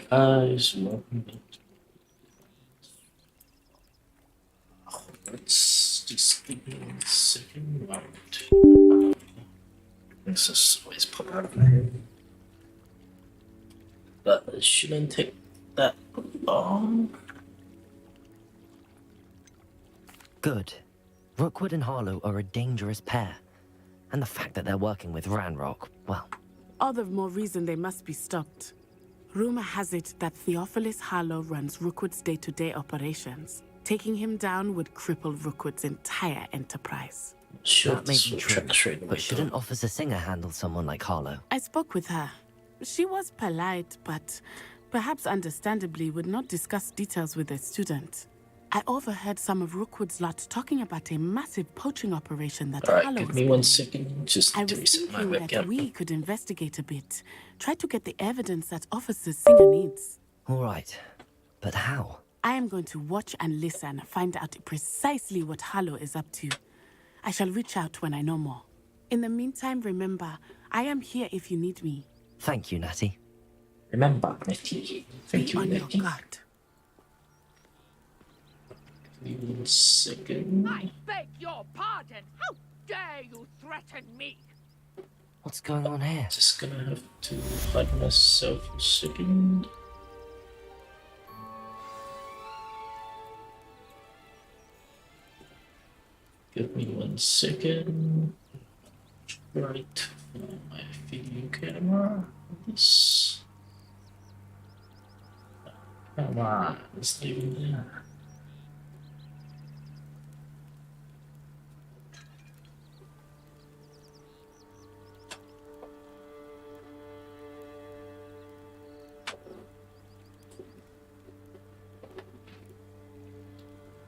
guys, welcome back. Let's just give me a second moment. This is always pop out of my head. But it shouldn't take that long. Good. Rookwood and Harlow are a dangerous pair. And the fact that they're working with Ranrock, well... All the more reason they must be stopped. Rumor has it that Theophilus Harlow runs Rookwood's day-to-day operations. Taking him down would cripple Rookwood's entire enterprise. Sure, that may be true, but shouldn't Officer Singer handle someone like Harlow? I spoke with her. She was polite, but perhaps understandably would not discuss details with a student. I overheard some of Rookwood's lot talking about a massive poaching operation that Harlow was give me 1 second, just I to was reset my thinking that webcam. we could investigate a bit. Try to get the evidence that Officer Singer needs. All right, but how? I am going to watch and listen, find out precisely what Harlow is up to. I shall reach out when I know more. In the meantime, remember, I am here if you need me. Thank you, Natty. Remember, Nettie. Thank you, On your Nettie. guard. Give me 1 second. I beg your pardon. How dare you threaten me? What's going on here? Just gonna have to hide myself a second. Give me 1 second. Right, my video camera. This. Come on, let's leave it there.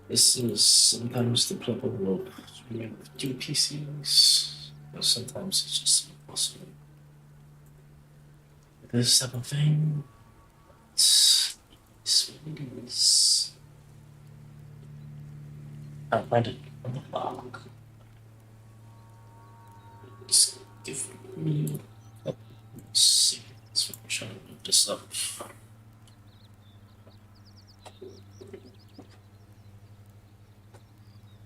This is sometimes the problem of streaming with two PCs, but sometimes it's just impossible. This type of thing, it's what it is. I read it on the blog. Just give me a second. So I'm trying to look this up.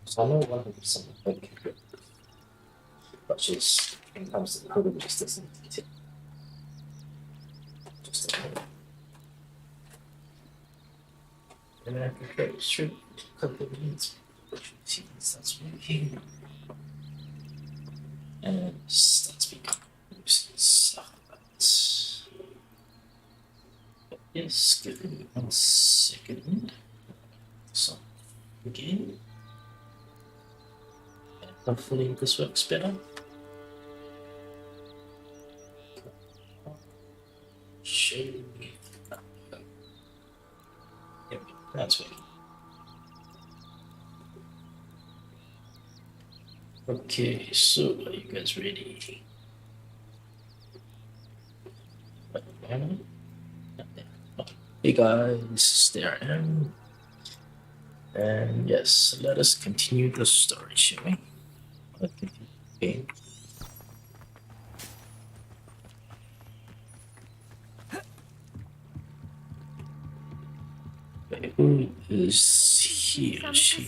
So I know 100% like it, but just sometimes the code just doesn't fit it. Just a little. And I prefer to shoot a couple of minutes. See, that's working. And it starts becoming nuisance. But yes, give me 1 second. So, again. Hopefully this works better. Show me. There we go. That's working. Okay, so are you guys ready? Hey guys, there I am. And yes, let us continue the story, shall we? Okay. Who is he or she?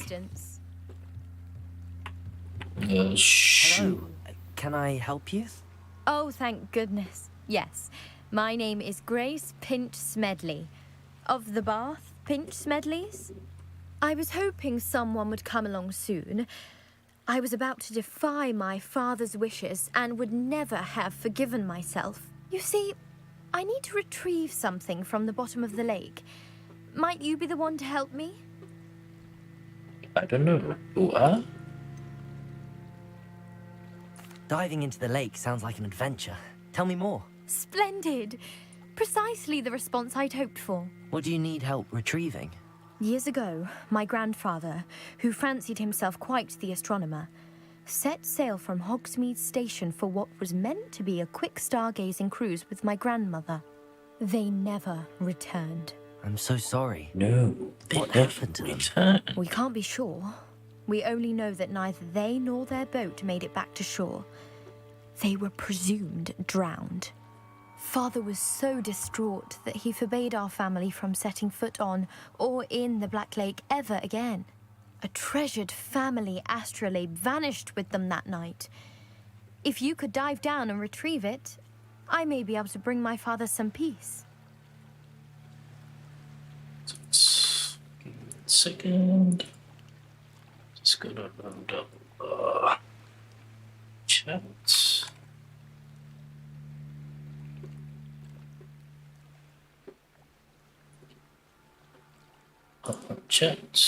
Shoot. Hello. Can I help you? Oh, thank goodness. Yes. My name is Grace Pinch Smedley. Of the Bath Pinch Smedleys? I was hoping someone would come along soon. I was about to defy my father's wishes and would never have forgiven myself. You see, I need to retrieve something from the bottom of the lake. Might you be the one to help me? I don't know. Who are? Diving into the lake sounds like an adventure. Tell me more. Splendid! Precisely the response I'd hoped for. What do you need help retrieving? Years ago, my grandfather, who fancied himself quite the astronomer, set sail from Hogsmeade Station for what was meant to be a quick stargazing cruise with my grandmother. They never returned. I'm so sorry. No, they What never happened to them? returned. We can't be sure. We only know that neither they nor their boat made it back to shore. They were presumed drowned. Father was so distraught that he forbade our family from setting foot on or in the Black Lake ever again. A treasured family astrolabe vanished with them that night. If you could dive down and retrieve it, I may be able to bring my father some peace. Give me a second. Just gonna load up chat. Chat.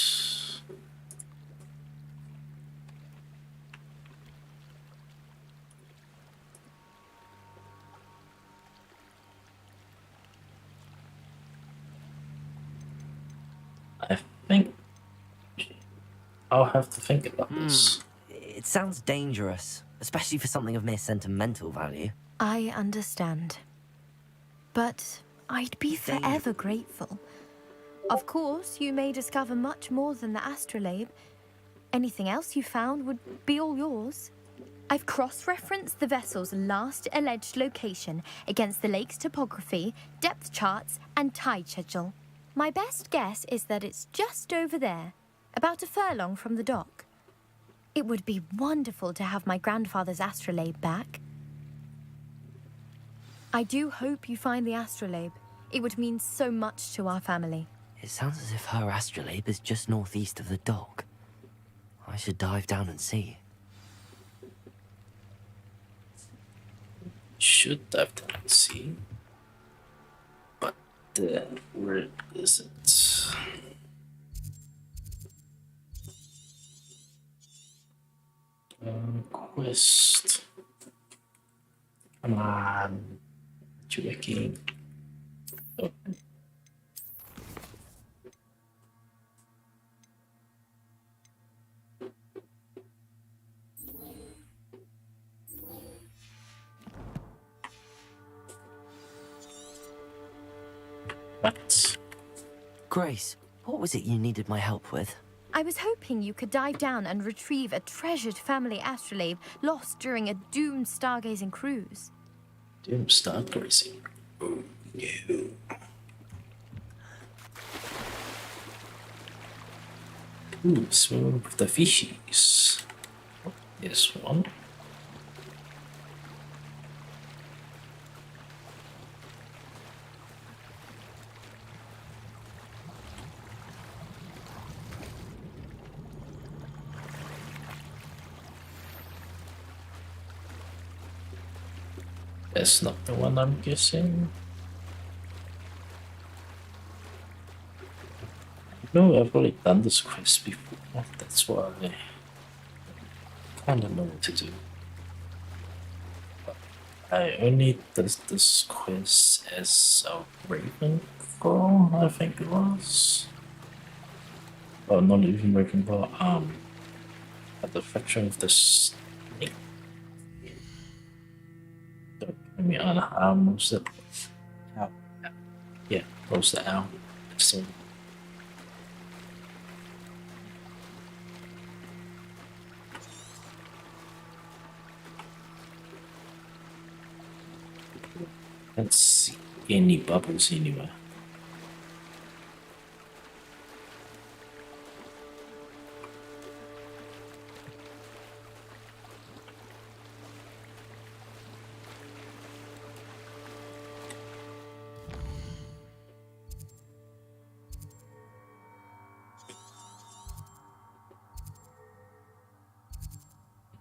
I think I'll have to think about this. It sounds dangerous, especially for something of mere sentimental value. I understand. But I'd be Dave. forever grateful. Of course, you may discover much more than the astrolabe. Anything else you found would be all yours. I've cross-referenced the vessel's last alleged location against the lake's topography, depth charts, and tide schedule. My best guess is that it's just over there, about a furlong from the dock. It would be wonderful to have my grandfather's astrolabe back. I do hope you find the astrolabe. It would mean so much to our family. It sounds as if her astrolabe is just northeast of the dock. I should dive down and see. Should dive down and see. But where is it? Quest. Come on. Checking. Oh. What? Grace, what was it you needed my help with? I was hoping you could dive down and retrieve a treasured family astrolabe lost during a doomed stargazing cruise. Doom stargazing. Oh no. Ooh, swim with the fishies. This one. That's not the one I'm guessing. No, I've already done this quest before. That's why I kind of know what to do. I only did this quest as a Raven girl, I think it was. Oh, not even Raven girl. At the faction of the snake. I mean, most of the owl. Yeah, most of the owl. So. Can't see any bubbles anywhere.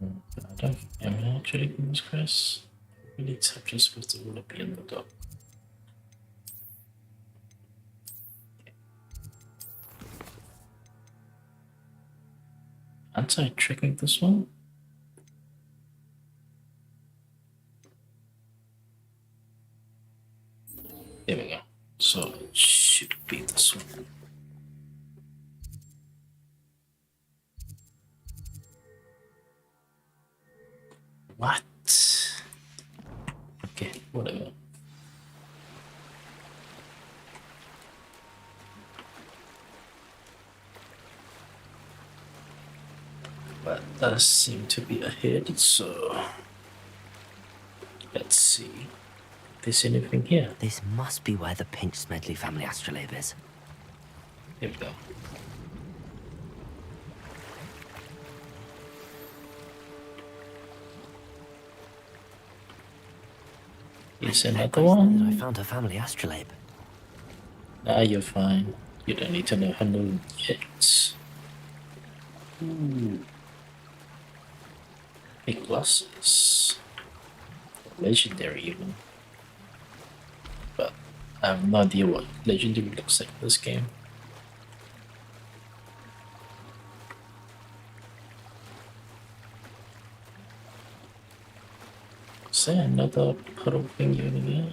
I don't. Am I actually doing this quest? Really, I'm just supposed to want to be in the dock. Aren't I tricking this one? There we go. So it should be this one. What? Okay, whatever. But does seem to be ahead, so let's see. I there's anything here. This must be where the Pinch Smedley family astrolabe is. Here we go. Here's another I one. found her family astrolabe. Nah, you're fine. You don't need to know her name yet. Ooh. Big glasses. Legendary even. But I have no idea what legendary looks like in this game. Is there another puddle thing over there?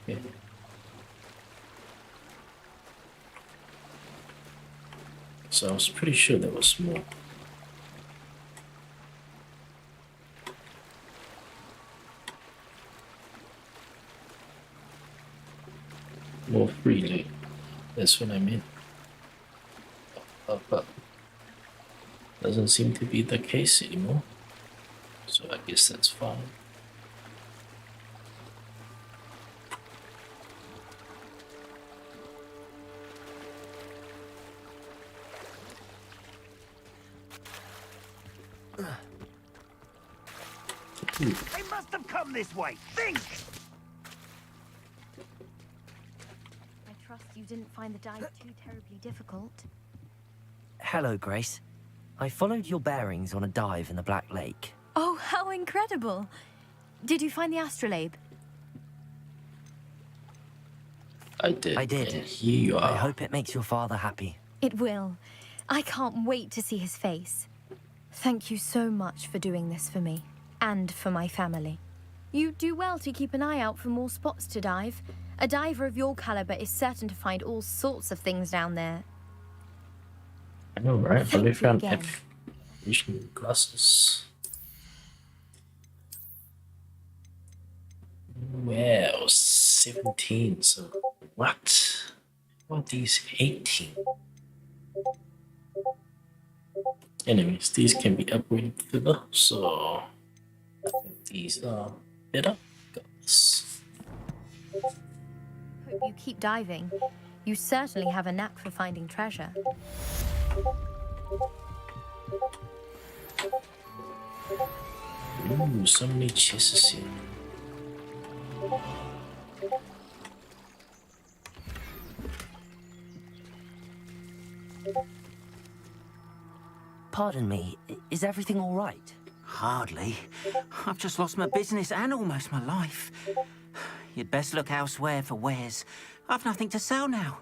Yeah. So I was pretty sure there was more. More freely. That's what I meant. But doesn't seem to be the case anymore. So I guess that's fine. They must have come this way. Think! I trust you didn't find the dive too terribly difficult. Hello, Grace. I followed your bearings on a dive in the Black Lake. Oh, how incredible! Did you find the astrolabe? I did. I did. And here you are. I hope it makes your father happy. It will. I can't wait to see his face. Thank you so much for doing this for me, and for my family. You do well to keep an eye out for more spots to dive. A diver of your caliber is certain to find all sorts of things down there. I know, right? Thank But we you found again. vision glasses. Well, 17. So what? What are these 18? Anyways, these can be upgraded further, so I think these are better. Guns. Hope you keep diving. You certainly have a knack for finding treasure. Ooh, so many chests here. Pardon me, is everything all right? Hardly. I've just lost my business and almost my life. You'd best look elsewhere for wares. I've nothing to sell now.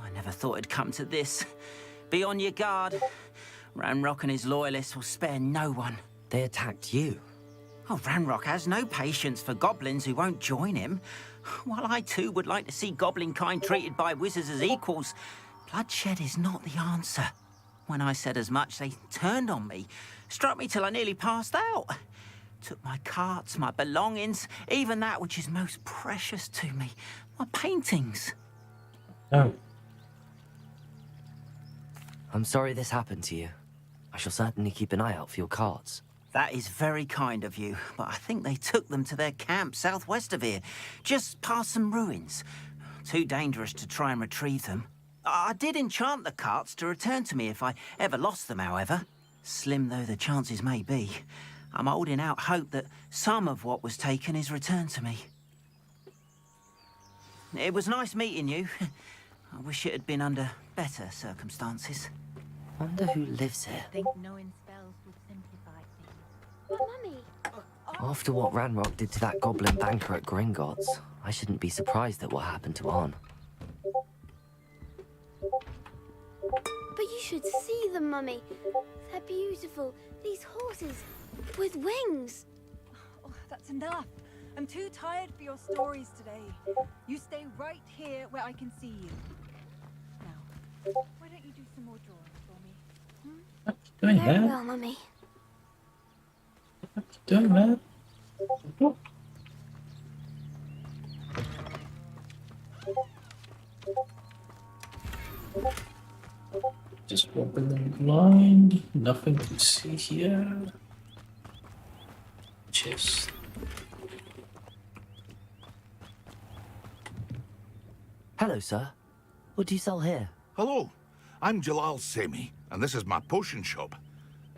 I never thought it'd come to this. Be on your guard. Ranrock and his loyalists will spare no one. They attacked you. Oh, Ranrock has no patience for goblins who won't join him. While I too would like to see goblin kind treated by wizards as equals, bloodshed is not the answer. When I said as much, they turned on me, struck me till I nearly passed out. Took my carts, my belongings, even that which is most precious to me, my paintings. Oh, I'm sorry this happened to you. I shall certainly keep an eye out for your carts. That is very kind of you, but I think they took them to their camp southwest of here, just past some ruins. Too dangerous to try and retrieve them. I did enchant the carts to return to me if I ever lost them, however. Slim though the chances may be, I'm holding out hope that some of what was taken is returned to me. It was nice meeting you. I wish it had been under better circumstances. Wonder who lives here. Think knowing spells would simplify things. Mummy! After what Ranrock did to that goblin banker at Gringotts, I shouldn't be surprised at what happened to Arn. But you should see them, Mummy. They're beautiful. These horses with wings. Oh, that's enough. I'm too tired for your stories today. You stay right here where I can see you. Now, why don't you do some more drawings for me? doing Very that? well, Mummy. Doing that? Oh. Just open the blind. Nothing to see here. chest. Hello, sir. What do you sell here? Hello, I'm Jalal Semi, and this is my potion shop.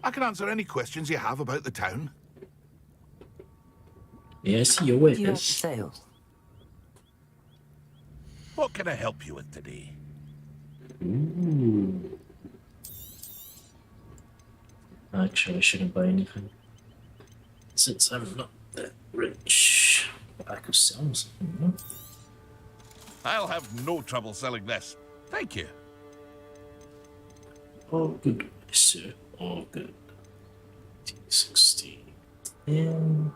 I can answer any questions you have about the town. Yeah, I see your Do you have wares. sales? What can I help you with today? Ooh. Actually, I shouldn't buy anything. Since I'm not that rich. I could sell something, no? I'll have no trouble selling this. Thank you. All good, sir. All good. 16. And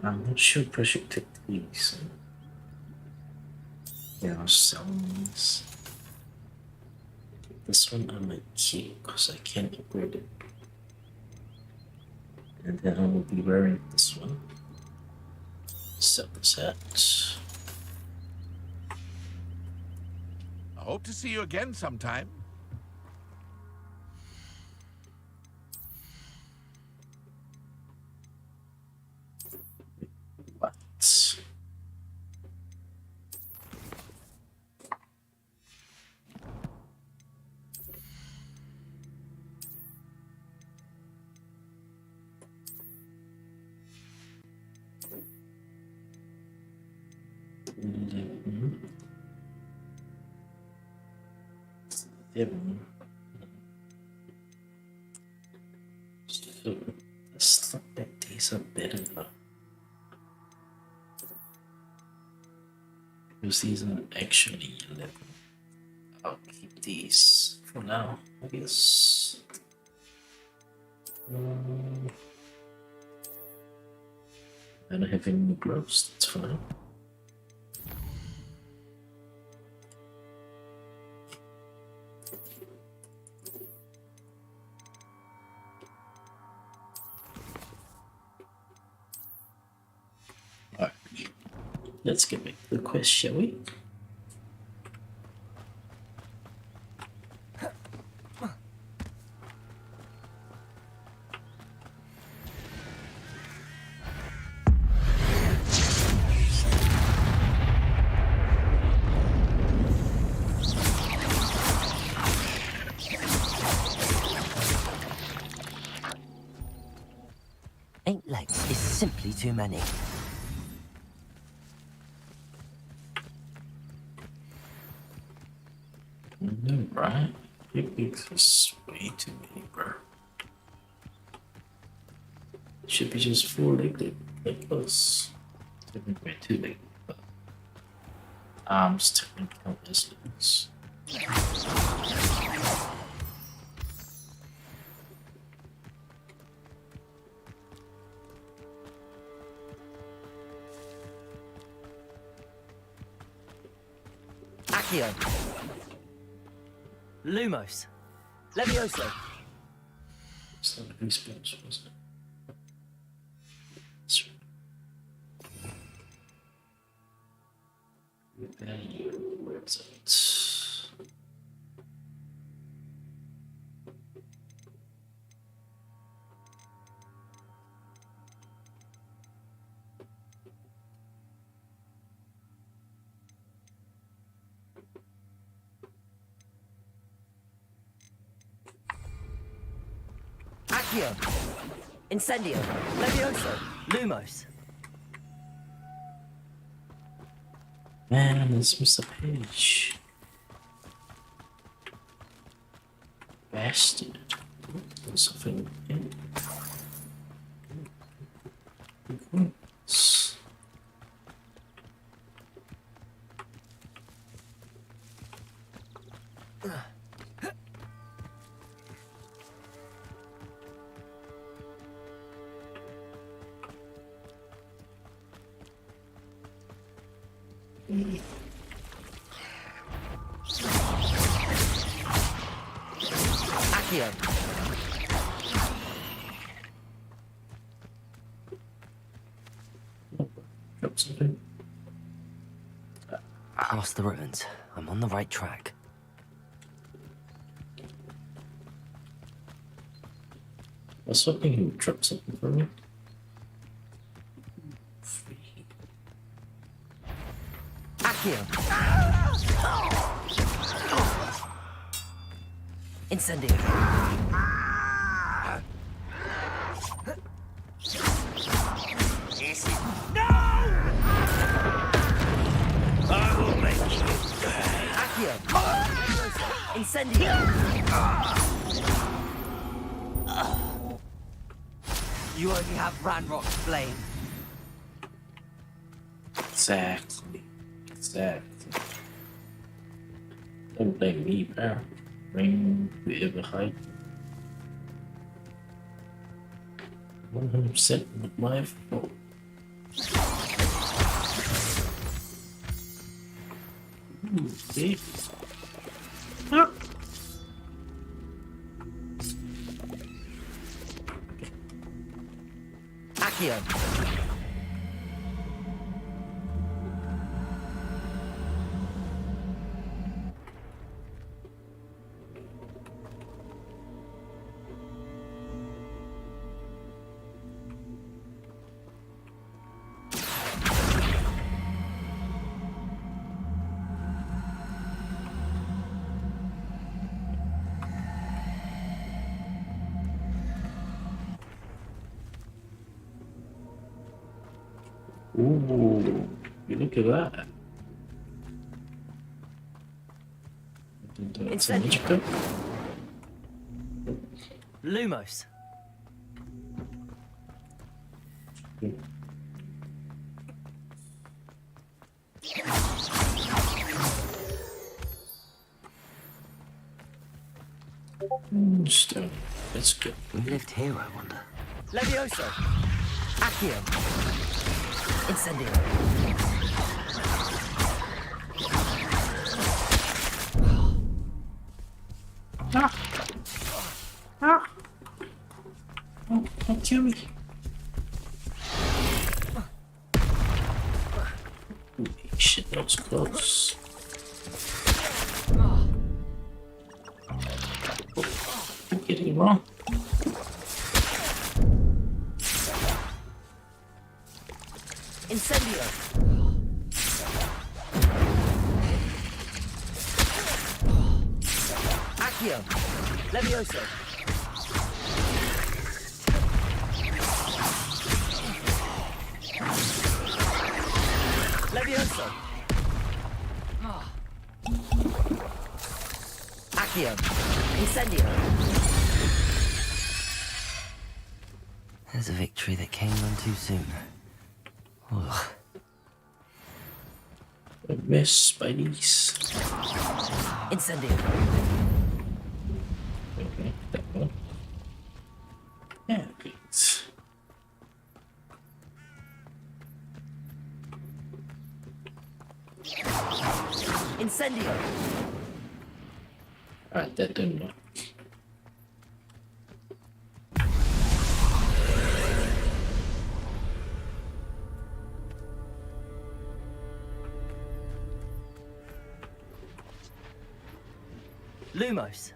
I'm not sure if I should take these. Yeah, I'll sell these. This one I might keep because I can't upgrade it. And then I will be wearing this one. Sell this hat. I hope to see you again sometime. What? So let's look at these a bit of because these are actually 11. I'll keep these for now, I guess. I don't have any new gloves, that's fine. Alright, let's get back to the quest, shall we? Eight legs is simply too many. No, right? It is way too many, bro. Should be just 4 legged like us. Technically 2 legged, but arms technically count as legs. Accio. Lumos. Levioso. It's not a response, was it? That's right. Where's it? Accio. Incendio. Levioso. Lumos. Man, this was the page. Bastard. There's something in it. Accio. past the ruins. I'm on the right track. I was hoping he would drop something for me. Accio! Incendio! I will make you pay. Accio! Incendio! You only have Ranrock's flame. Exactly. Don't blame me, bro. Bring whoever hide. 100% not my fault. Ooh, see? Ah. Accio! Ooh, look at that. That's a magical. Lumos. Stone. That's good. Who lived here, I wonder? Levioso! Accio! Incendio! Oh, don't kill me. Holy shit, that was close. Oh, I'm getting it wrong. Incendio! Accio! Levioso! Levioso! Accio! Incendio! There's a victory that came none too soon. Ugh. I miss Spideys. Incendio! Okay, that one. Yeah, great. Incendio! Alright, that didn't work. Lumos!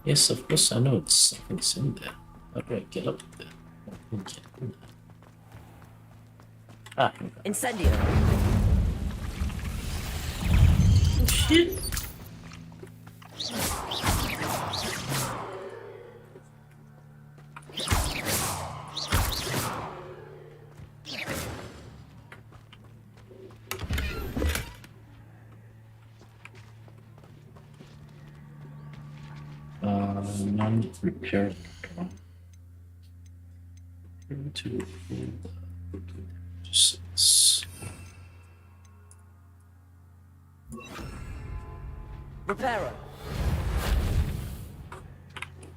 Yes, of course I know it's something's in there. How do I get up there? I can get in there. Ah, here we go. Incendio! Oh shit! Non-repair door. To just Reparo!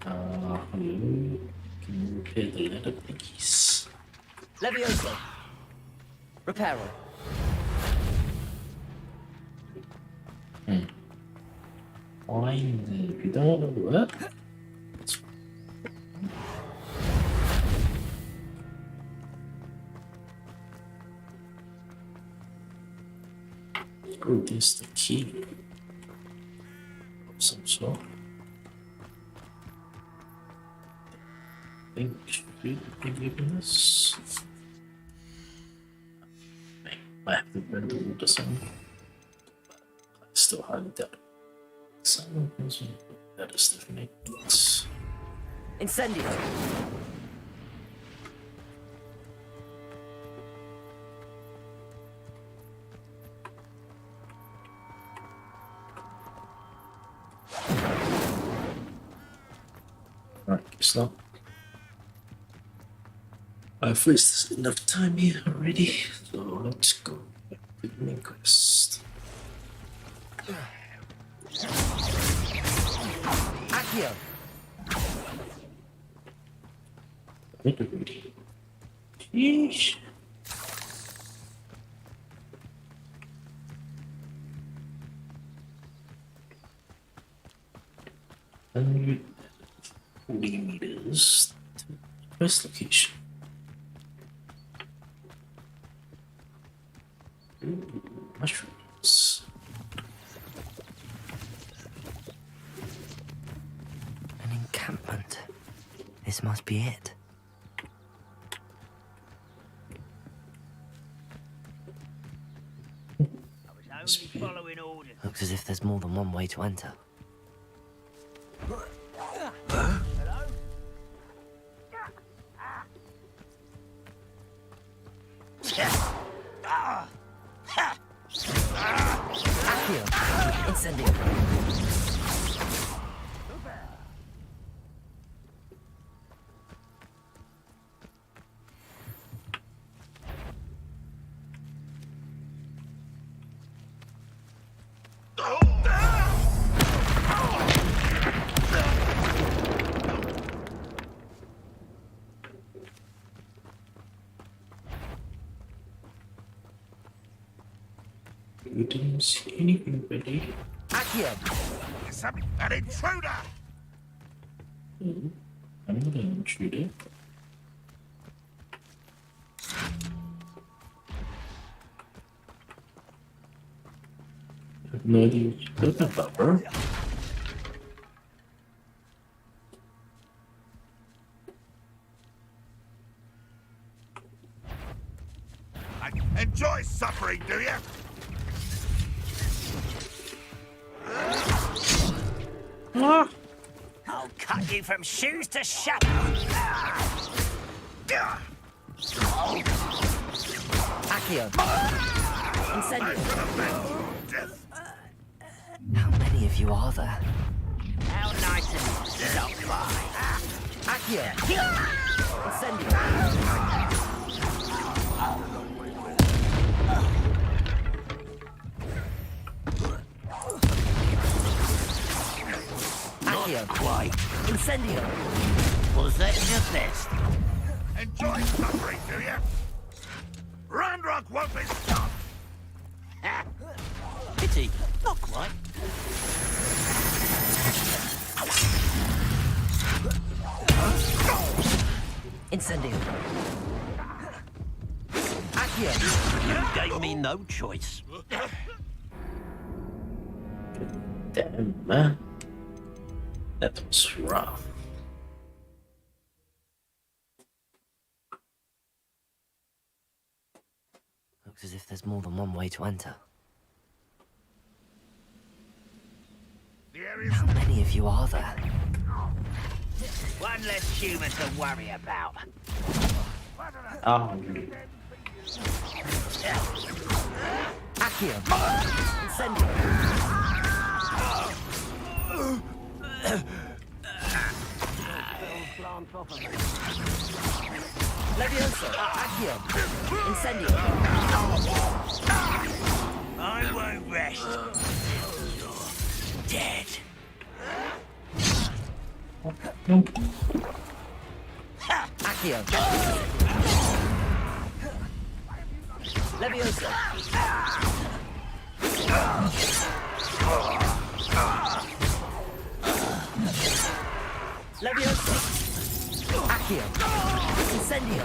hello. Can you repair the ladder, please? Levioso! Reparo! Fine, if you don't want to work, it's fine. What is the key? Of some sort. I think we should be given this. I have to read the order some. I still highly doubt it. Some that is definitely it. Incendio! Right, guess not. I've wasted enough time here already, so let's go back to the main quest. Accio! Already. Sheesh. And 40 meters to the quest location. Ooh, mushrooms. An encampment. This must be it. I was only following orders. Looks as if there's more than one way to enter. Accio! Incendio! We didn't see anything really. Accio! It's an intruder! I'm not an intruder. I have no idea what you're talking about, bro. Enjoy suffering, do you? I'll cut you from shoes to shadow. Accio! Incendio! Death. How many of you are there? How nice and stop by. Accio! Incendio! Accio! Quite. Incendio! Was that your best? Enjoy suffering, do you? Ranrock won't be stopped! Pity, not quite. Incendio! Accio! You gave me no choice. Damn, man. That was rough. Looks as if there's more than one way to enter. The area's How many of you are there? One less human to worry about. Oh, Accio! Incendio! Levioso! Accio! Incendio! I won't rest. Dead. Accio! Levioso! Levioso! Accio! Incendio!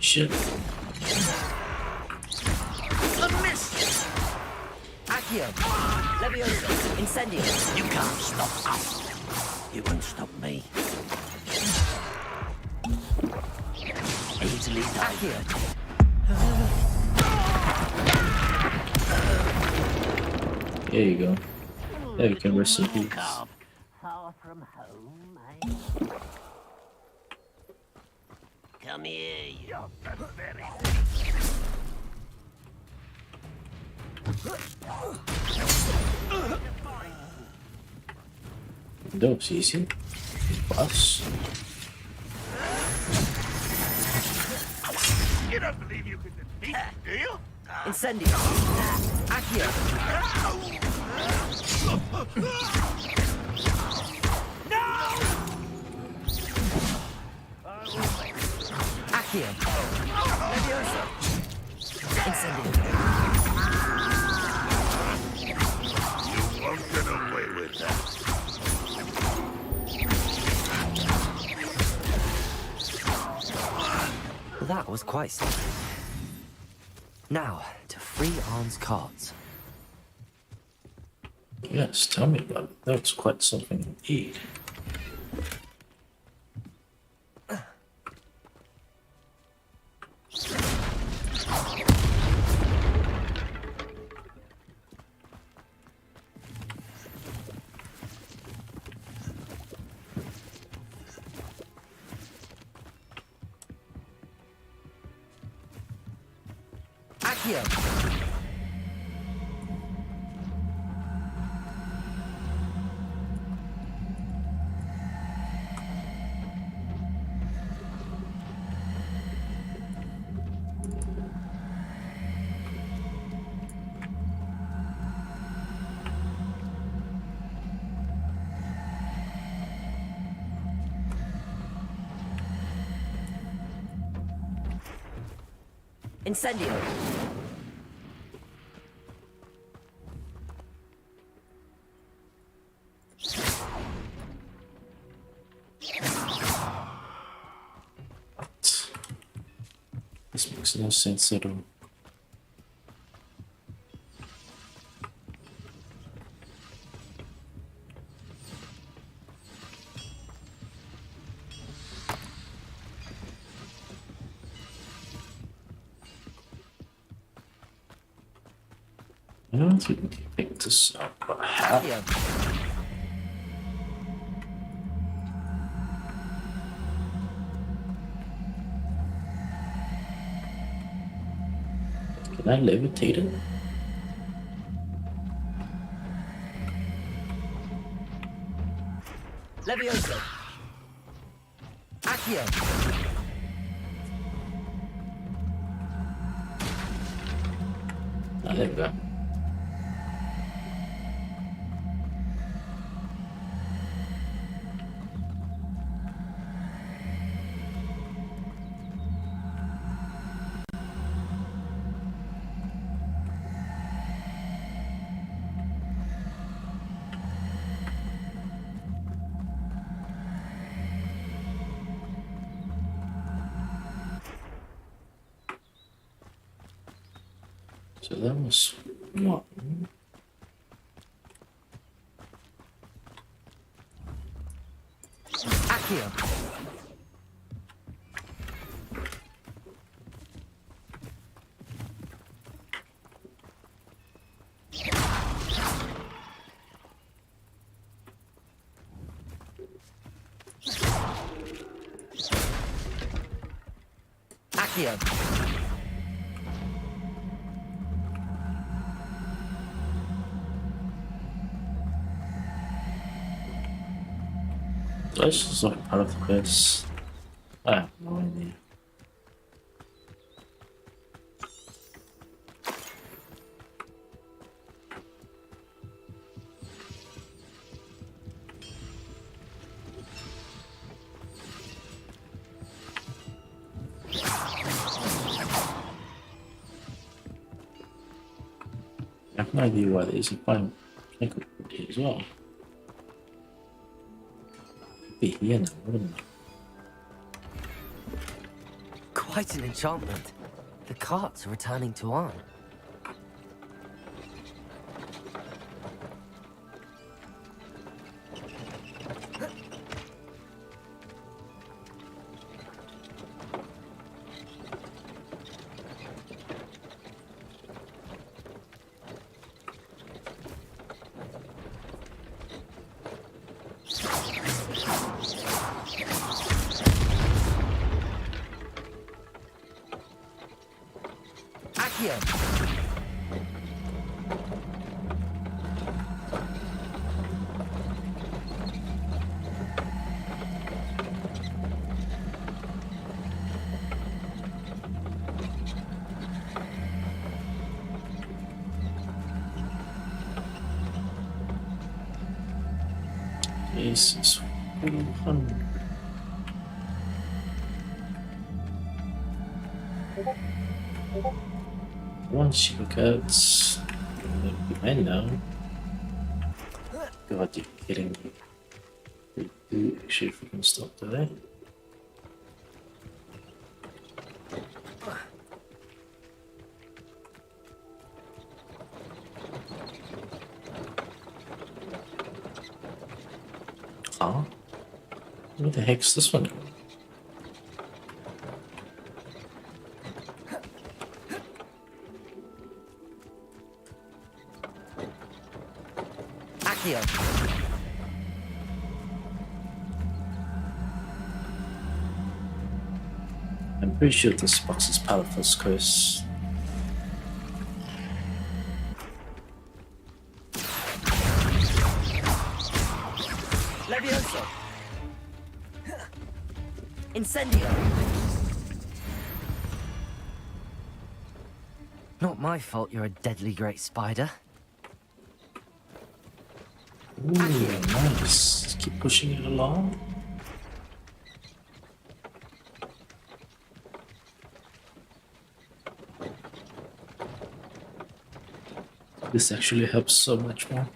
shit. Accio! Levioso! Incendio! You can't stop us. You won't stop me. Easily done. Accio! There you go. There you can rest in peace. Far from home, eh? Come here, you very. That was easy. Plus. You don't believe you can defeat me, do you? Incendio! Accio! Accio! Levioso! Incendio! You won't get away with that. That was quite something. Now, to free Arn's cards. Yes, tell me about it. That was quite something indeed. Accio! Incendio! This makes no sense at all. I don't think he picked this up, but how? Accio! Can I levitate it? Levioso! Accio! Ah, there we go. So that was one. Accio! Accio! This is like part of the quest. I have no idea. I have no idea why there is a fine mechanical here as well. Be here now, wouldn't it? Quite an enchantment. The carts are returning to Arn. Accio! Jesus, 100. Once you look at behind now. God, you're kidding me. We do actually freaking stop today. Huh? Where the heck's this one going? Accio! I'm pretty sure this box is powerful because Levioso! Incendio! Not my fault you're a deadly great spider. ooh, nice. Let's keep pushing it along. This actually helps so much more.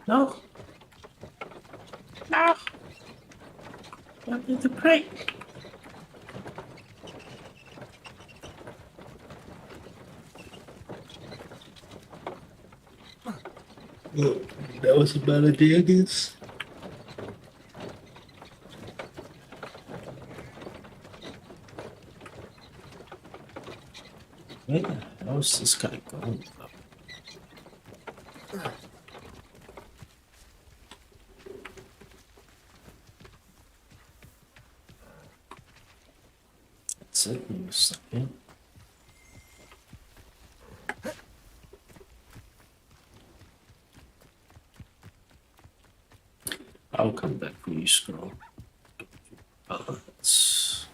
No. No. I need to pray. Oh, that was a bad idea, I guess. Where the hell is this guy going? That's it, in a second. I'll come back when you scroll. Balance.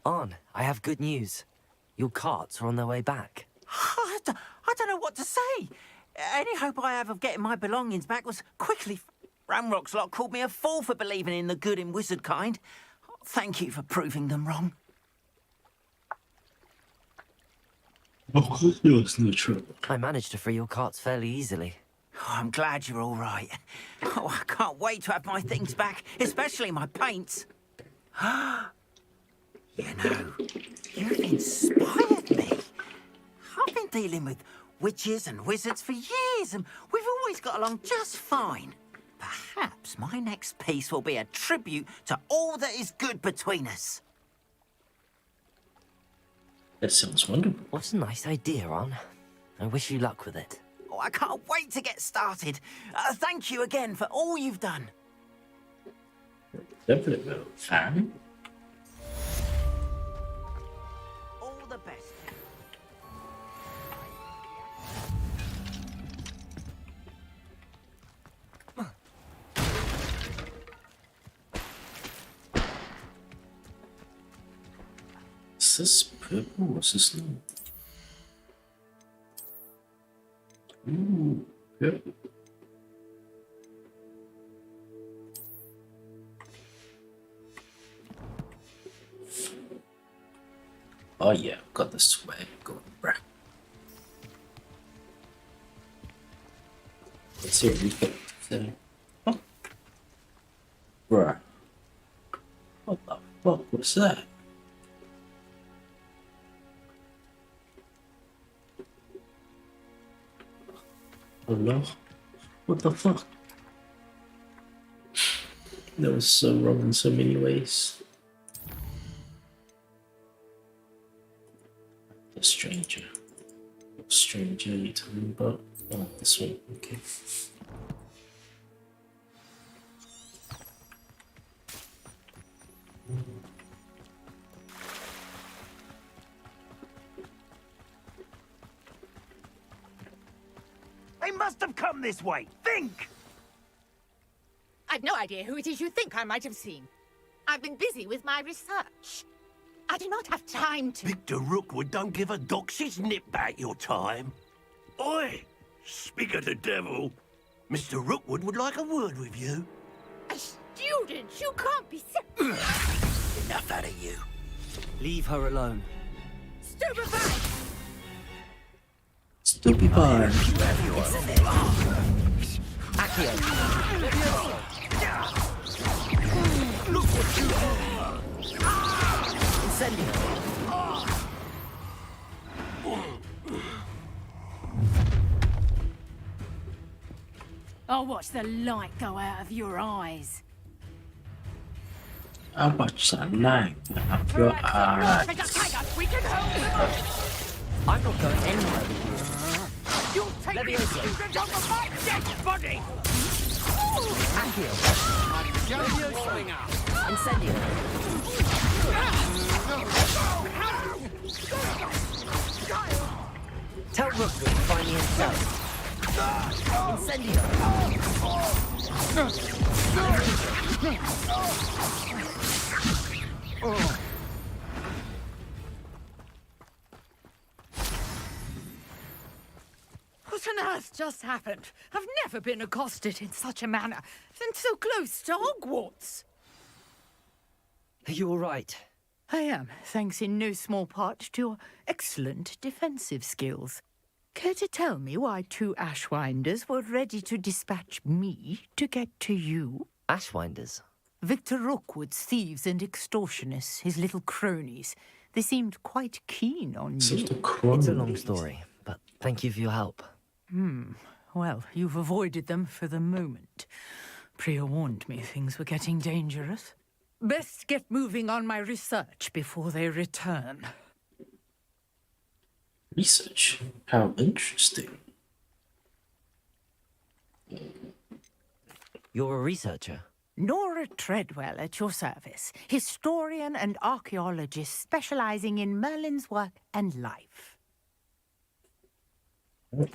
On, I have good news. Your carts are on their way back. I don't know what to say. Any hope I have of getting my belongings back was quickly... Ramrock's lot called me a fool for believing in the good in wizard kind. Thank you for proving them wrong. Of course there was no trouble. I managed to free your carts fairly easily. Oh, I'm glad you're all right. Oh, I can't wait to have my things back, especially my paints. You know, you've inspired me. I've been dealing with witches and wizards for years, and we've always got along just fine. Perhaps my next piece will be a tribute to all that is good between us. That sounds wonderful. What a nice idea, On. I wish you luck with it. Oh, I can't wait to get started. Thank you again for all you've done. Definitely will. Fan. All the best. Is this purple? What's this name? Ooh, purple. Oh yeah, got the swag going, bruh. Let's see what we got today. Oh. Bruh. What the fuck was that? Hello? What the fuck? That was so wrong in so many ways. The stranger. Stranger you talking about? Oh, this one, okay. They must have come this way. Think! I've no idea who it is you think I might have seen. I've been busy with my research. I do not have time to... Victor Rookwood don't give a doxy's nip back your time. Oi! Speak of the devil. Mr. Rookwood would like a word with you. A student? You can't be... Enough out of you. Leave her alone. Stupefy! Stupefy. Accio. Look what you are! Incendio. I'll watch the light go out of your eyes. How much that light up your eyes? We can hold them up! I'm not going anywhere with You'll take the student over my dead body! Accio. Incendio. Tell Rookwood to find me himself. Incendio. What on earth just happened? I've never been accosted in such a manner, and so close to Hogwarts. Are you all right? I am, thanks in no small part to your excellent defensive skills. Care to tell me why two Ashwinders were ready to dispatch me to get to you? Ashwinders? Victor Rookwood's thieves and extortionists, his little cronies. They seemed quite keen on you. It's a long story, but thank you for your help. Well, you've avoided them for the moment. Priya warned me things were getting dangerous. Best get moving on my research before they return. Research? How interesting. You're a researcher? Nora Treadwell at your service, historian and archaeologist specializing in Merlin's work and life.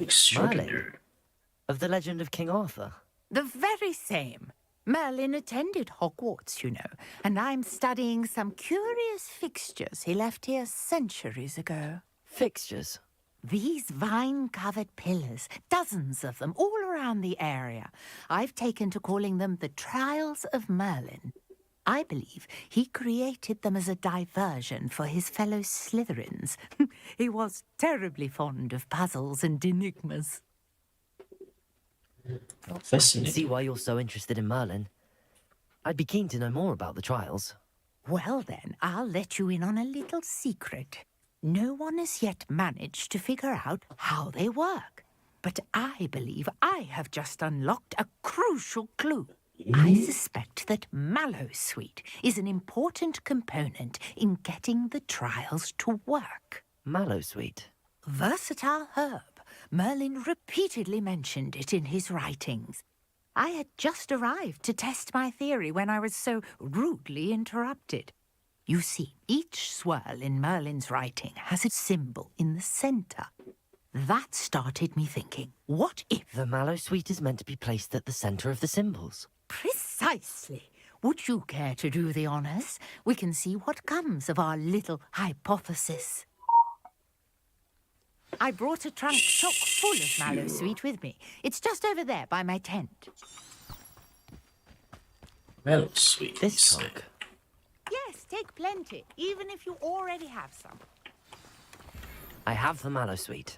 Extraordinary. Of the legend of King Arthur? The very same. Merlin attended Hogwarts, you know, and I'm studying some curious fixtures he left here centuries ago. Fixtures? These vine-covered pillars, dozens of them, all around the area. I've taken to calling them the Trials of Merlin. I believe he created them as a diversion for his fellow Slytherins. He was terribly fond of puzzles and enigmas. Fascinating. See why you're so interested in Merlin. I'd be keen to know more about the trials. Well then, I'll let you in on a little secret. No one has yet managed to figure out how they work. But I believe I have just unlocked a crucial clue. I suspect that Mallowsweet is an important component in getting the trials to work. Mallowsweet? Versatile herb. Merlin repeatedly mentioned it in his writings. I had just arrived to test my theory when I was so rudely interrupted. You see, each swirl in Merlin's writing has a symbol in the centre. That started me thinking, what if... The Mallowsweet is meant to be placed at the centre of the symbols. Precisely. Would you care to do the honours? We can see what comes of our little hypothesis. I brought a trunk chock full of Mallowsweet with me. It's just over there by my tent. Mallowsweet. This trunk? Yes, take plenty, even if you already have some. I have the Mallowsweet.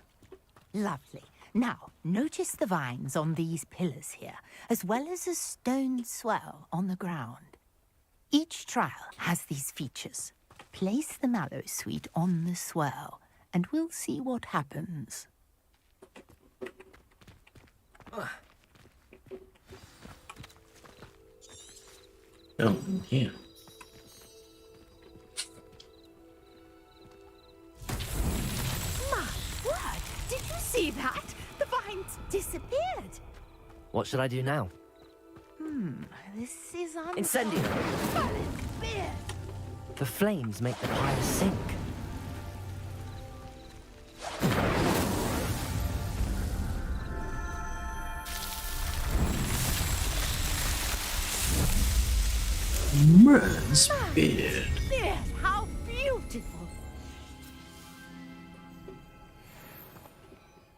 Lovely. Now, notice the vines on these pillars here, as well as a stone swell on the ground. Each trial has these features. Place the Mallowsweet on the swell, and we'll see what happens. Oh, here. My word! Did you see that? The vines disappeared. What should I do now? This is Incendio! Beer. The flames make the pyre sink. Man's beard. Beer, how beautiful!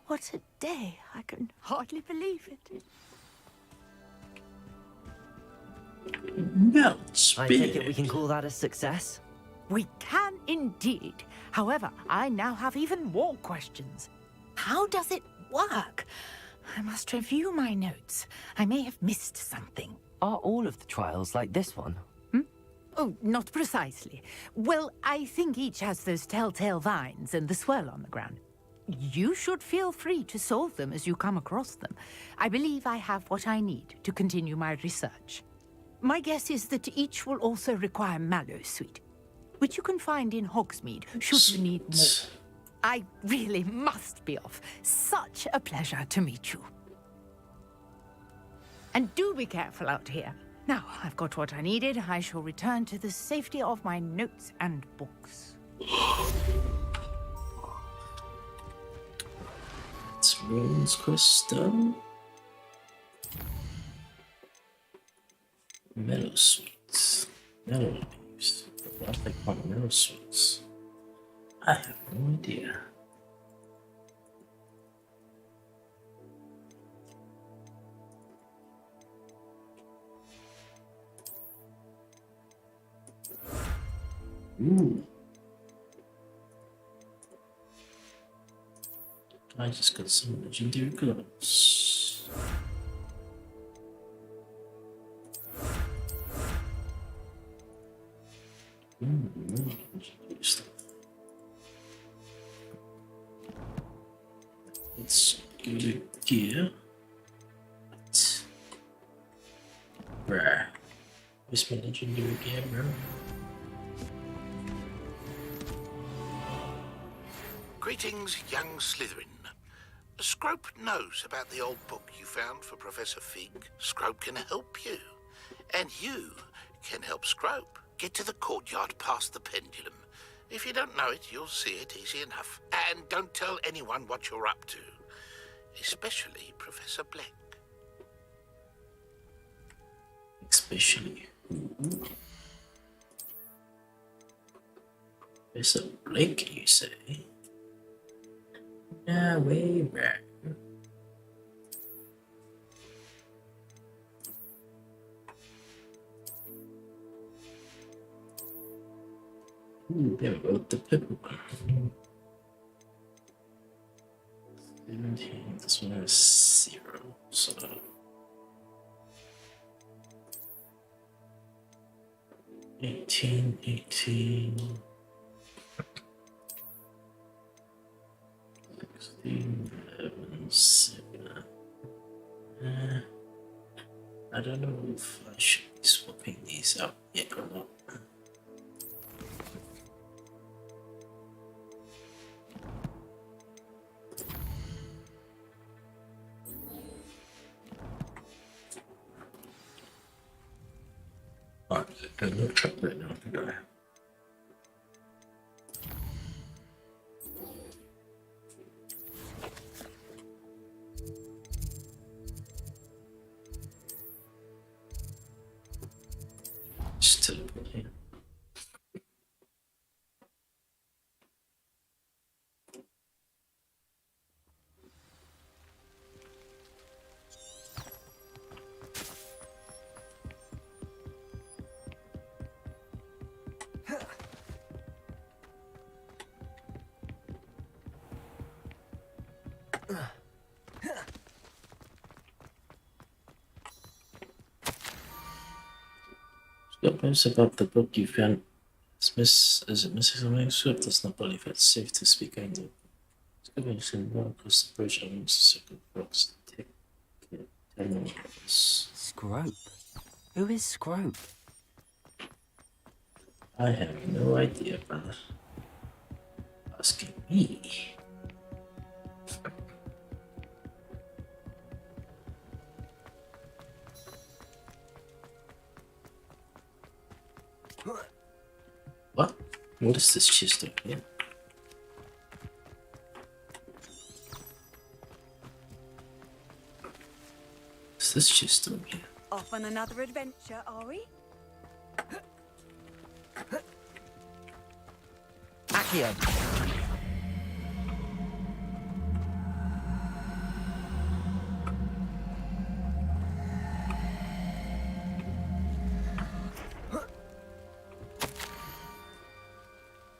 What a day! I can hardly believe it. Man's I take it we beard. can call that a success? We can indeed. However, I now have even more questions. How does it work? I must review my notes. I may have missed something. Are all of the trials like this one? Oh, not precisely. Well, I think each has those telltale vines and the swirl on the ground. You should feel free to solve them as you come across them. I believe I have what I need to continue my research. My guess is that each will also require mallow sweet, which you can find in Hogsmeade should you need more. I really must be off. Such a pleasure to meet you. And do be careful out here. Now, I've got what I needed. I shall return to the safety of my notes and books. It's Runes quest done. Meadow sweets. Meadow leaves. I think about meadow sweets. I have no idea. Ooh. I just got some legendary gloves. Legendary stuff. Let's go to gear. Bruh. Where's my legendary gear, bro? Greetings, young Slytherin. Scrope knows about the old book you found for Professor Fig. Scrope can help you. And you can help Scrope. Get to the courtyard past the pendulum. If you don't know it, you'll see it easy enough. And don't tell anyone what you're up to. Especially Professor Black. Especially. Ooh. Professor Blake, you say? No way, bro. Ooh, there we go, the purple one. 17, this one is 0, so... 18, 16, 11, 7. I don't know if I should be swapping these out yet or not. Alright, no trouble right now, did I? Just teleport here. What about the book you found? Is it missing something? Swift does not believe it's safe to speak English. It's going to run across the bridge and use the second box to take it. 10 minutes. Scrope? Who is Scrope? I have no idea, brother. Asking me. What? What is this chest over here? Is this chest over here? Off on another adventure, are we? Accio!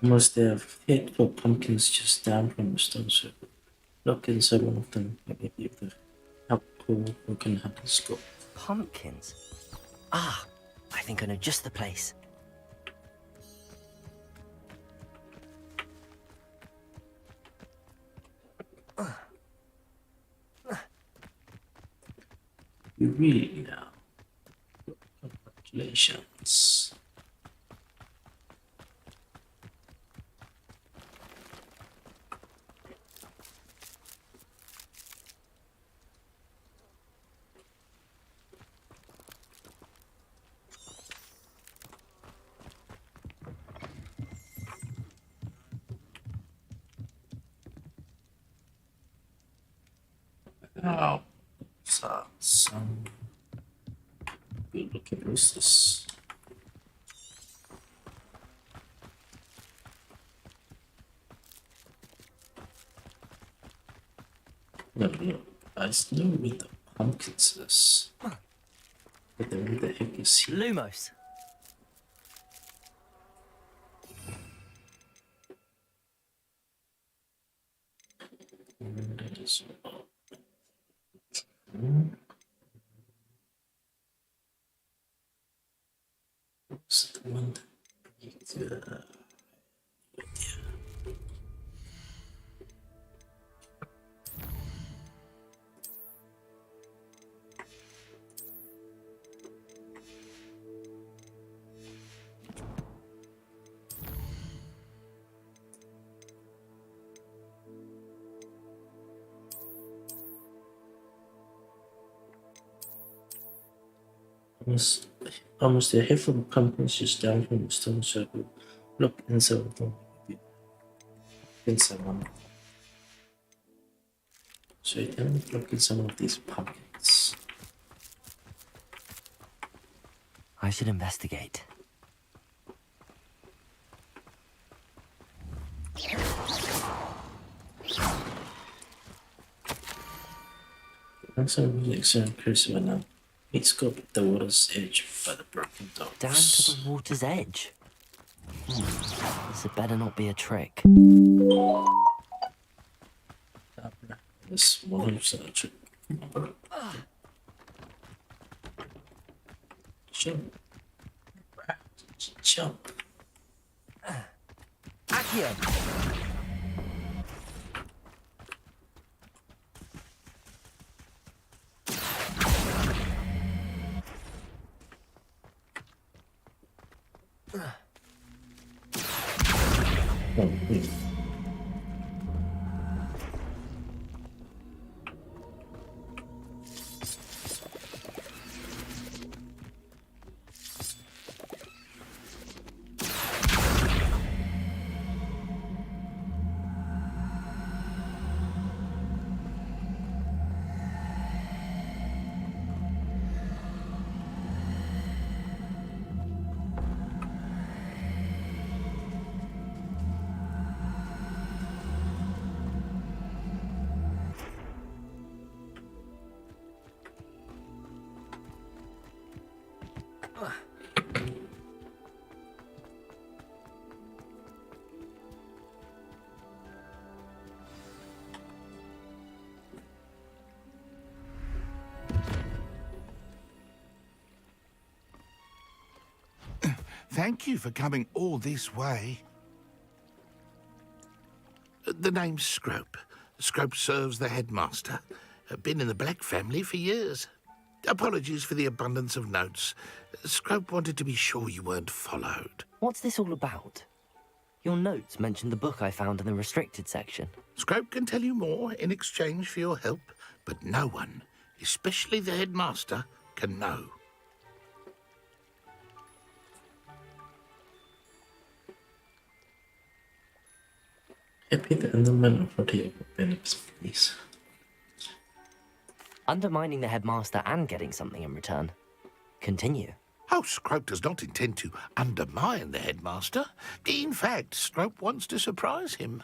Must they have hid for pumpkins just down from the stone circle? Look inside one of them. Maybe if they're helpful who can help us go. Pumpkins? Ah, I think I know just the place. You really know. Congratulations. Oh, so some good looking roosters. No, I still read the pumpkins is. But then where the heck is he? Lumos! That is what's the one that almost a handful of pumpkins just down from the stone circle. Look inside of them. Inside one. So I can look at some of these pumpkins. I should investigate. I'm so really excited curious about now. It's got the water's edge by the broken dogs. Down to the water's edge? This had better not be a trick. This one is a trick. Jump. Jump. Accio! Oh, Thank you for coming all this way. The name's Scrope. Scrope serves the headmaster. Been in the Black family for years. Apologies for the abundance of notes. Scrope wanted to be sure you weren't followed. What's this all about? Your notes mentioned the book I found in the restricted section. Scrope can tell you more in exchange for your help, but no one, especially the headmaster, can know. Happy the Enderman for the benefits, please. Undermining the headmaster and getting something in return. Continue. Oh, Scrope does not intend to undermine the headmaster. In fact, Scrope wants to surprise him.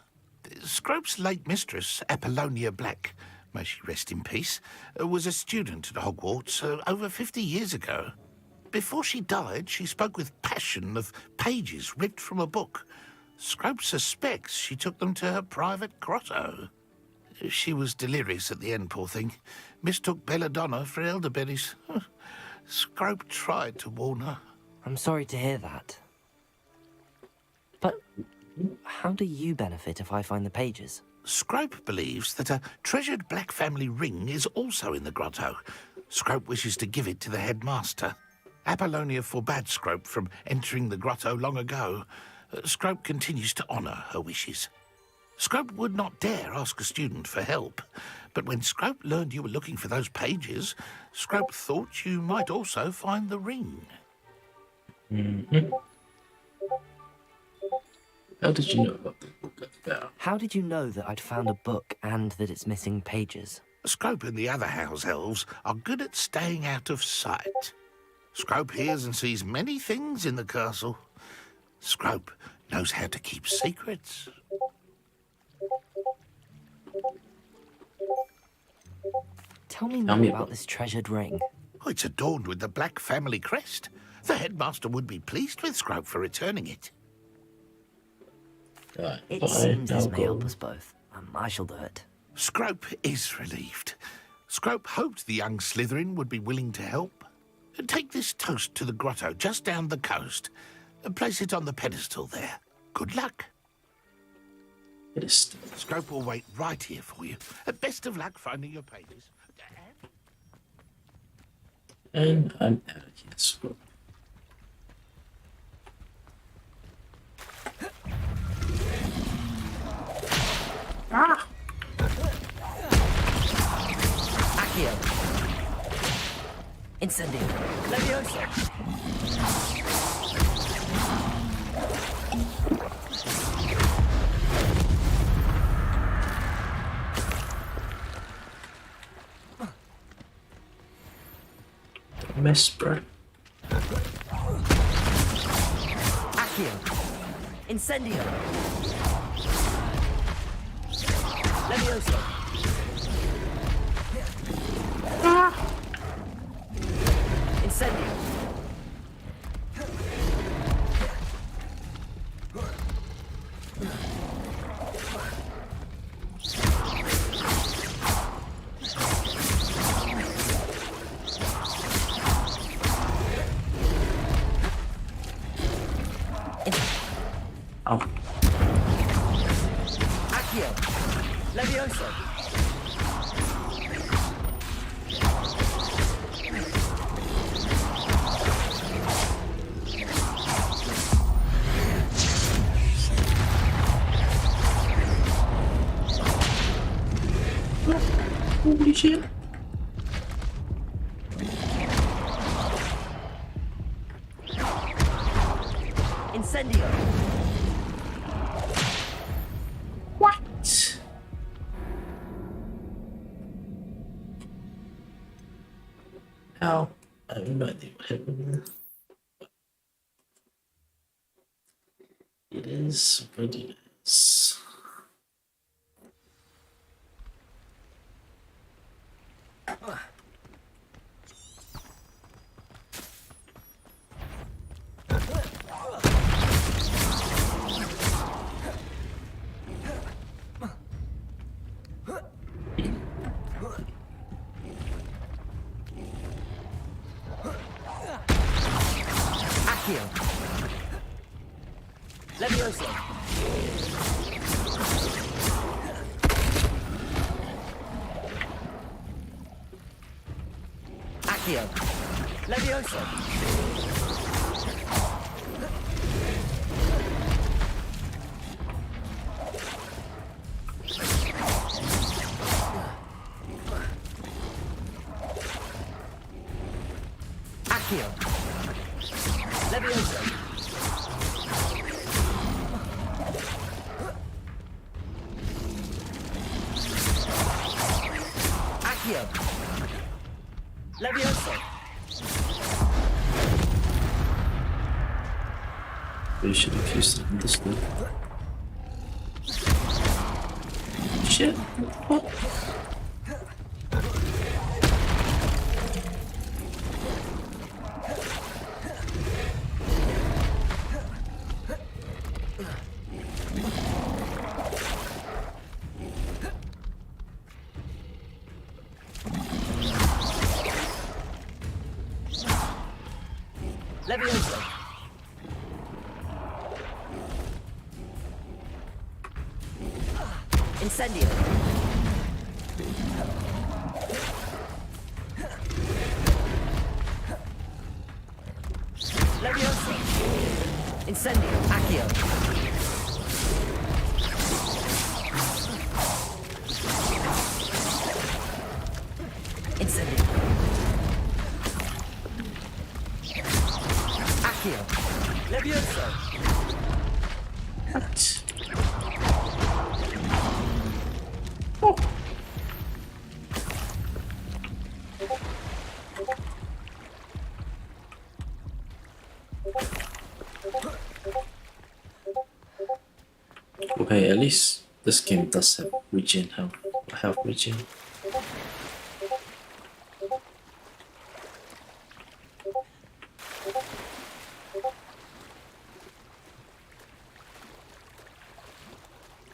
Scrope's late mistress, Apollonia Black, may she rest in peace, was a student at Hogwarts over 50 years ago. Before she died, she spoke with passion of pages ripped from a book. Scrope suspects she took them to her private grotto. She was delirious at the end, poor thing. Mistook belladonna for elderberries. Scrope tried to warn her. I'm sorry to hear that. But how do you benefit if I find the pages? Scrope believes that a treasured black family ring is also in the grotto. Scrope wishes to give it to the headmaster. Apollonia forbade Scrope from entering the grotto long ago. Scrope continues to honour her wishes. Scrope would not dare ask a student for help, but when Scrope learned you were looking for those pages, Scrope thought you might also find the ring. Mm-hmm. How did you know about the book? How did you know that I'd found a book and that it's missing pages? Scrope and the other house elves are good at staying out of sight. Scrope hears and sees many things in the castle. Scrope knows how to keep secrets. Tell me more about this treasured ring. Oh, it's adorned with the black family crest. The headmaster would be pleased with Scrope for returning it. It seems this may help us both. I shall do it. Scrope is relieved. Scrope hoped the young Slytherin would be willing to help. Take this toast to the grotto just down the coast. Place it on the pedestal there. Good luck. Scrope will wait right here for you. Best of luck finding your pages. And I'm out of here, Scrope. Ah! Accio. Incendio. Levioso. Mess, bro. Accio. Incendio. Levioso. Incendio. Oh. Accio. Levioso. Holy shit. Incendio. What? How? I have no idea what happened. It is what it is. Accio. Levioso. Accio. Accio. Levioso. Accio. Levioso. Accio. Levioso. We should have used it in this one. Shit. What? Levioso. Incendio. Levioso. Incendio. Accio. Incendio. Accio. Levioso. What? Okay, at least this game does have regen health regen.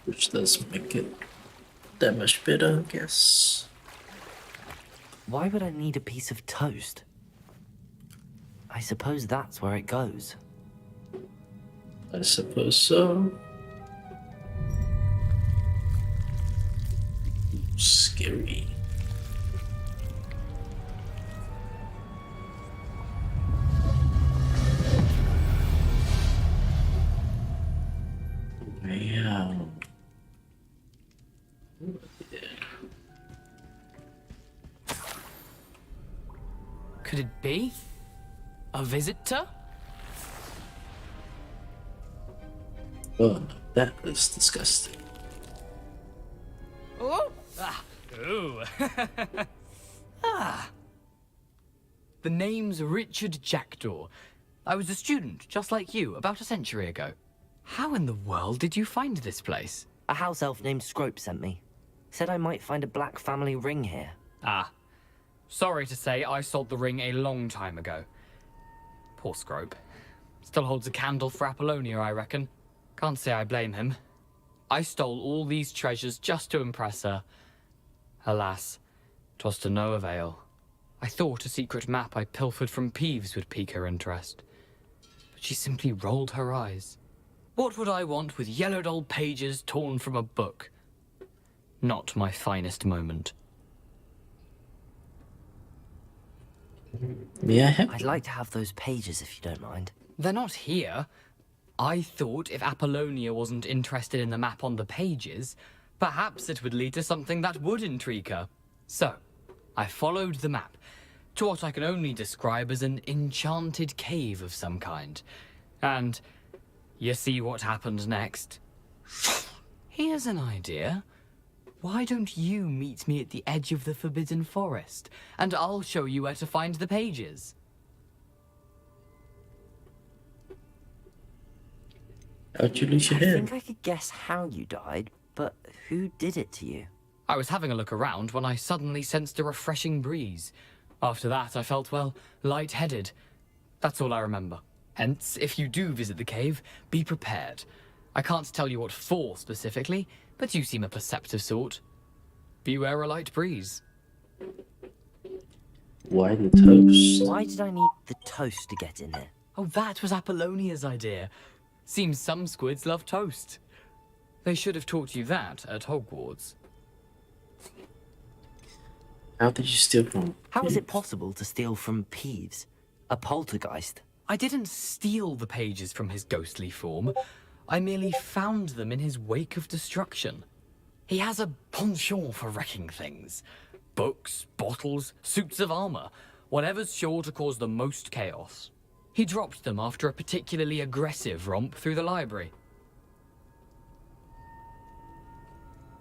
Which does make it that much better, I guess. Why would I need a piece of toast? I suppose that's where it goes. I suppose so. Scary. Yeah. Could it be? A visitor? Oh no, that is disgusting. Oh! Ooh. The name's Richard Jackdaw. I was a student, just like you, about a century ago. How in the world did you find this place? A house elf named Scrope sent me. Said I might find a black family ring here. Ah. Sorry to say, I sold the ring a long time ago. Poor Scrope. Still holds a candle for Apollonia, I reckon. Can't say I blame him. I stole all these treasures just to impress her. Alas, 'twas to no avail. I thought a secret map I pilfered from Peeves would pique her interest. But she simply rolled her eyes. What would I want with yellowed old pages torn from a book? Not my finest moment. Yeah, I'd like to have those pages if you don't mind. They're not here. I thought if Apollonia wasn't interested in the map on the pages, perhaps it would lead to something that would intrigue her. So, I followed the map to what I can only describe as an enchanted cave of some kind. And you see what happened next? Here's an idea. Why don't you meet me at the edge of the Forbidden Forest, and I'll show you where to find the pages. how'd you lose your I hair? think I could guess how you died, but who did it to you? I was having a look around when I suddenly sensed a refreshing breeze. After that, I felt, well, lightheaded. That's all I remember. Hence, if you do visit the cave, be prepared. I can't tell you what for specifically, but you seem a perceptive sort. Beware a light breeze. Why the toast? Why did I need the toast to get in here? Oh, that was Apollonia's idea. Seems some squids love toast. They should have taught you that at Hogwarts. How did you steal from How is it Peeves? possible to steal from Peeves? A poltergeist? I didn't steal the pages from his ghostly form. I merely found them in his wake of destruction. He has a penchant for wrecking things. Books, bottles, suits of armor, whatever's sure to cause the most chaos. He dropped them after a particularly aggressive romp through the library.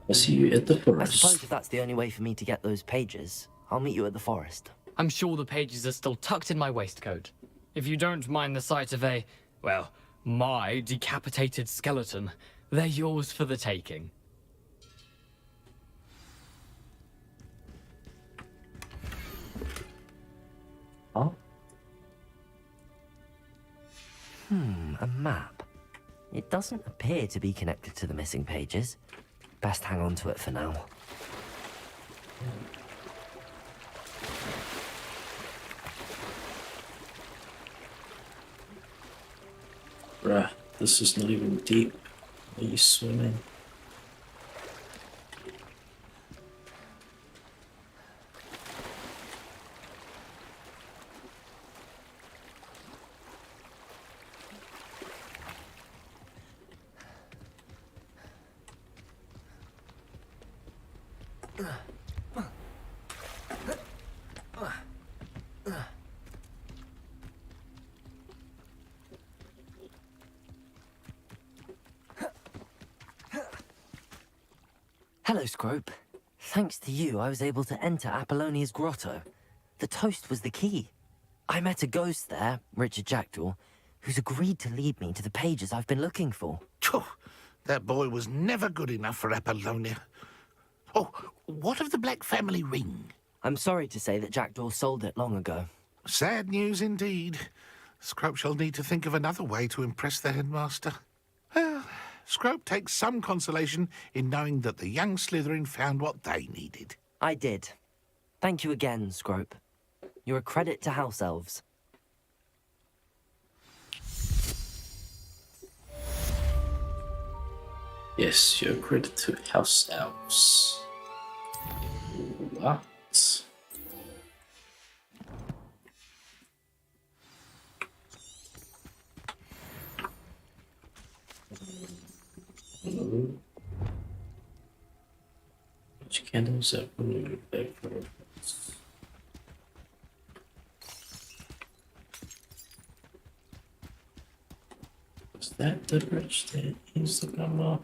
I'll see you at the I forest. suppose if that's the only way for me to get those pages, I'll meet you at the forest. I'm sure the pages are still tucked in my waistcoat. If you don't mind the sight of a, well, my decapitated skeleton, they're yours for the taking. Huh? A map. It doesn't appear to be connected to the missing pages. Best hang on to it for now. Bruh, this is not even deep. Are you swimming? Hello, Scrope. Thanks to you, I was able to enter Apollonia's grotto. The toast was the key. I met a ghost there, Richard Jackdaw, who's agreed to lead me to the pages I've been looking for. Phew, that boy was never good enough for Apollonia. Oh, what of the Black family ring? I'm sorry to say that Jackdaw sold it long ago. Sad news indeed. Scrope shall need to think of another way to impress the headmaster. Well, Scrope takes some consolation in knowing that the young Slytherin found what they needed. I did. Thank you again, Scrope. You're a credit to House Elves. Yes, you're credit to House Elves. What? Hello. Which candles have you back for reference? Was that the bridge that used to come up?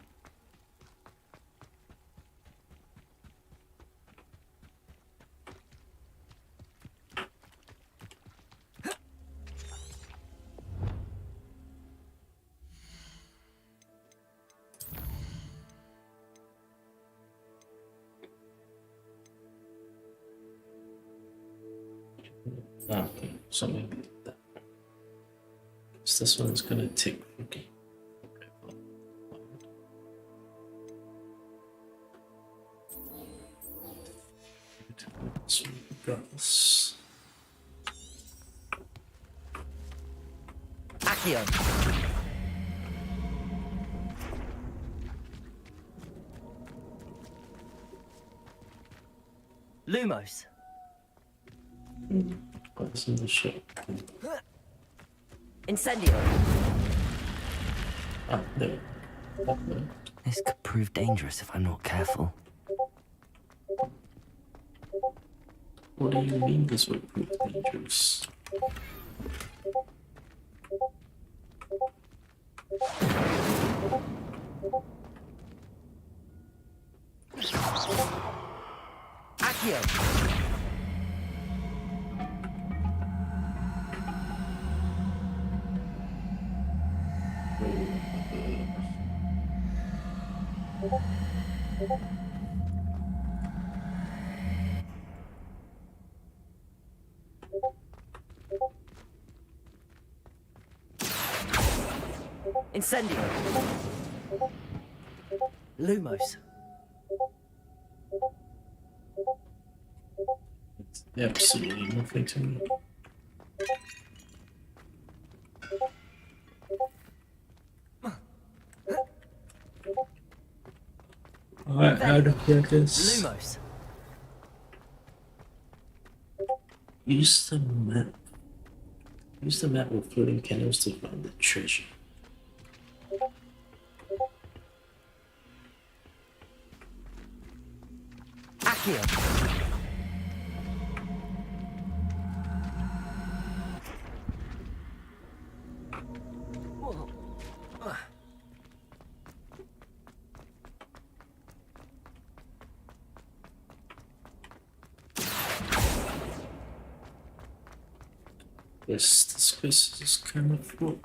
Okay, something like that. So this one's gonna take okay. So we've got this. Accio! Lumos! What's in the shop? Incendio! Ah, no. This could prove dangerous if I'm not careful. What do you mean this would prove dangerous? Accio! Incendio! Lumos! It's absolutely nothing to me. Alright, out of focus. Lumos! Use the map. Use the map with floating candles to find the treasure. Accio! Yes, this quest is kind of full.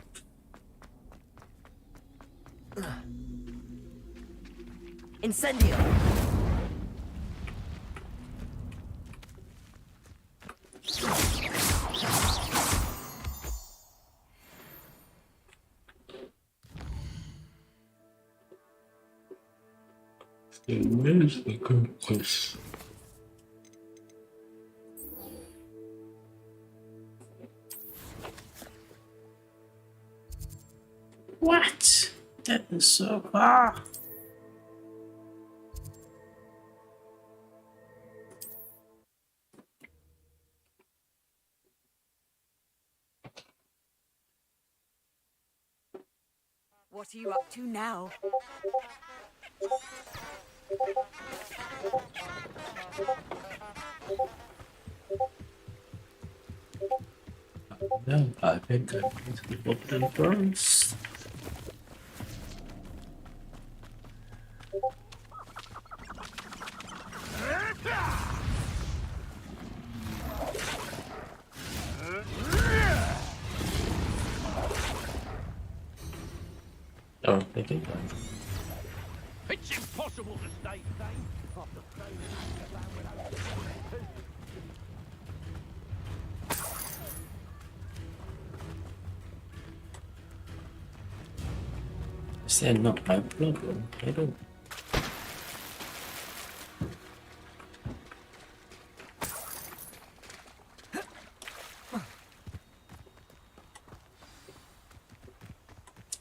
Incendio! So where's the good quest? What? That is so far. What are you up to now? No, I think I'm going to be opening first. Oh, thank you. It's impossible to stay sane after playing this plan without Is that not my problem? I don't.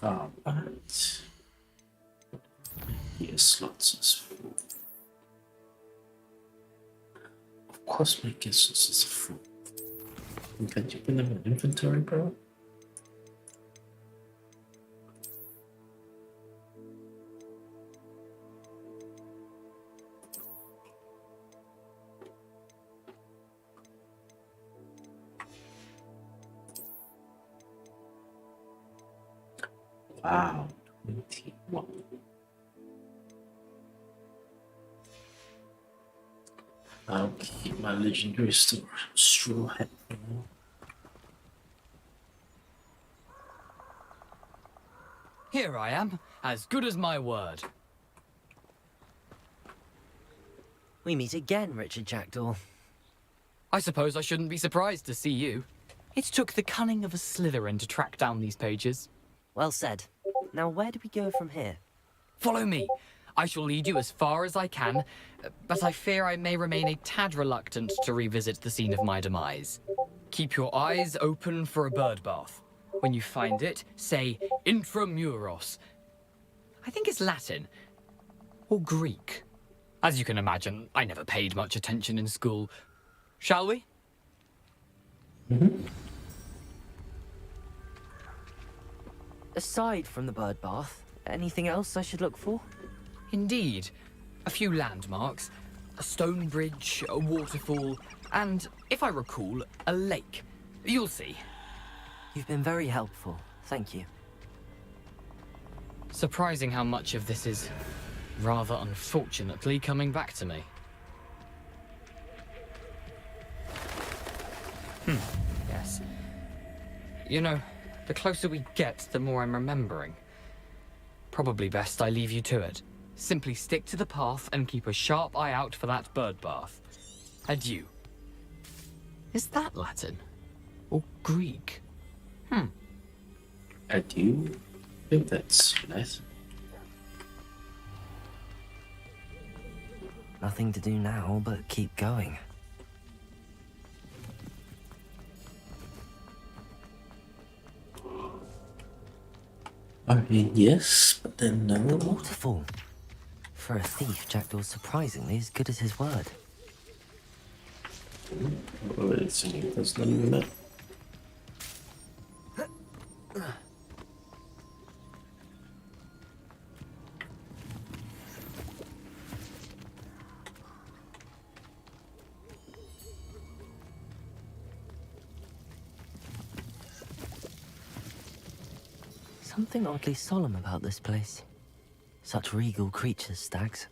Alright. Yes, slots is full. Of course, my guess is full. Can't you put them in inventory, bro? Wow, 21. I'll keep my legendary straw hat for now. Here I am, as good as my word. We meet again, Richard Jackdaw. I suppose I shouldn't be surprised to see you. It took the cunning of a Slytherin to track down these pages. Well said. Now where do we go from here? Follow me. I shall lead you as far as I can, but I fear I may remain a tad reluctant to revisit the scene of my demise. Keep your eyes open for a bird bath. When you find it, say intramuros. I think it's Latin. Or Greek. As you can imagine, I never paid much attention in school. Shall we? Mm-hmm. Aside from the bird bath, anything else I should look for? Indeed. A few landmarks, a stone bridge, a waterfall, and, if I recall, a lake. You'll see. You've been very helpful. Thank you. Surprising how much of this is, rather unfortunately, coming back to me. Yes. You know, the closer we get, the more I'm remembering. Probably best I leave you to it. Simply stick to the path and keep a sharp eye out for that bird bath. Adieu. Is that Latin? Or Greek? Adieu? I think that's nice. Nothing to do now but keep going. I mean, yes, but then no. The waterfall. For a thief, Jackdaw's surprisingly as good as his word. Wait, that's not even it. Something oddly solemn about this place. Such regal creatures, stags.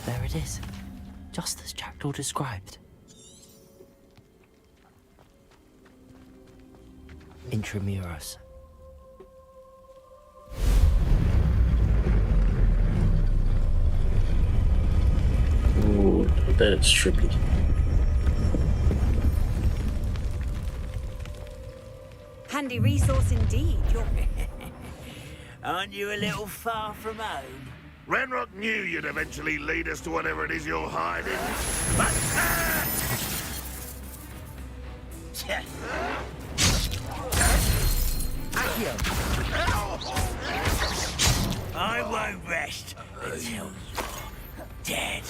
There it is, just as Jackdaw described. Intramuros. Ooh, that's trippy. Handy resource indeed. You're... Aren't you a little far from home? Ranrock knew you'd eventually lead us to whatever it is you're hiding. But... I won't rest until you're dead.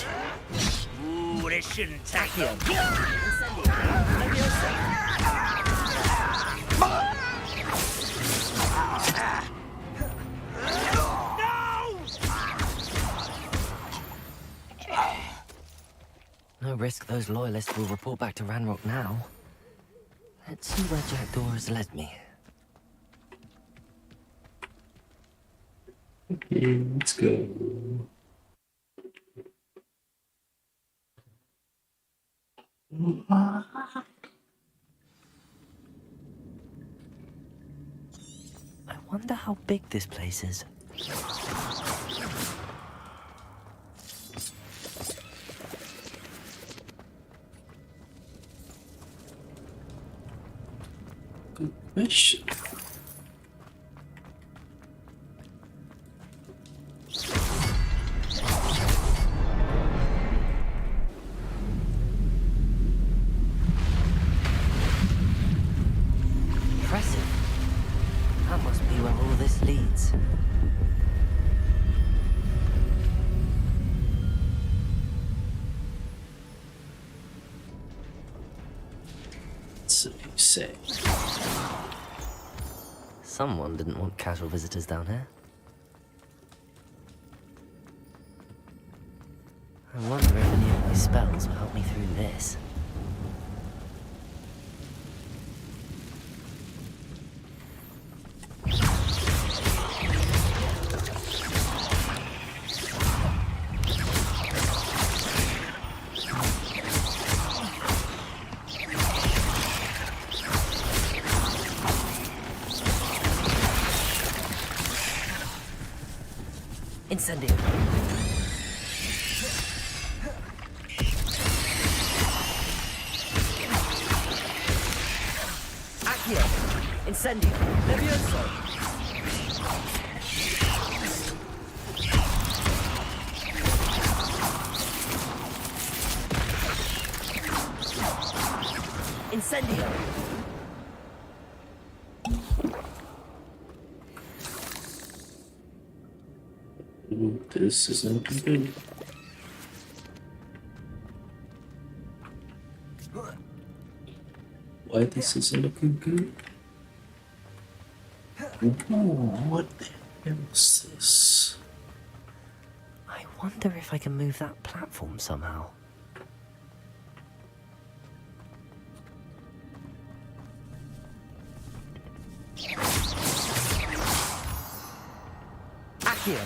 Ooh, this shouldn't take you. No risk those loyalists will report back to Ranrock now. Let's see where Jackdaw has led me. Okay, let's go. I wonder how big this place is. Good question. Impressive. That must be where all this leads. So you say. Someone didn't want casual visitors down here. I wonder if any of my spells will help me through this. Incendio. Accio. Incendio. Levioso. Incendio. Ooh, this isn't looking good. Why this isn't looking good? Ooh, what the hell is this? I wonder if I can move that platform somehow. Accio.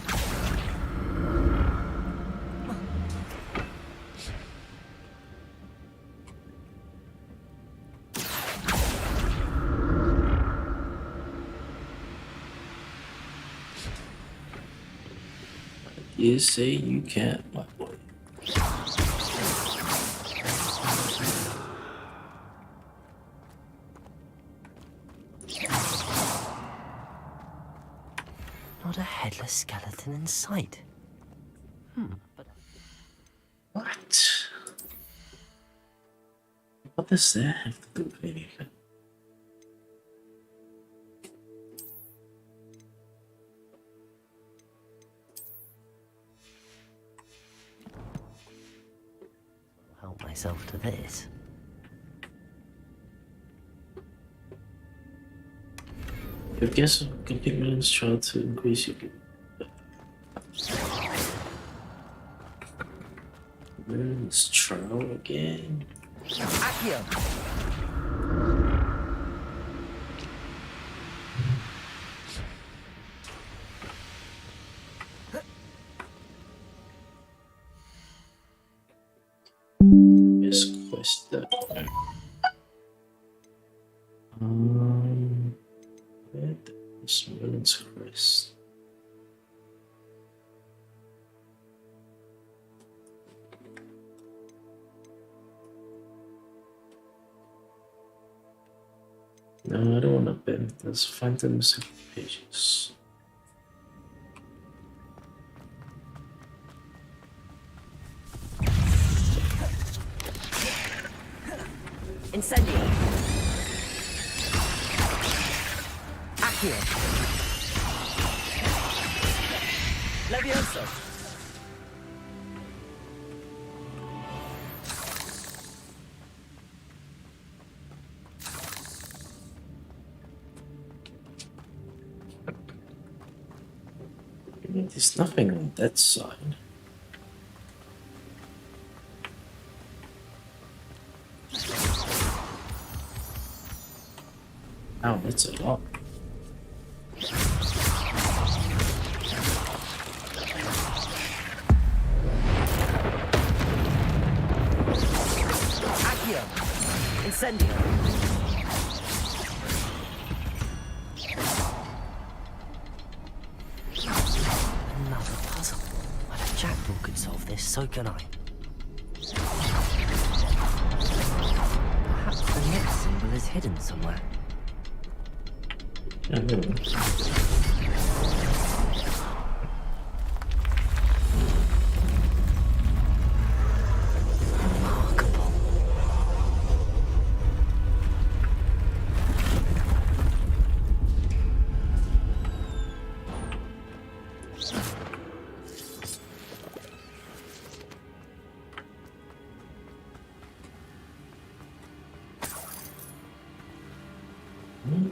You say you can't, my boy. Not a headless skeleton in sight. But What? What does that have to do with anything? myself to this. I guess complete millions try to increase your Let's try again. Accio! Yes, quest that. Where the Merlin's quest? No, I don't want to bend. Let's find the missing pages. Incendio! Accio! Levioso! There's nothing on that side. Oh, that's a lot. Accio! Incendio! Another puzzle. Well, if Jackdaw could solve this, so can I. Perhaps the next symbol is hidden somewhere. Remarkable.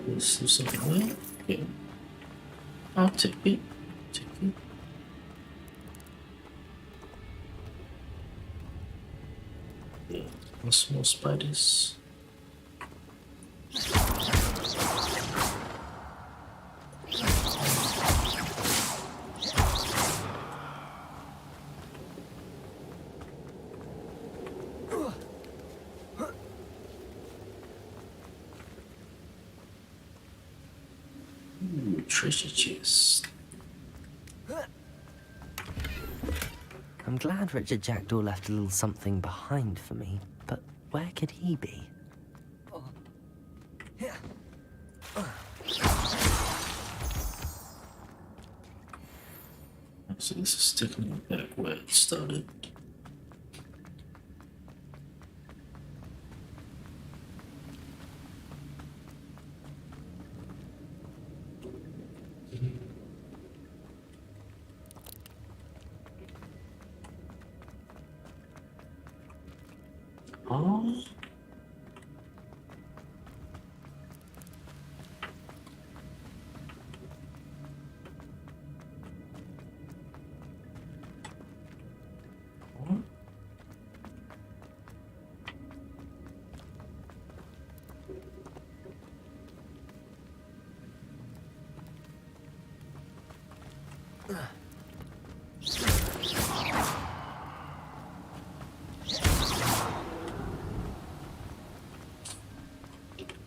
Let's do something there. Okay. I'll take it. Take it. Yeah, small spiders. Treasure chest. I'm glad Richard Jackdaw left a little something behind for me, but where could he be? So this is taking me back where it started. Oh.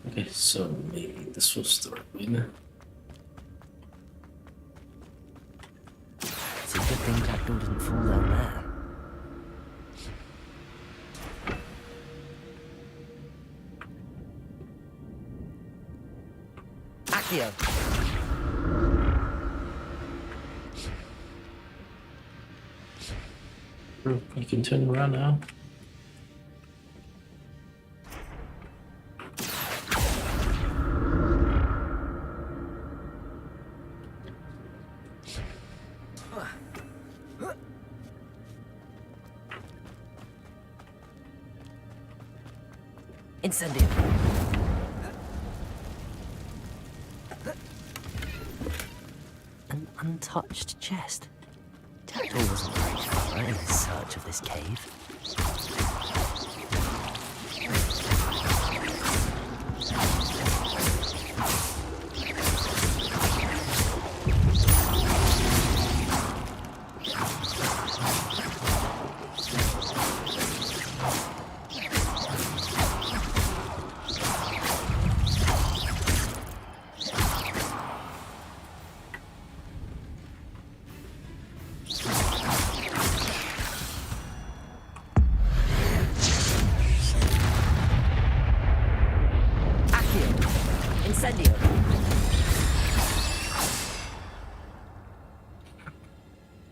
Okay, so maybe this was the right way now. It's a good thing Jackdaw didn't fall down there. Accio! You can turn around now. Incendio. An untouched chest. Jackdaw wasn't very thorough in his search of this cave.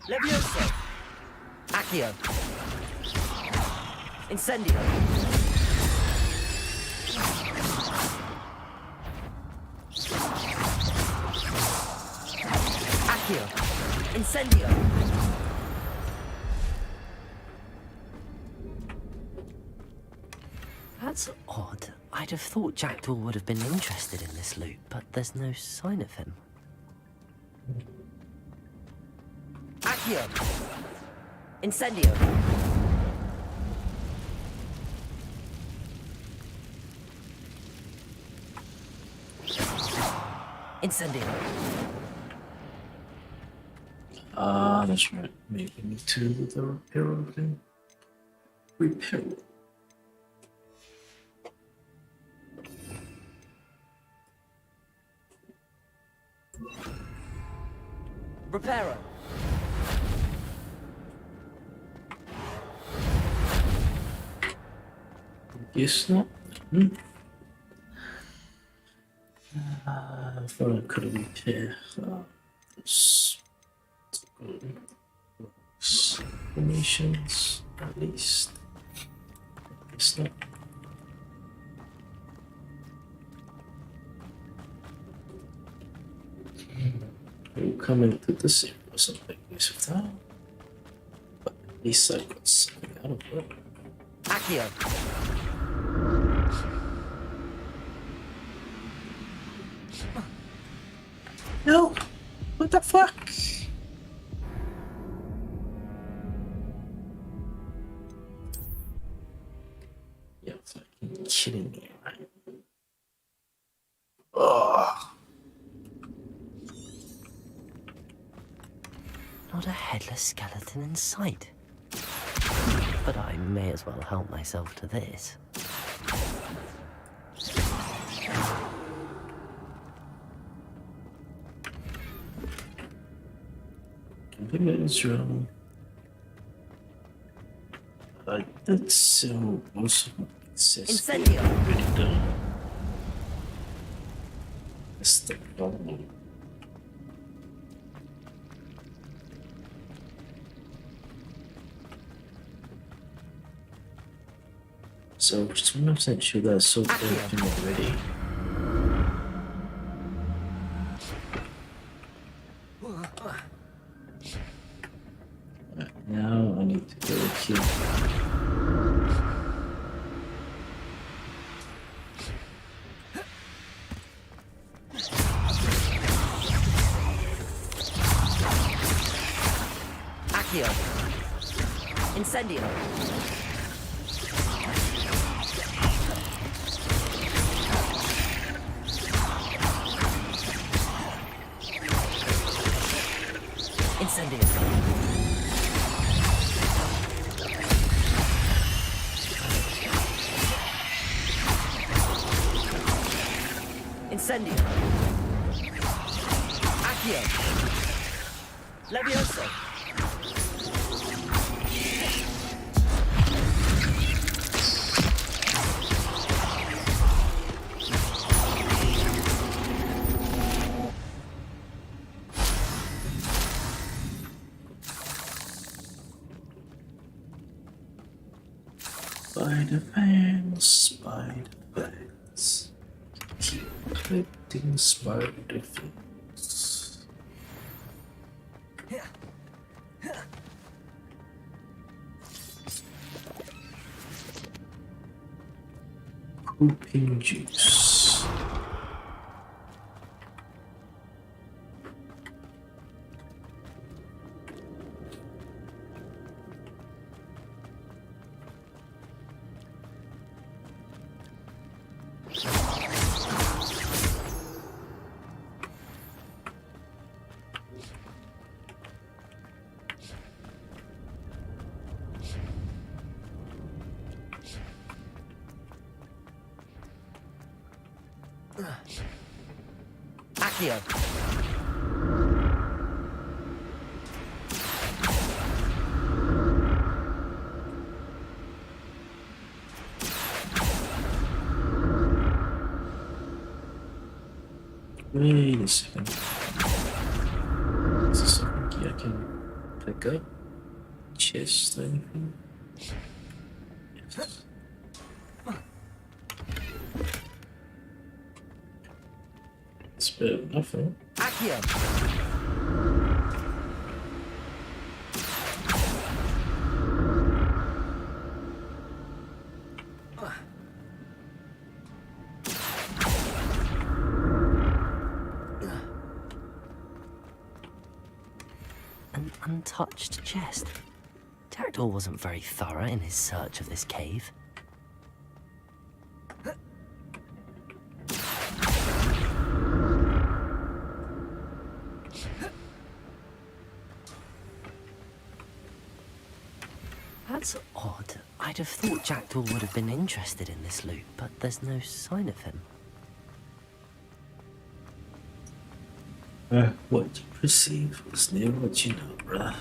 Levioso! Accio! Incendio! Accio! Incendio! That's odd. I'd have thought Jackdaw would have been interested in this loot, but there's no sign of him. Accio! Incendio! Incendio! That's right. Maybe me to the repair thing. Repair. Reparo! Yes, not. I thought I could repair this. Formations, at least. It's not. We'll come into the city or something waste of time. But at least I got something out of it. Accio! No! What the fuck? You're fucking kidding me, right? Ugh. Not a headless skeleton in sight. But I may as well help myself to this. It's wrong. That's so awesome. Incendio! Really done. That's the problem. So, just 100% sure that's so everything already. Right, now I need to go here. Accio! Incendio! Incendio! Incendio! Accio! Levioso! Spider-Fans. Keep collecting Spider-Fans. Open juice. Accio. Wait a second. Is there something I can pick up? Chest or anything? Yes. It's better than nothing. Accio. An untouched chest. Jackdaw wasn't very thorough in his search of this cave. That's odd. I'd have thought Jackdaw would have been interested in this loot, but there's no sign of him. What you perceive is near what you know, bruh.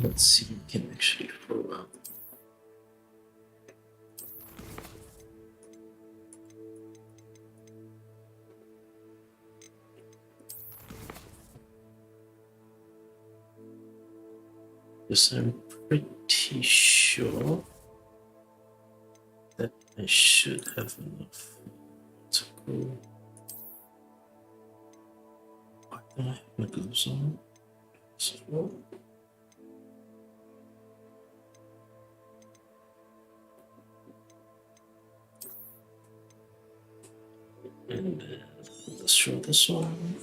Let's see if we can actually follow up. Because I'm pretty sure that I should have enough to go. I don't have my gloves on as well. And let's show this one.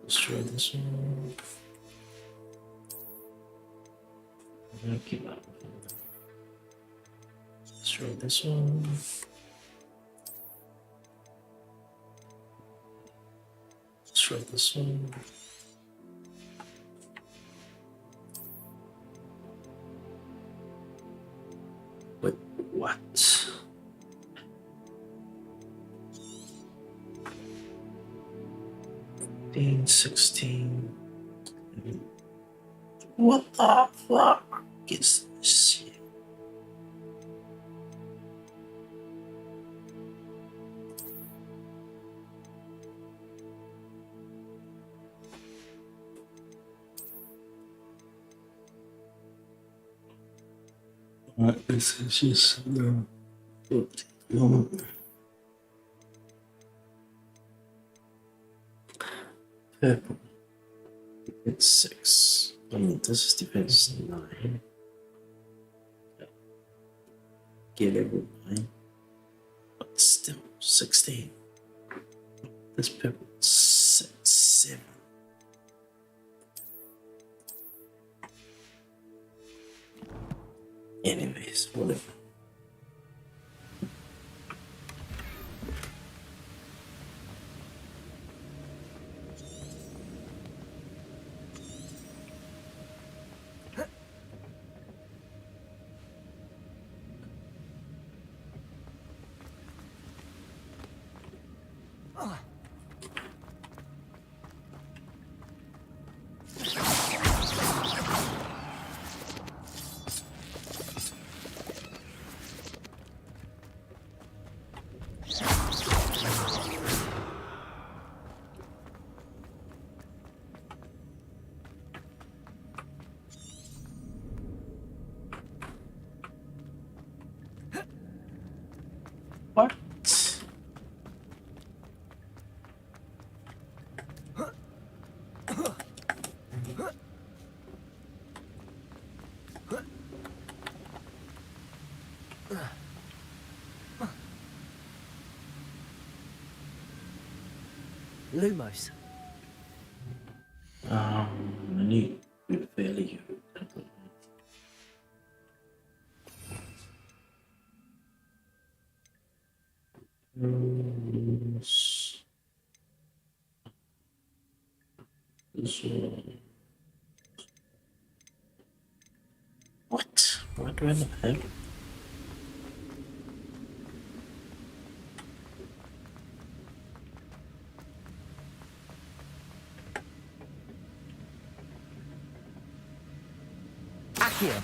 Let's try this one. Okay, let's try this one. Let's try this one. Wait, what? $16. What the fuck is this shit? Alright, this is just the purple. It's 6. I mean, this is defense 9. Give it 9. But still, 16. This purple 7. Anyways, whatever. Lumos. I need good value. This one. What? Why do I not have it? Accio.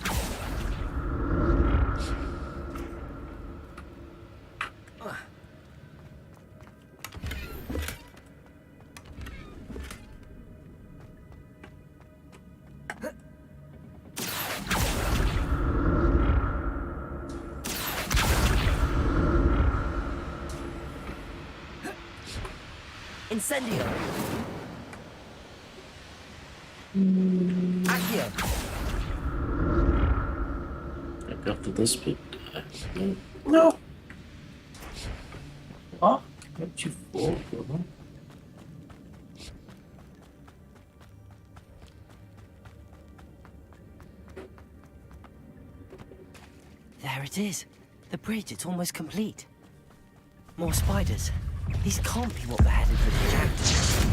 Incendio. Accio. After this bit, no. What? Don't you fall, brother? There it is. The bridge, it's almost complete. More spiders. These can't be what beheaded Richard Jackson.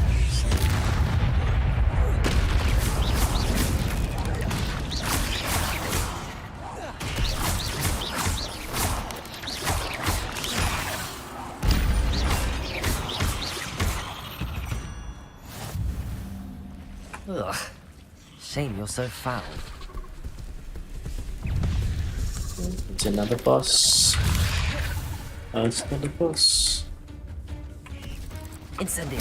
Ugh. Shame you're so foul. It's another boss. Oh, it's another boss. Incendio.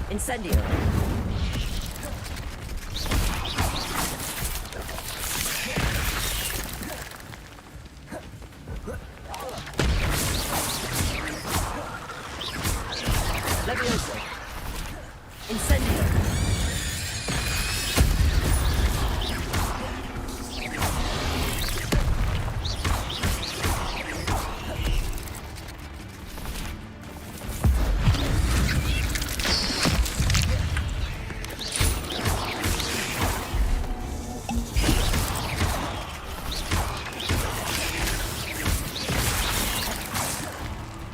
Incendio. Levioso. Incendio.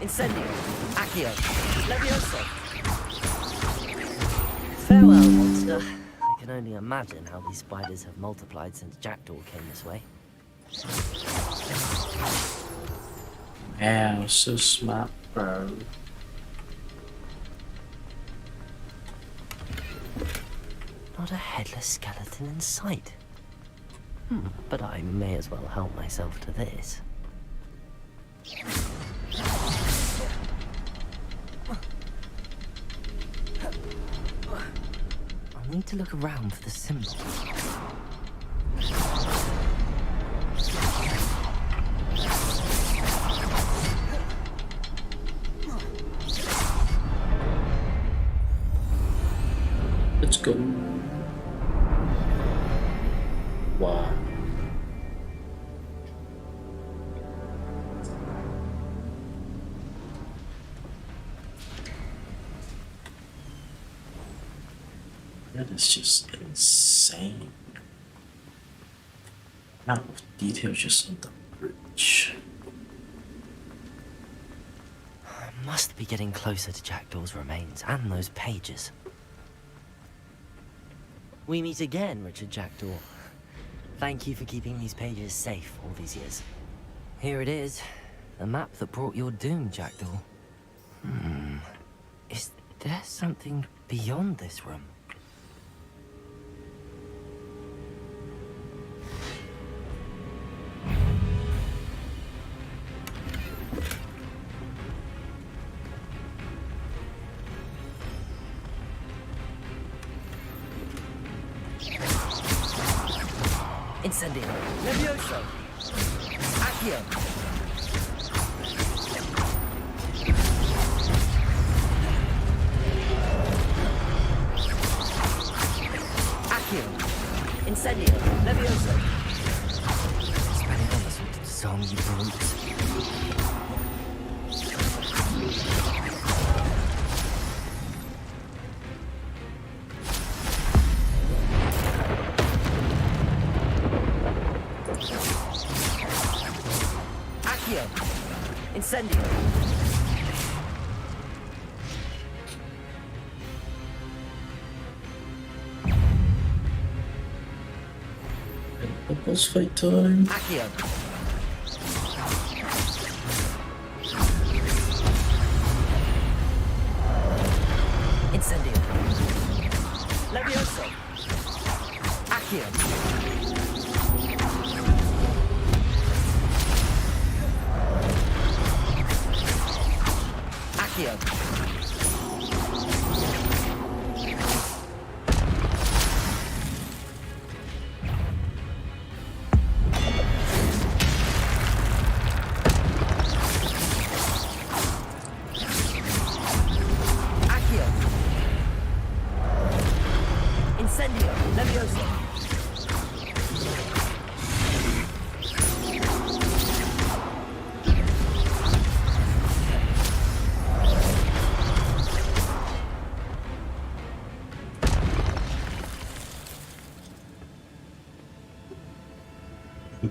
Incendio. Accio. Levioso. Farewell, monster. I can only imagine how these spiders have multiplied since Jackdaw came this way. Wow, so smart, bro. Not a headless skeleton in sight. But I may as well help myself to this. I'll need to look around for the symbol. Let's go. Wow. That is just insane. Amount of detail just on the bridge. I must be getting closer to Jackdaw's remains and those pages. We meet again, Richard Jackdaw. Thank you for keeping these pages safe all these years. Here it is, the map that brought your doom, Jackdaw. Is there something beyond this room? Incendio. Levioso. Accio. Incendio! A boss fight time. Accio! Incendio! Levioso! Accio! Accio! Accio! Incendio! Levioso!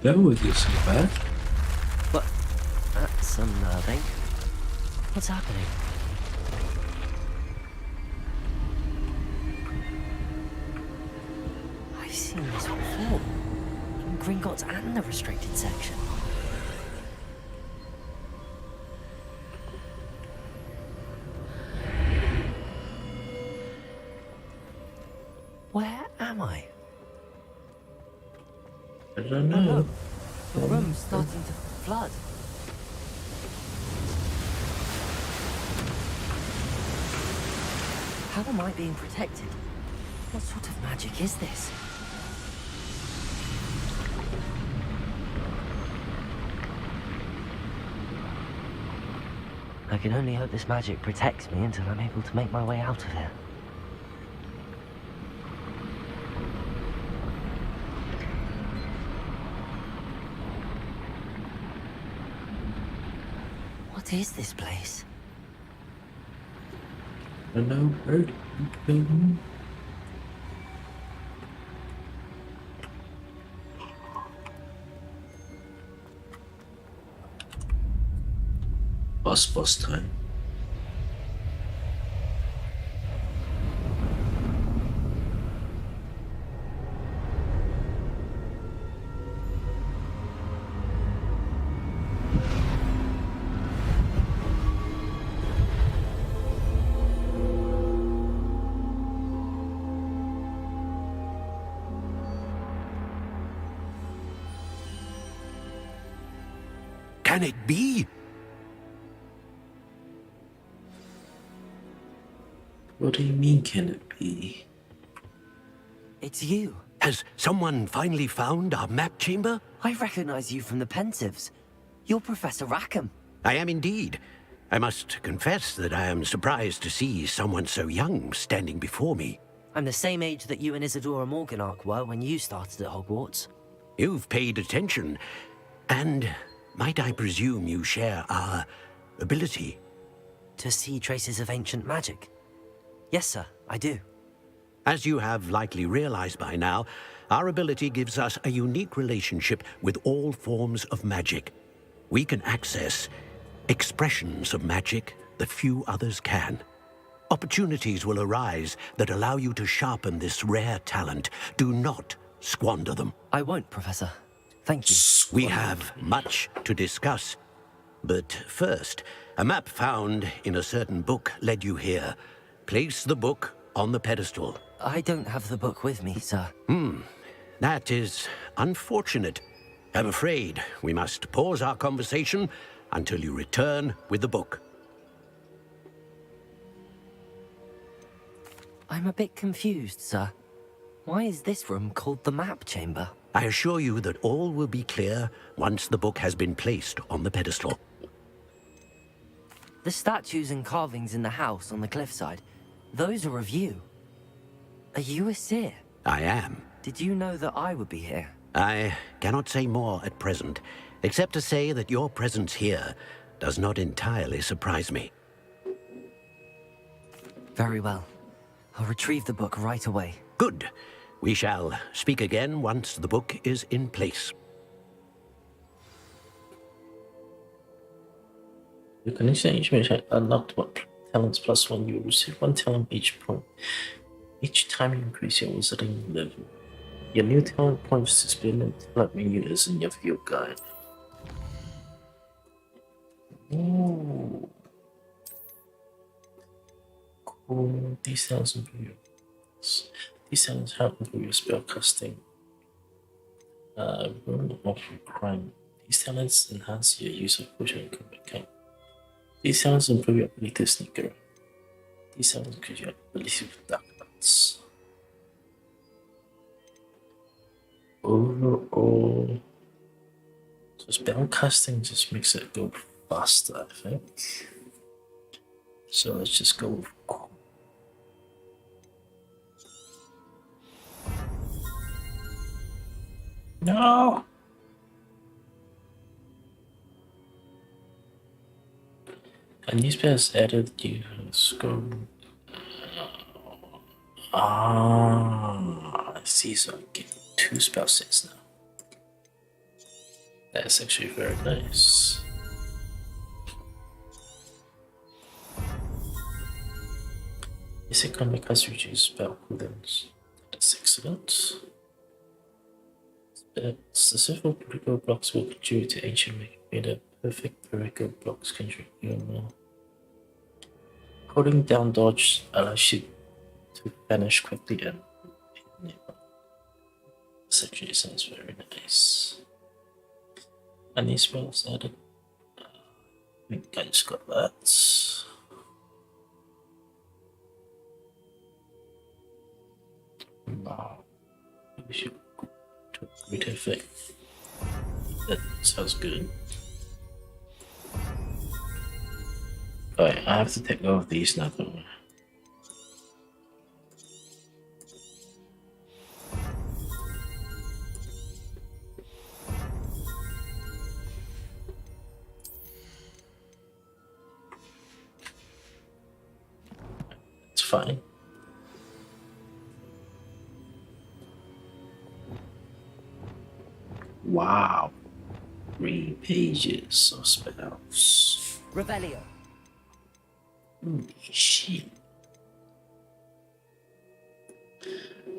That wasn't so bad. What? That's unnerving. What's happening? I've seen this before. In Gringotts and the restricted section. Where am I? I don't know. The room's starting to flood. How am I being protected? What sort of magic is this? I can only hope this magic protects me until I'm able to make my way out of here. What is this place? I don't know where to go. Boss time. Can it be? What do you mean, can it be? It's you. Has someone finally found our map chamber? I recognize you from the Pensieves. You're Professor Rackham. I am indeed. I must confess that I am surprised to see someone so young standing before me. I'm the same age that you and Isadora Morganach were when you started at Hogwarts. You've paid attention, and might I presume you share our ability? To see traces of ancient magic? Yes, sir, I do. As you have likely realized by now, our ability gives us a unique relationship with all forms of magic. We can access expressions of magic that few others can. Opportunities will arise that allow you to sharpen this rare talent. Do not squander them. I won't, Professor. Thank you. We have much to discuss. But first, a map found in a certain book led you here. Place the book on the pedestal. I don't have the book with me, sir. That is unfortunate. I'm afraid we must pause our conversation until you return with the book. I'm a bit confused, sir. Why is this room called the map chamber? I assure you that all will be clear once the book has been placed on the pedestal. The statues and carvings in the house on the cliffside, those are of you. Are you a seer? I am. Did you know that I would be here? I cannot say more at present, except to say that your presence here does not entirely surprise me. Very well. I'll retrieve the book right away. Good. We shall speak again once the book is in place. You can exchange unlocked talents plus 1. You receive 1 talent each point. Each time you increase your wizarding level. Your new talent points display in the talent menu is in your view guide. Ooh. Cool. These talents improve your... These talents help improve your spell casting. Room of crime. These talents enhance your use of potion and combat count. These talents improve your ability to sneak around. These talents increase your ability with dark arts. Overall, so spell casting just makes it go faster, I think. So let's just go with cool. No! And these spells added you go. I see, so I get 2 spell sets now. That's actually very nice. Is it gonna make us reduce spell cooldowns? That's excellent. Specific particle blocks will contribute to ancient made a perfect particle blocks contribute even more. Holding down dodge allows you to vanish quickly and this actually sounds very nice. And these spells added. I think I just got that. Wow. We should go to great effect. That sounds good. Alright, I have to take all of these now, don't I? It's fine. Wow. 3 pages of spells. Revelio. Holy shit.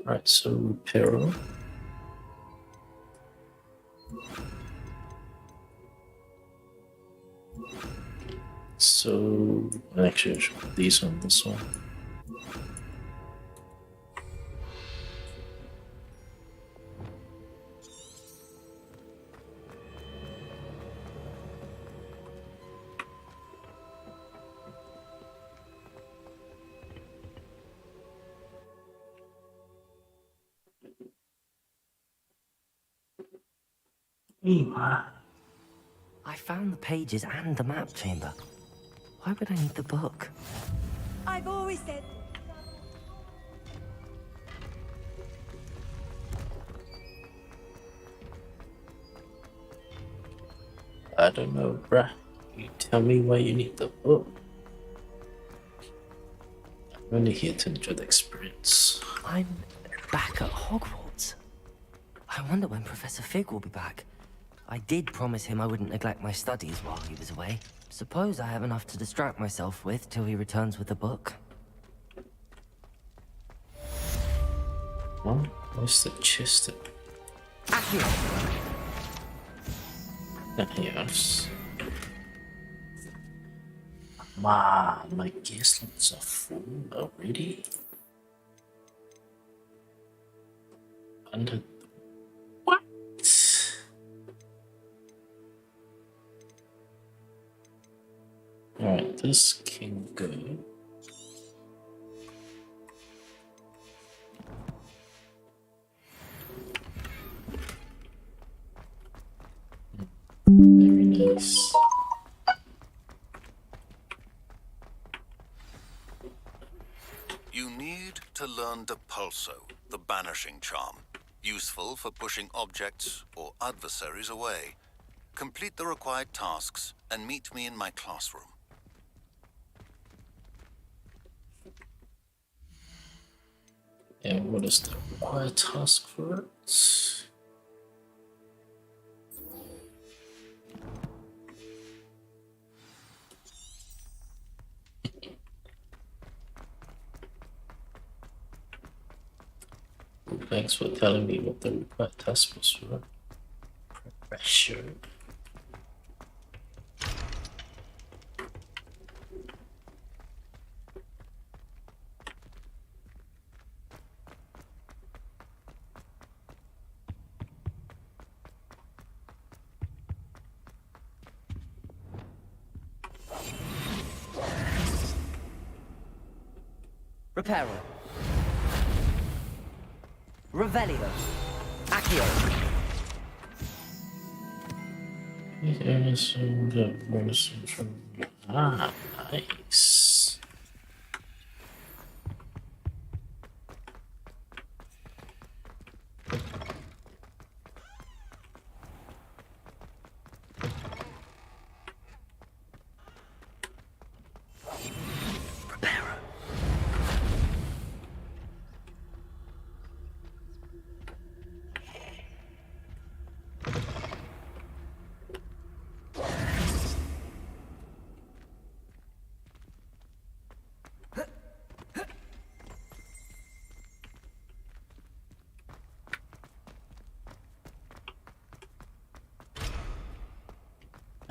Right, so Reparo. So actually I should put these on this one. I found the pages and the map chamber. Why would I need the book? I've always said. I don't know, bruh. You tell me why you need the book. I'm only here to enjoy the experience. I'm back at Hogwarts. I wonder when Professor Fig will be back. I did promise him I wouldn't neglect my studies while he was away. Suppose I have enough to distract myself with till he returns with the book. Well, where's the chest? Yes. Man, my guest looks are full already. Under the... What? Alright, this can go. Very nice. You need to learn Depulso, the banishing charm. Useful for pushing objects or adversaries away. Complete the required tasks and meet me in my classroom. And what is the required task for it? Thanks for telling me what the required task was for. Pressure. Reparo. Revelio. Accio. Ah, nice.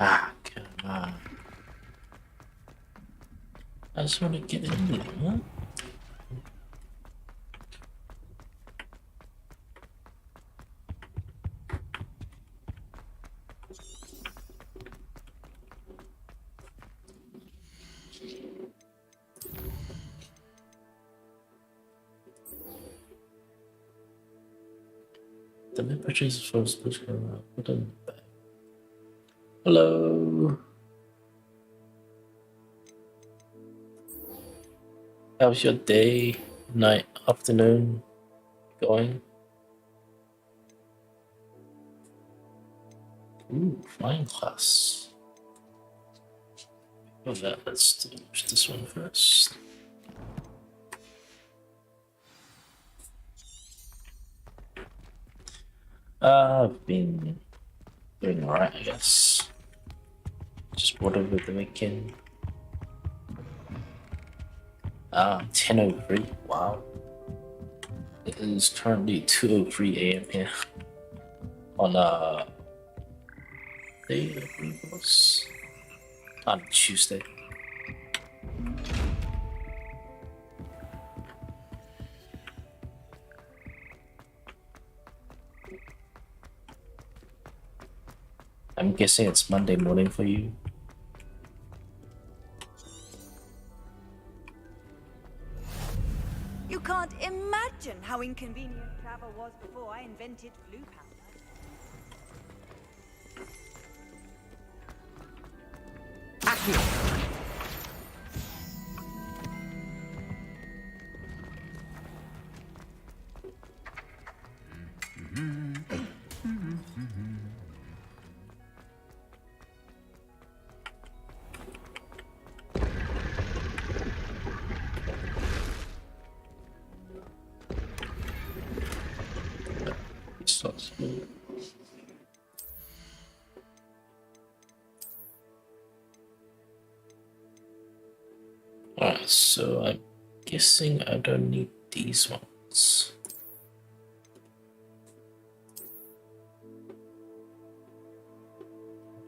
Ah, come on. I just want to get in there, huh? The map purchases for Spruce Kirara. Put in the bag. Hello. How's your day, night, afternoon going? Ooh, flying class. Before that, let's do this one first. I've been doing alright, I guess. Just bored over the weekend. 10:03. Wow. It is currently 2:03 a.m. here on day, I believe it was on Tuesday. I'm guessing it's Monday morning for you. You can't imagine how inconvenient travel was before I invented flu powder. Accio. Alright, so I'm guessing I don't need these ones.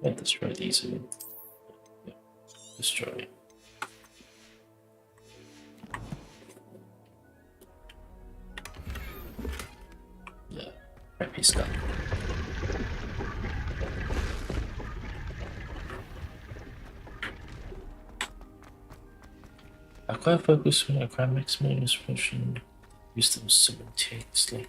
I'll destroy these again. Yeah, destroy. Yeah, crappy stuff. Acquire focus when acquire maximum inspiration. Use them simultaneously.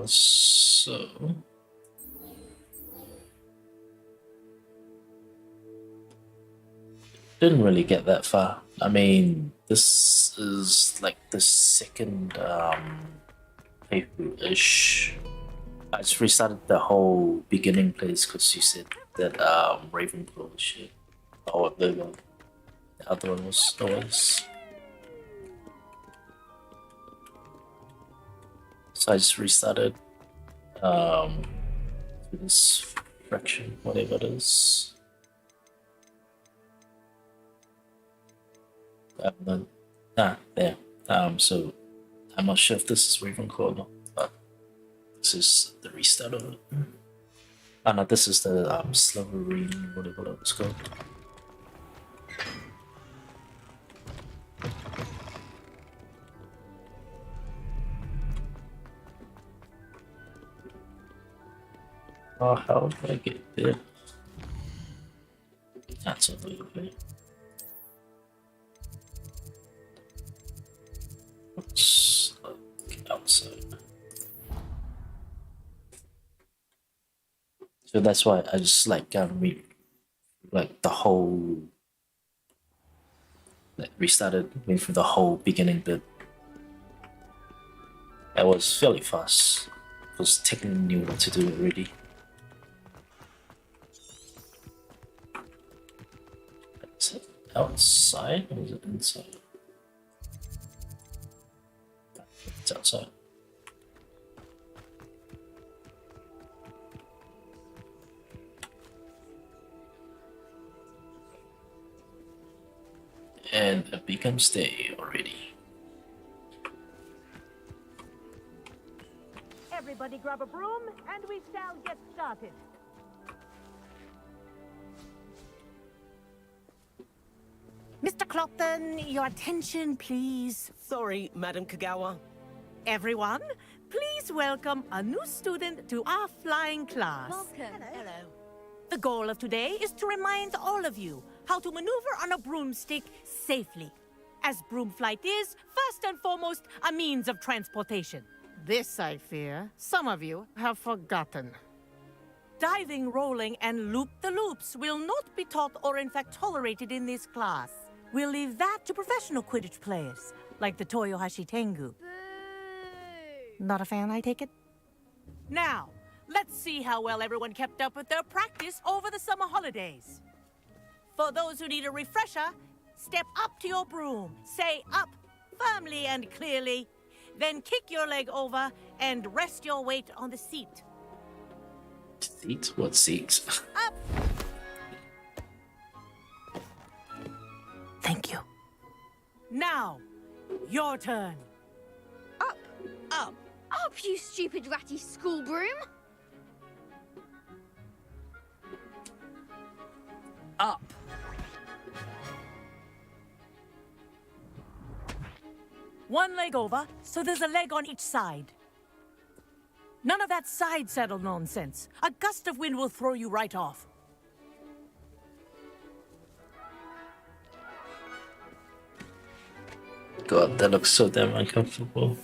So didn't really get that far. I mean, this is like the second playthrough-ish. I just restarted the whole beginning place because you said that Ravenclaw shit. Oh, the other one was always. So I just restarted this fraction, whatever it is. No, there. So I'm not sure if this is Ravenclaw or not, but this is the restart of it. No, this is the Slytherin, whatever it's called. Oh, how did I get there? That's a little bit. Let's look outside. So that's why I just like read like the whole, like restarted me from the whole beginning bit. It was fairly fast because technically knew what to do already. Is it outside or is it inside? It's outside. And it becomes day already. Everybody grab a broom and we shall get started. Mr. Clopton, your attention, please. Sorry, Madam Kagawa. Everyone, please welcome a new student to our flying class. Welcome. Hello. The goal of today is to remind all of you how to maneuver on a broomstick safely, as broom flight is, first and foremost, a means of transportation. This, I fear, some of you have forgotten. Diving, rolling, and loop-the-loops will not be taught or in fact tolerated in this class. We'll leave that to professional Quidditch players, like the Toyohashi Tengu. Not a fan, I take it? Now, let's see how well everyone kept up with their practice over the summer holidays. For those who need a refresher, step up to your broom, say up firmly and clearly, then kick your leg over and rest your weight on the seat. Seat? What seat? Up! Thank you. Now, your turn. Up. Up. Up, you stupid ratty school broom. Up. One leg over, so there's a leg on each side. None of that side saddle nonsense. A gust of wind will throw you right off. God, that looks so damn uncomfortable.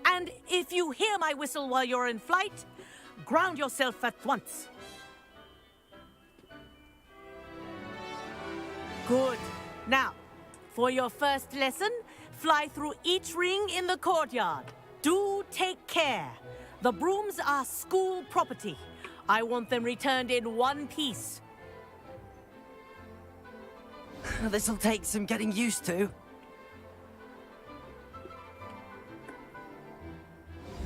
And if you hear my whistle while you're in flight, ground yourself at once. Good. Now, for your first lesson, fly through each ring in the courtyard. Do take care. The brooms are school property. I want them returned in one piece. This'll take some getting used to.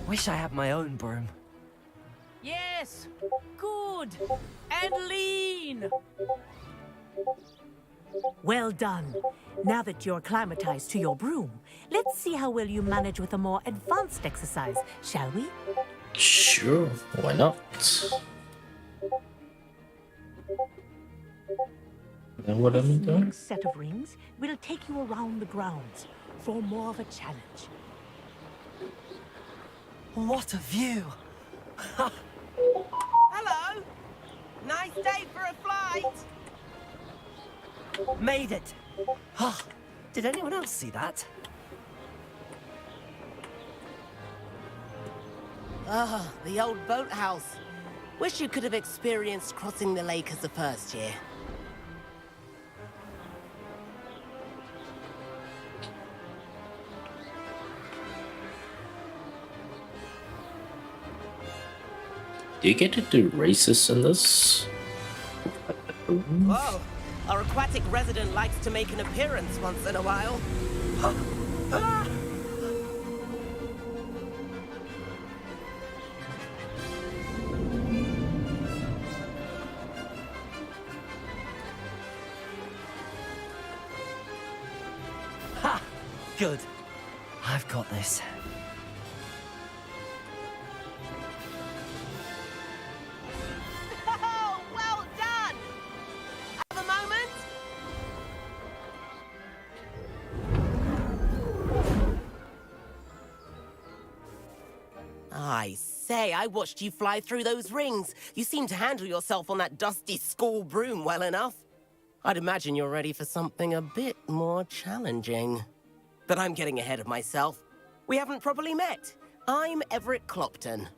Wish I had my own broom. Yes. Good. And lean. Well done. Now that you're acclimatized to your broom, let's see how well you manage with a more advanced exercise, shall we? Sure, why not? Then what am I This doing? next set of rings will take you around the grounds for more of a challenge. What a view! Hello! Nice day for a flight! Made it! Oh, did anyone else see that? Ah, the old boathouse. Wish you could have experienced crossing the lake as a first year. Do you get to do races in this? Whoa! Our aquatic resident likes to make an appearance once in a while. Good. I've got this. Oh, well done! Have a moment? I say, I watched you fly through those rings. You seem to handle yourself on that dusty school broom well enough. I'd imagine you're ready for something a bit more challenging. But I'm getting ahead of myself. We haven't properly met. I'm Everett Clopton.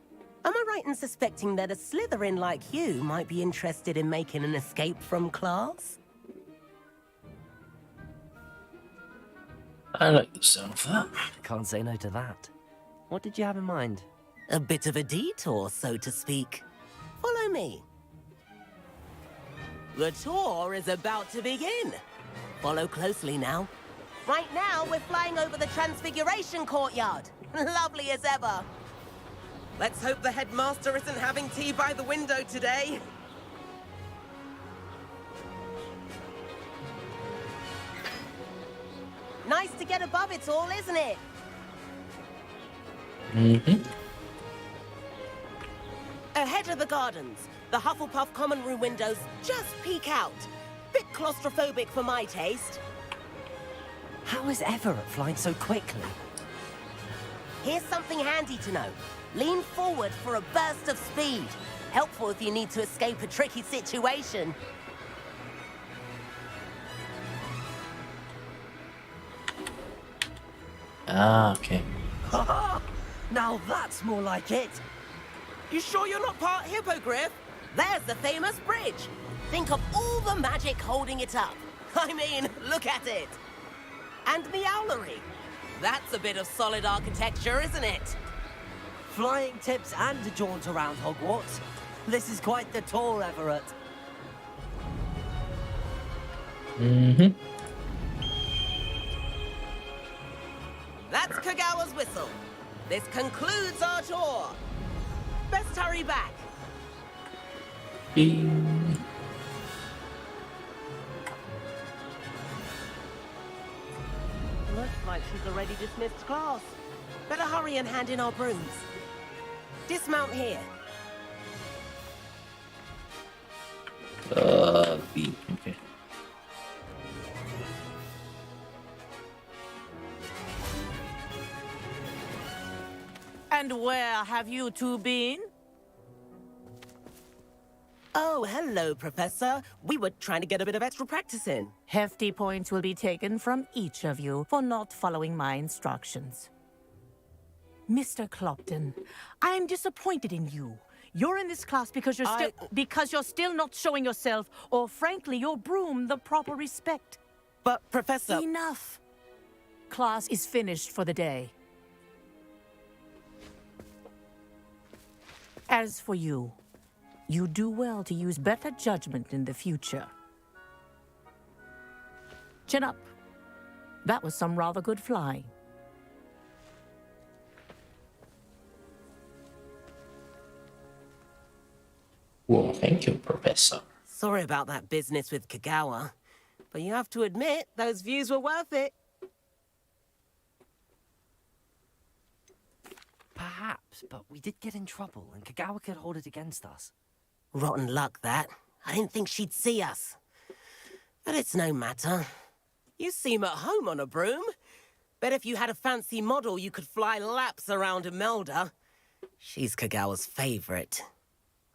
Am I right in suspecting that a Slytherin like you might be interested in making an escape from class? I like the sound of that. Can't say no to that. What did you have in mind? A bit of a detour, so to speak. Follow me. The tour is about to begin. Follow closely now. Right now, we're flying over the Transfiguration Courtyard. Lovely as ever. Let's hope the headmaster isn't having tea by the window today. Nice to get above it all, isn't it? Mm-hmm. Ahead of the gardens, the Hufflepuff common room windows just peek out. Bit claustrophobic for my taste. How is Everett flying so quickly? Here's something handy to know. Lean forward for a burst of speed. Helpful if you need to escape a tricky situation. Ah, okay. Now that's more like it. You sure you're not part hippogriff? There's the famous bridge. Think of all the magic holding it up. I mean, look at it. And the owlery. That's a bit of solid architecture, isn't it? Flying tips and a jaunt around Hogwarts. This is quite the tour, Everett. Mm-hmm. That's Kagawa's whistle. This concludes our tour. Best hurry back. Bing. Looks like she's already dismissed class. Better hurry and hand in our brooms. Dismount here. B. Okay. And where have you two been? Oh, hello, Professor. We were trying to get a bit of extra practice in. Hefty points will be taken from each of you for not following my instructions. Mr. Clopton, I'm disappointed in you. You're in this class because you're still not showing yourself, or frankly, your broom the proper respect. But, Professor... Enough. Class is finished for the day. As for you, you do well to use better judgment in the future. Chin up. That was some rather good flying. Well, thank you, Professor. Sorry about that business with Kagawa, but you have to admit, those views were worth it. Perhaps, but we did get in trouble, and Kagawa could hold it against us. Rotten luck, that. I didn't think she'd see us. But it's no matter. You seem at home on a broom. Bet if you had a fancy model, you could fly laps around Imelda. She's Kagawa's favorite.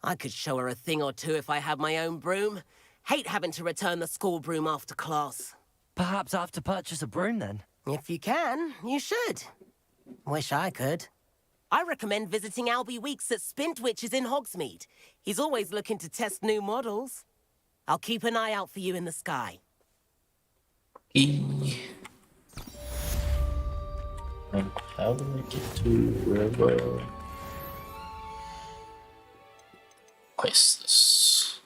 I could show her a thing or two if I had my own broom. Hate having to return the school broom after class. Perhaps I have to purchase a broom, then? If you can, you should. Wish I could. I recommend visiting Albie Weeks at Spintwitches in Hogsmeade. He's always looking to test new models. I'll keep an eye out for you in the sky. And how do I get to wherever? What is this?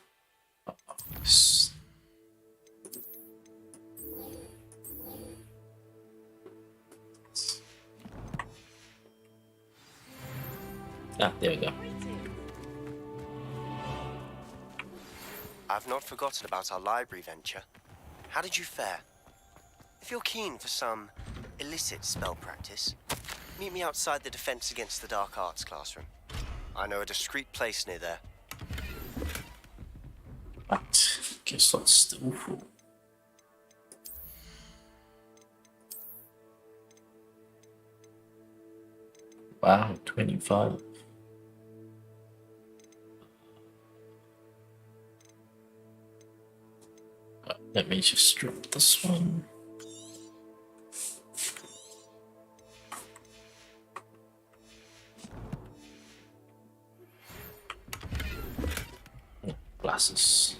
Ah, there we go. I've not forgotten about our library venture. How did you fare? If you're keen for some illicit spell practice, meet me outside the Defense Against the Dark Arts classroom. I know a discreet place near there. Right, guess that's still full. Wow, 25. Let me just drop this one. Glasses.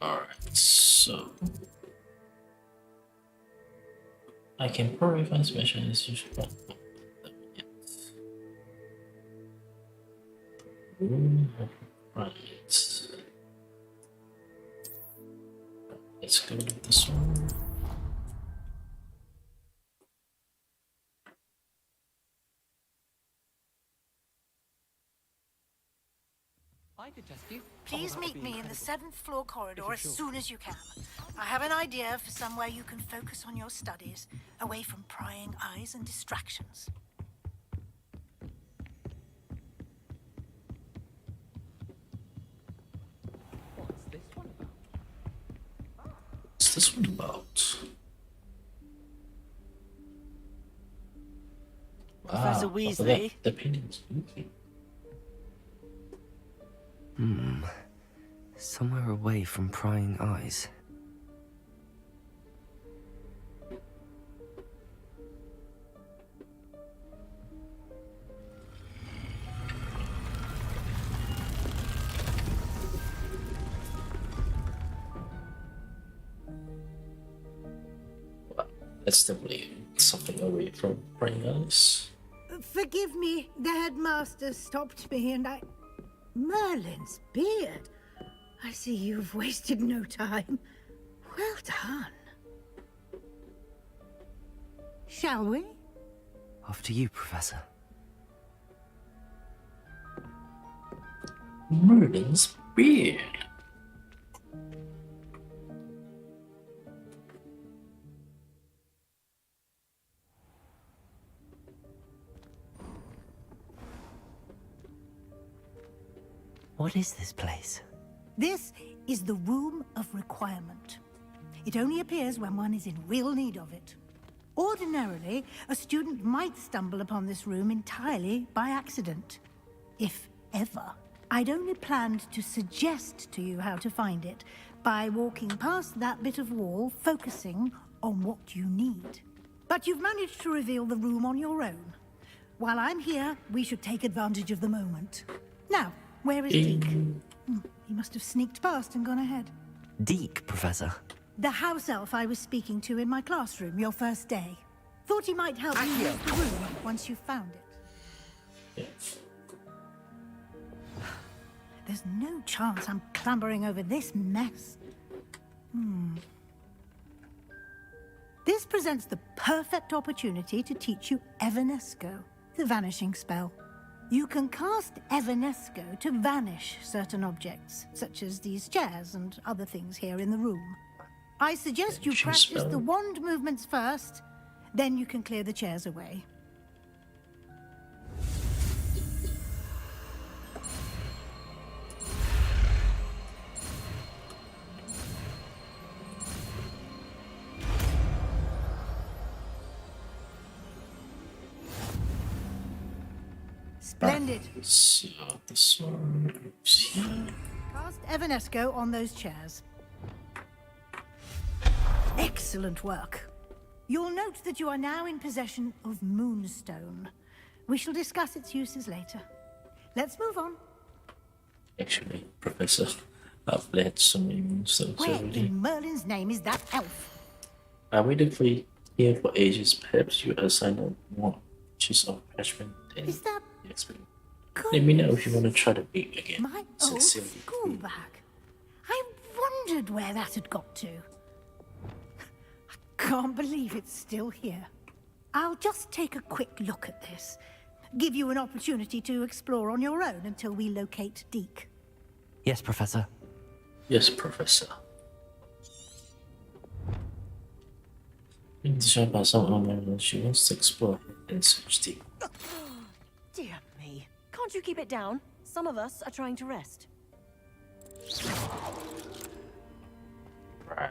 Alright, so I can probably find special as usual. Right. Let's go with this one. I could test you. Please meet me in the 7th floor corridor as soon as you can. I have an idea for somewhere you can focus on your studies, away from prying eyes and distractions. What's this one about? Professor Weasley. The painting's moving. Somewhere away from prying eyes. That's definitely something away from prying eyes. Forgive me, the headmaster stopped me and I... Merlin's beard. I see you've wasted no time. Well done. Shall we? After you, Professor. Merlin's beard. What is this place? This is the Room of Requirement. It only appears when one is in real need of it. Ordinarily, a student might stumble upon this room entirely by accident. If ever. I'd only planned to suggest to you how to find it by walking past that bit of wall, focusing on what you need. But you've managed to reveal the room on your own. While I'm here, we should take advantage of the moment. Now, where is Deke? He must have sneaked past and gone ahead. Deke, Professor. The house elf I was speaking to in my classroom your first day. Thought he might help you use the room once you found it. There's no chance I'm clambering over this mess. This presents the perfect opportunity to teach you Evanesco, the vanishing spell. You can cast Evanesco to vanish certain objects, such as these chairs and other things here in the room. I suggest you practice the wand movements first, then you can clear the chairs away. Splendid. So this one goes here. Cast Evanesco on those chairs. Excellent work. You'll note that you are now in possession of Moonstone. We shall discuss its uses later. Let's move on. Actually, Professor, I've led so many moonstones Where already. in Merlin's name is that elf? I waited for you here for ages. Perhaps you assign a more choose of attachment than Is that you expect. Let me know if you want to try the beat again. my old Sincerely. school bag? I wondered where that had got to. I can't believe it's still here. I'll just take a quick look at this. Give you an opportunity to explore on your own until we locate Deke. Yes, Professor. Yes, Professor. Being distracted by someone she wants to explore in such deep. Dear me. Can't you keep it down? Some of us are trying to rest. Right.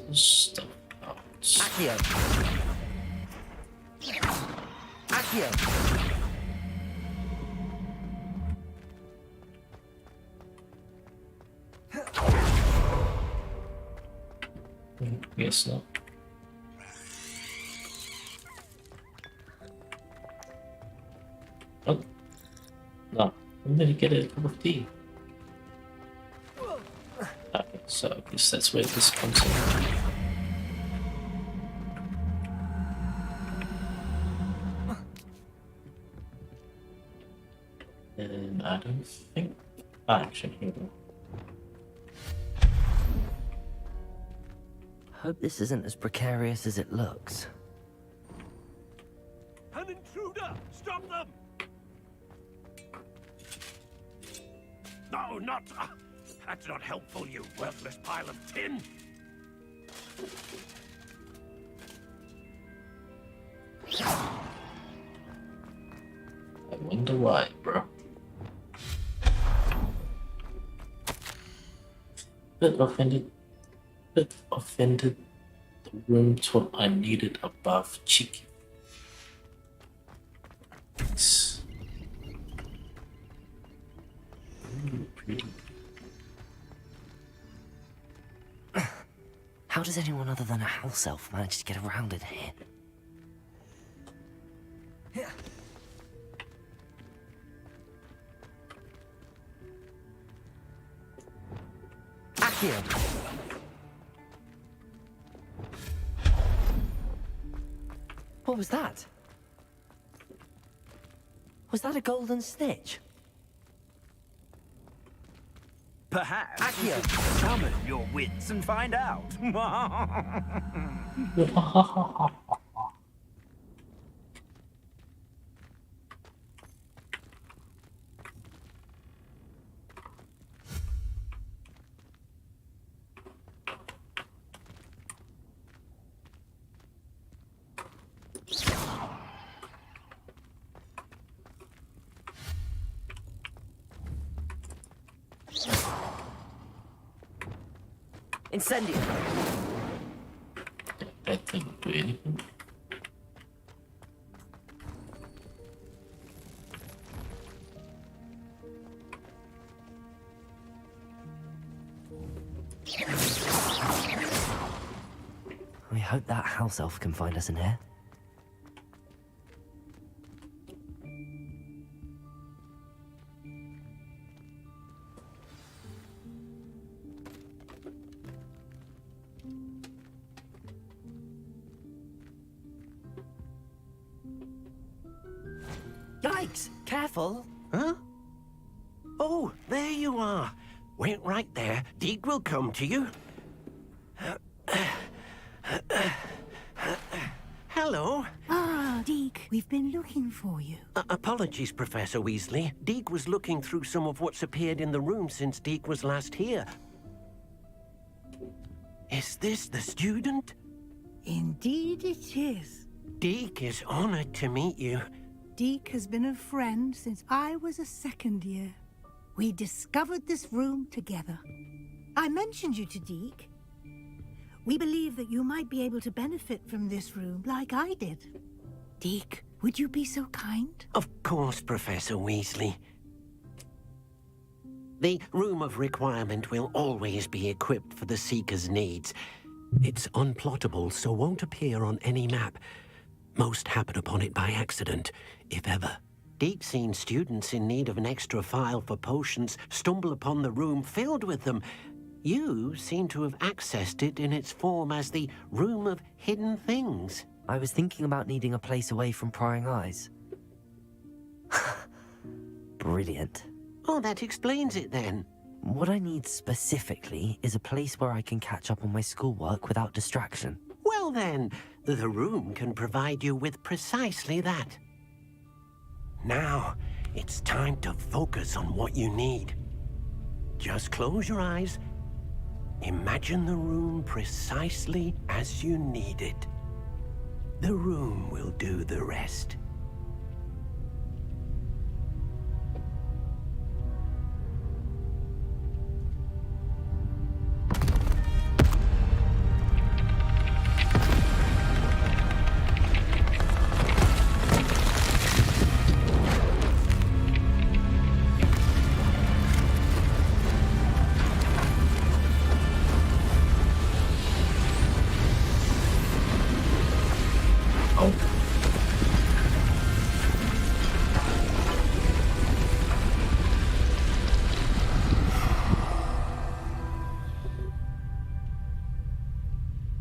This stuff out. Accio. Accio. Guess not. Oh. No. I'm gonna get a cup of tea. Okay, so I guess that's where this comes in. And I don't think... actually, here we go. Hope this isn't as precarious as it looks. An intruder! Stop them! No, not... that's not helpful, you worthless pile of tin! I wonder why, bro. Bit offended. The room to what I needed above cheeky. Thanks. Ooh, pretty. How does anyone other than a house elf manage to get around in here? Accio. What was that? Was that a golden snitch? Perhaps you should summon your wits and find out. Incendio. That didn't do anything. We hope that house elf can find us in here. Yikes! Careful! Huh? Oh, there you are. Wait right there. Deke will come to you. Hello. Ah, Deke, we've been looking for you. Apologies, Professor Weasley. Deke was looking through some of what's appeared in the room since Deke was last here. Is this the student? Indeed it is. Deke is honored to meet you. Deke has been a friend since I was a second year. We discovered this room together. I mentioned you to Deke. We believe that you might be able to benefit from this room like I did. Deke, would you be so kind? Of course, Professor Weasley. The Room of Requirement will always be equipped for the Seeker's needs. It's unplottable, so won't appear on any map. Most happen upon it by accident, if ever. Deke's seen students in need of an extra file for potions stumble upon the room filled with them. You seem to have accessed it in its form as the Room of Hidden Things. I was thinking about needing a place away from prying eyes. Brilliant. Oh, that explains it then. What I need specifically is a place where I can catch up on my schoolwork without distraction. Well then, the room can provide you with precisely that. Now, it's time to focus on what you need. Just close your eyes. Imagine the room precisely as you need it. The room will do the rest.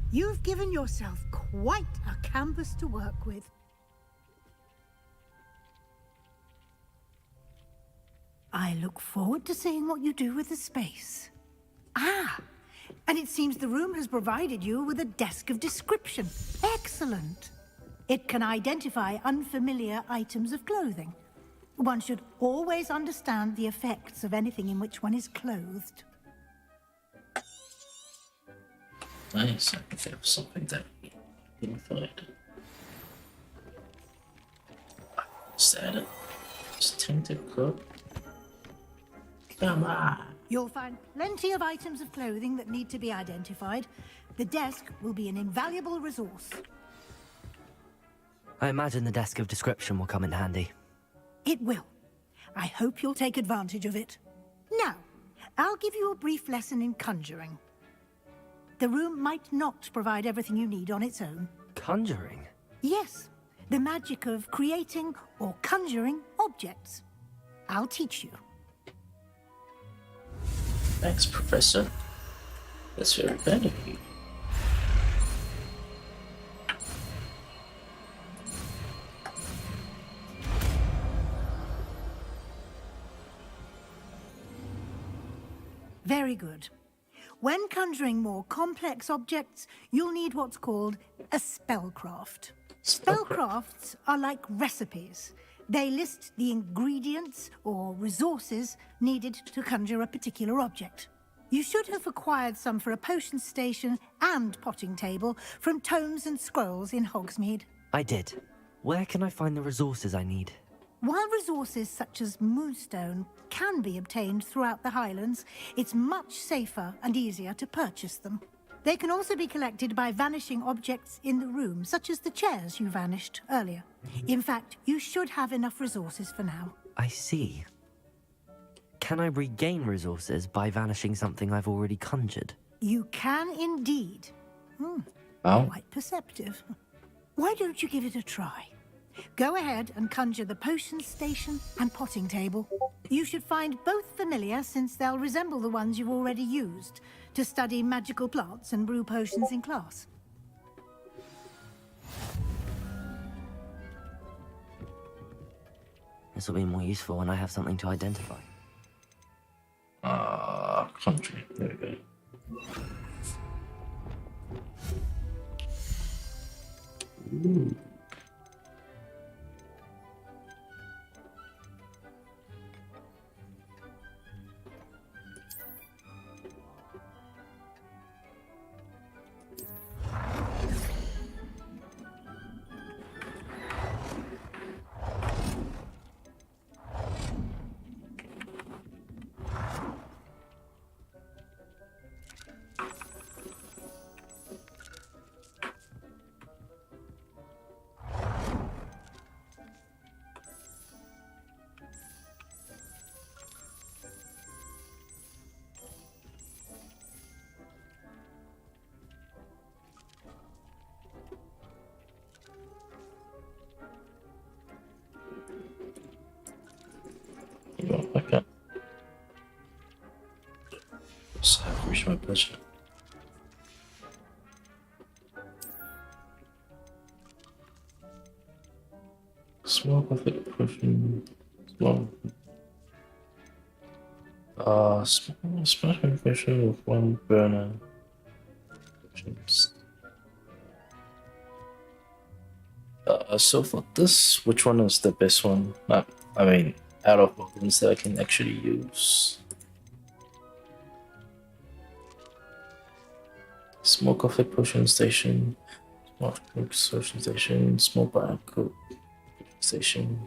You've given yourself quite a canvas to work with. I look forward to seeing what you do with the space. Ah, and it seems the room has provided you with a desk of description. Excellent. It can identify unfamiliar items of clothing. One should always understand the effects of anything in which one is clothed. Nice, I think there was something that we didn't find. Is that it? Just tinted cook? Come on! You'll find plenty of items of clothing that need to be identified. The desk will be an invaluable resource. I imagine the desk of description will come in handy. It will. I hope you'll take advantage of it. Now, I'll give you a brief lesson in conjuring. The room might not provide everything you need on its own. Conjuring? Yes, the magic of creating or conjuring objects. I'll teach you. Thanks, Professor. That's very kind of you. Very good. When conjuring more complex objects, you'll need what's called a spellcraft. Spellcrafts are like recipes. They list the ingredients or resources needed to conjure a particular object. You should have acquired some for a potion station and potting table from tomes and scrolls in Hogsmeade. I did. Where can I find the resources I need? While resources such as moonstone can be obtained throughout the Highlands, it's much safer and easier to purchase them. They can also be collected by vanishing objects in the room, such as the chairs you vanished earlier. In fact, you should have enough resources for now. I see. Can I regain resources by vanishing something I've already conjured? You can indeed. Oh. Quite perceptive. Why don't you give it a try? Go ahead and conjure the potion station and potting table. You should find both familiar, since they'll resemble the ones you've already used to study magical plants and brew potions in class. This will be more useful when I have something to identify. Country. There we go. Ooh. Okay. So I've reached my budget. Small perfect potion. Small. Small potion with one burner. So for this, which one is the best one? I mean, out of weapons that I can actually use. Small coffee potion station, small cook potion station, small barcode station.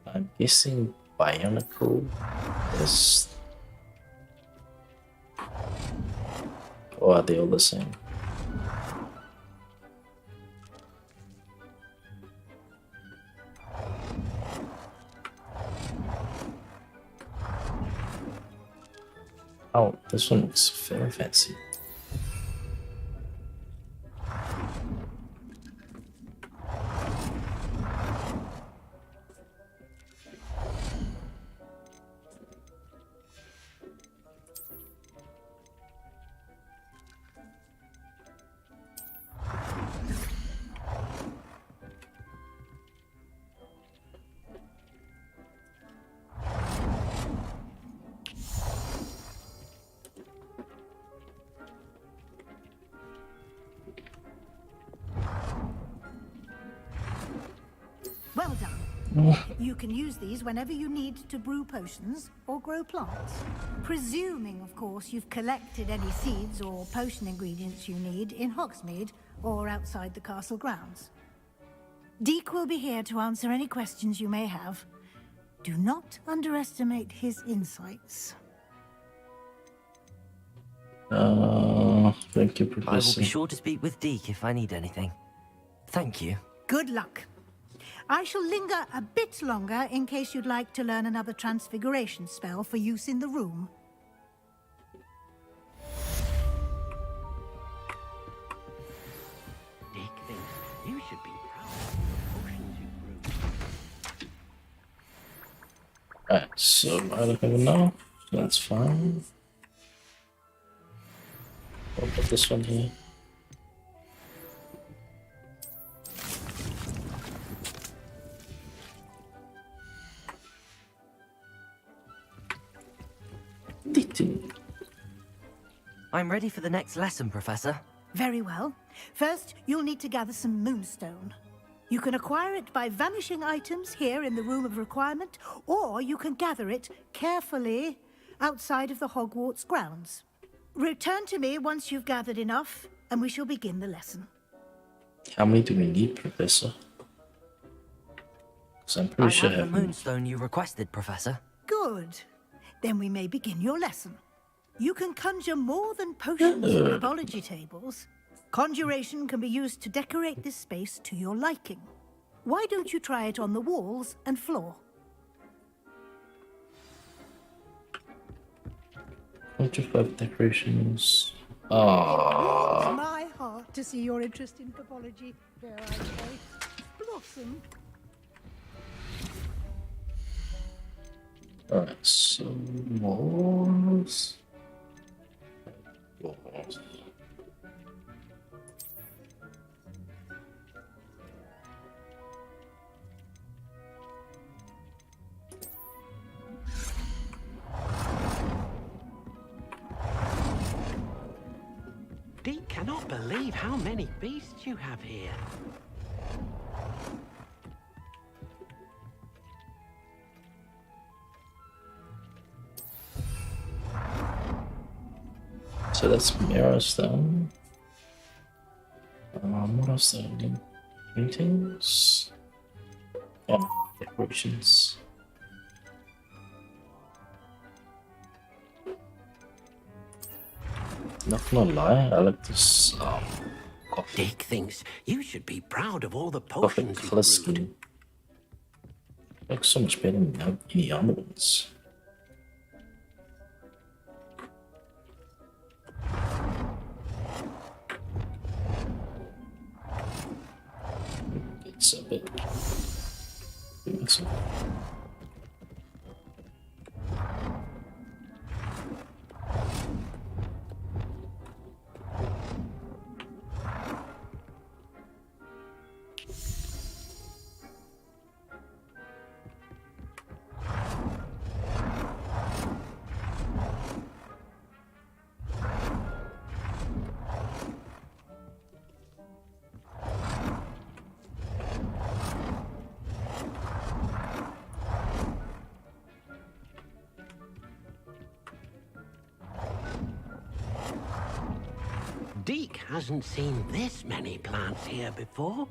I'm guessing bionicle is. Or are they all the same? Oh, this one looks very fancy. Well done. You can use these whenever you need to brew potions or grow plants. Presuming, of course, you've collected any seeds or potion ingredients you need in Hogsmeade or outside the castle grounds. Deek will be here to answer any questions you may have. Do not underestimate his insights. Thank you, I will Professor. be sure to speak with Deek if I need anything. Thank you. Good luck. I shall linger a bit longer in case you'd like to learn another transfiguration spell for use in the room. Dick thinks you should be proud of the potions you brew. Alright, so I don't have enough. That's fine. I'll put this one here. I'm ready for the next lesson, Professor. Very well. First, you'll need to gather some moonstone. You can acquire it by vanishing items here in the Room of Requirement, or you can gather it carefully outside of the Hogwarts grounds. Return to me once you've gathered enough, and we shall begin the lesson. How many do we need, Professor? Because I'm pretty I sure I have the have moonstone you requested, Professor. Good. Then we may begin your lesson. You can conjure more than potions from herbology tables. Conjuration can be used to decorate this space to your liking. Why don't you try it on the walls and floor? 25 decorations. It warms my heart to see your interest in herbology, dare I say, blossom. Alright, so walls. Walls. Deke cannot believe how many beasts you have here. So that's mirror stone. What else do I need? Paintings? Yeah, decorations. Not gonna lie, I like this coffee. Dick thinks you should be proud of all the Coffee potions you color brewed. scheme. Looks so much better than any other ones. It's a bit expensive. Deke hasn't seen this many plants here before.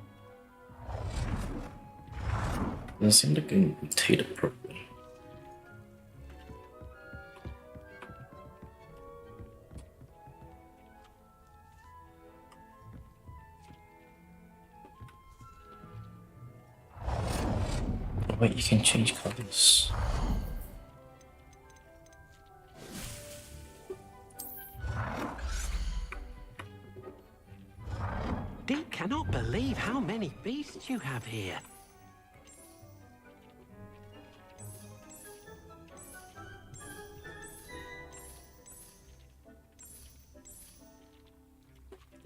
Doesn't seem like it rotated properly. Oh, wait, you can change colors. Deke cannot believe how many beasts you have here.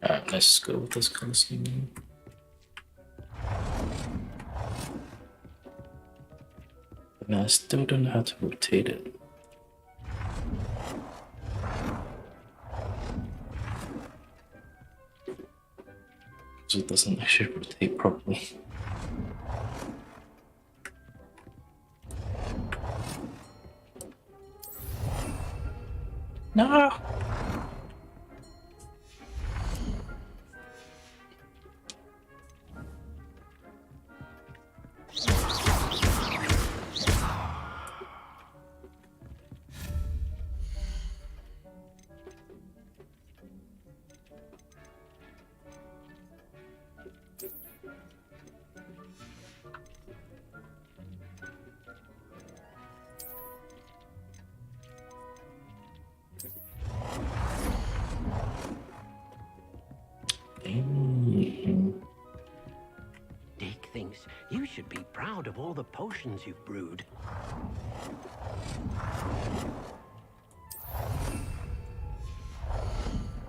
Alright, let's go with this color scheme. And I still don't know how to rotate it. So it doesn't actually rotate properly. No! Deke thinks you should be proud of all the potions you've brewed.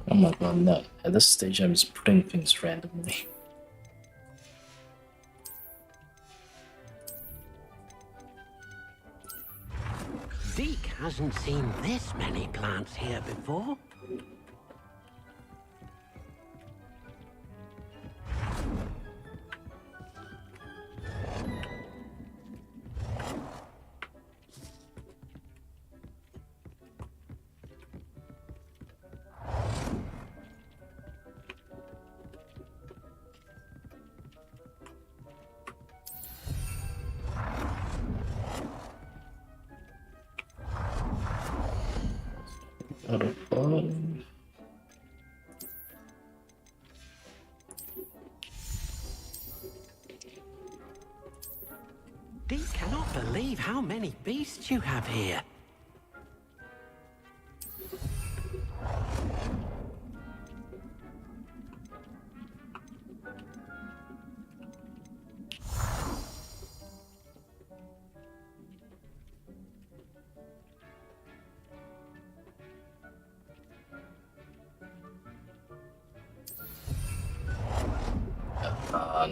I'm not going that. At this stage, I'm just putting things randomly. Deke hasn't seen this many plants here before. Out of bottom. Deke cannot believe how many beasts you have here.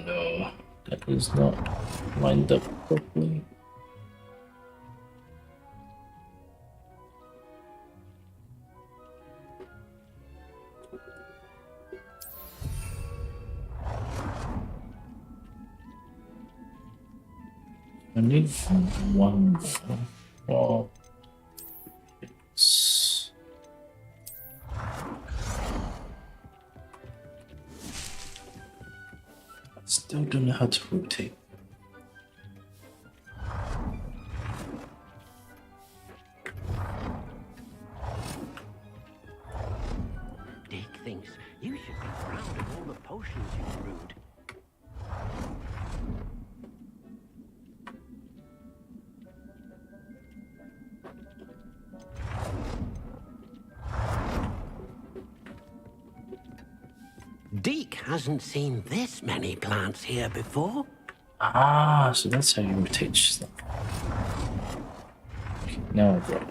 No, that was not lined up properly. I need one more. Still don't know how to rotate. Deke thinks you should be proud of all the potions you've brewed. Deke hasn't seen this many plants here before. Ah, so that's how you rotate stuff. Okay, now I've got it.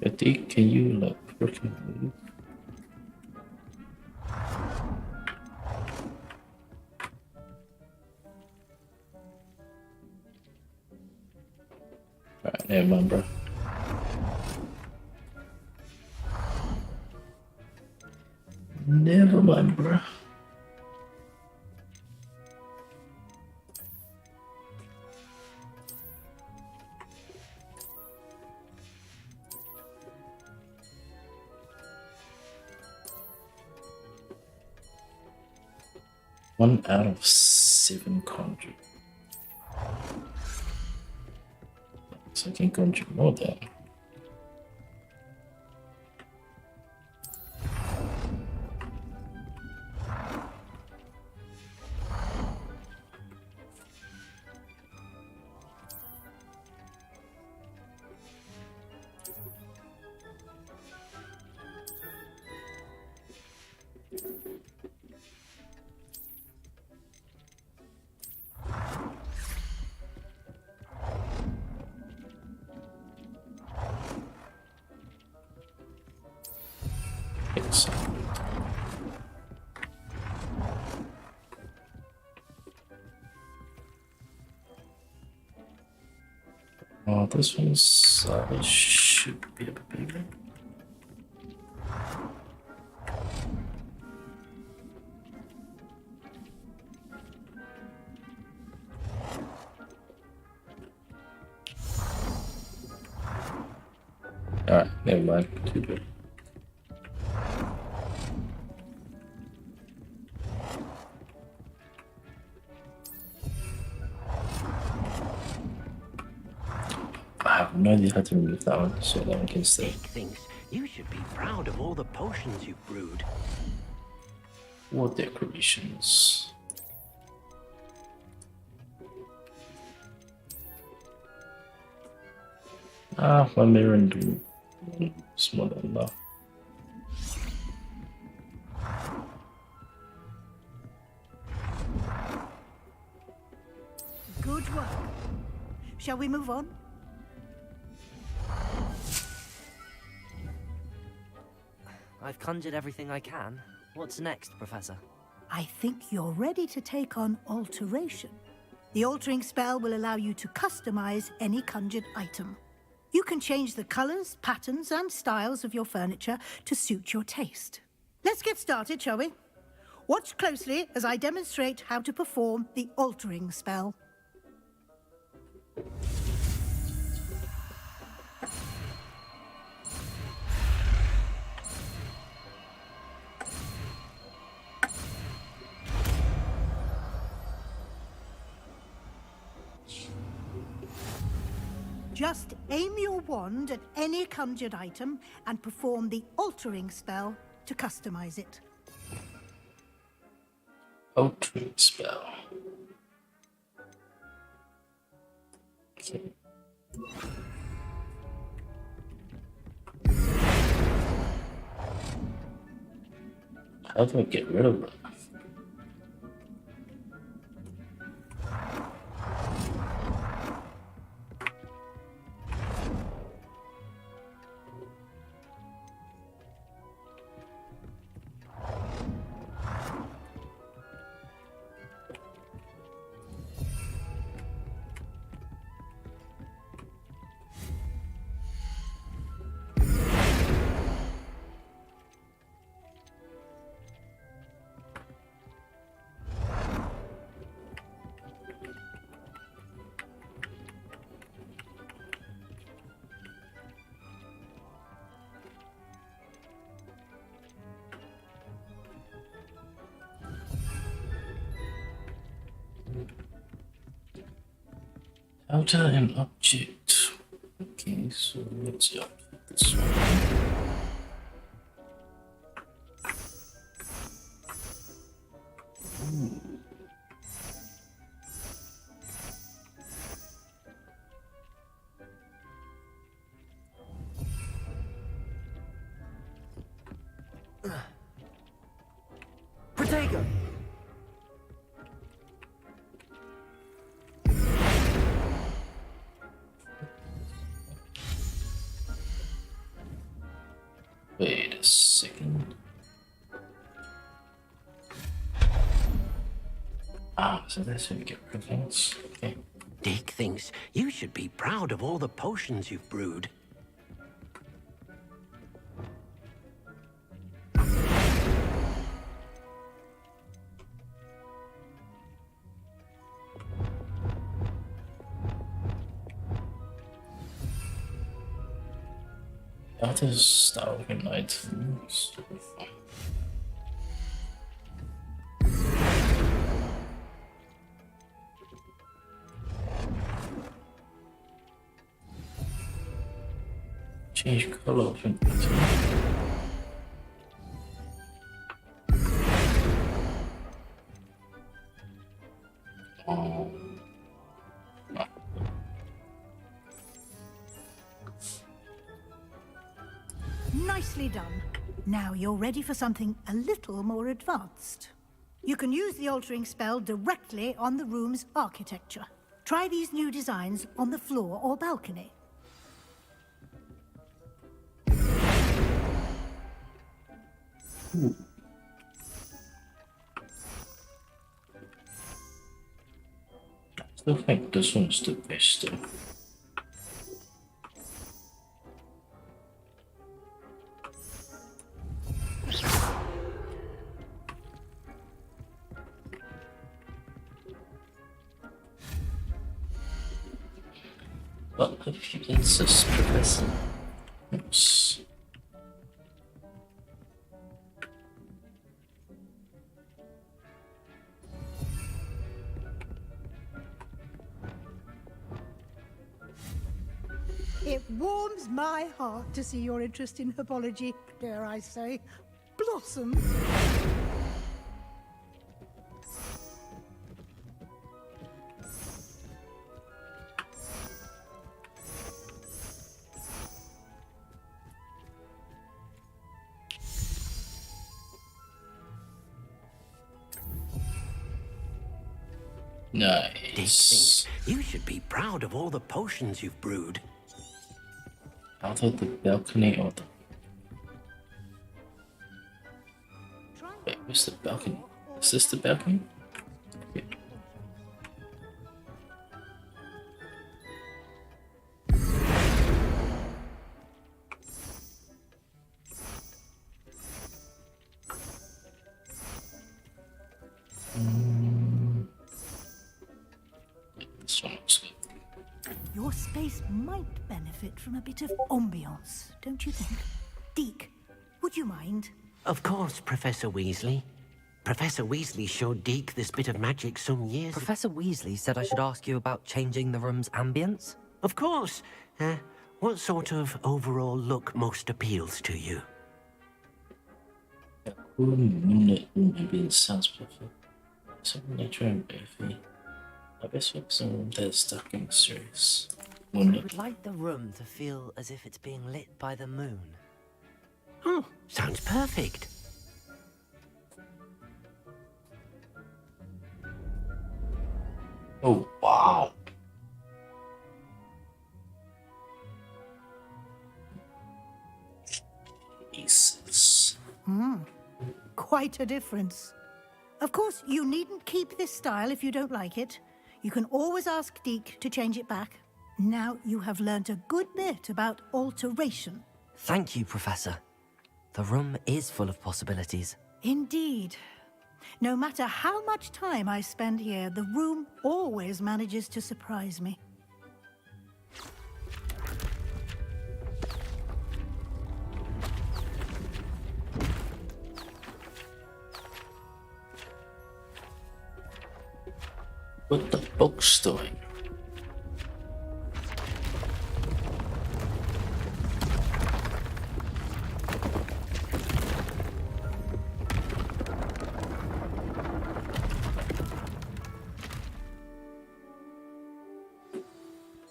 But Deke, can you like work move? Alright, never mind, bro. Never mind, bro. 1 out of 7 conjure. So I can conjure more then. Oh, this one's should be a bit bigger. Alright, never mind. Too good. I have no idea how to remove that one, so that one can stay. Dick thinks you should be proud of all the potions you've brewed. What decorations? Ah, my mirror and do small enough. Good work. Shall we move on? I've conjured everything I can. What's next, Professor? I think you're ready to take on alteration. The altering spell will allow you to customize any conjured item. You can change the colors, patterns, and styles of your furniture to suit your taste. Let's get started, shall we? Watch closely as I demonstrate how to perform the altering spell. Just aim your wand at any conjured item and perform the altering spell to customize it. Altering spell. Okay. How do I get rid of it? Alter an object. Okay, so let's see this one. Ooh. Protego! Wait a second. Ah, so that's how you get rid of things. Okay. Dick thinks you should be proud of all the potions you've brewed. That is starving items. Change color of it. Oh. Nicely done. Now you're ready for something a little more advanced. You can use the altering spell directly on the room's architecture. Try these new designs on the floor or balcony. Ooh. I still think this one's the best though. Well, if you insist, Professor. Yes. It warms my heart to see your interest in herbology, dare I say, blossom. Nice. You should be proud of all the potions you've brewed. Out of the balcony or the... Wait, where's the balcony? Is this the balcony? Okay. This one looks good. Your space might benefit from a bit of ambiance, don't you think? Deke, would you mind? Of course, Professor Weasley. Professor Weasley showed Deke this bit of magic some years ago. Professor Weasley said I should ask you about changing the room's ambience? Of course. What sort of overall look most appeals to you? Maybe it sounds perfect. Some nature and earthy. I guess with some that stuck in the series. I would like the room to feel as if it's being lit by the moon. Oh, sounds perfect. Oh, wow. Jesus. Quite a difference. Of course, you needn't keep this style if you don't like it. You can always ask Deke to change it back. Now you have learnt a good bit about alteration. Thank you, Professor. The room is full of possibilities. Indeed. No matter how much time I spend here, the room always manages to surprise me. What the book's doing?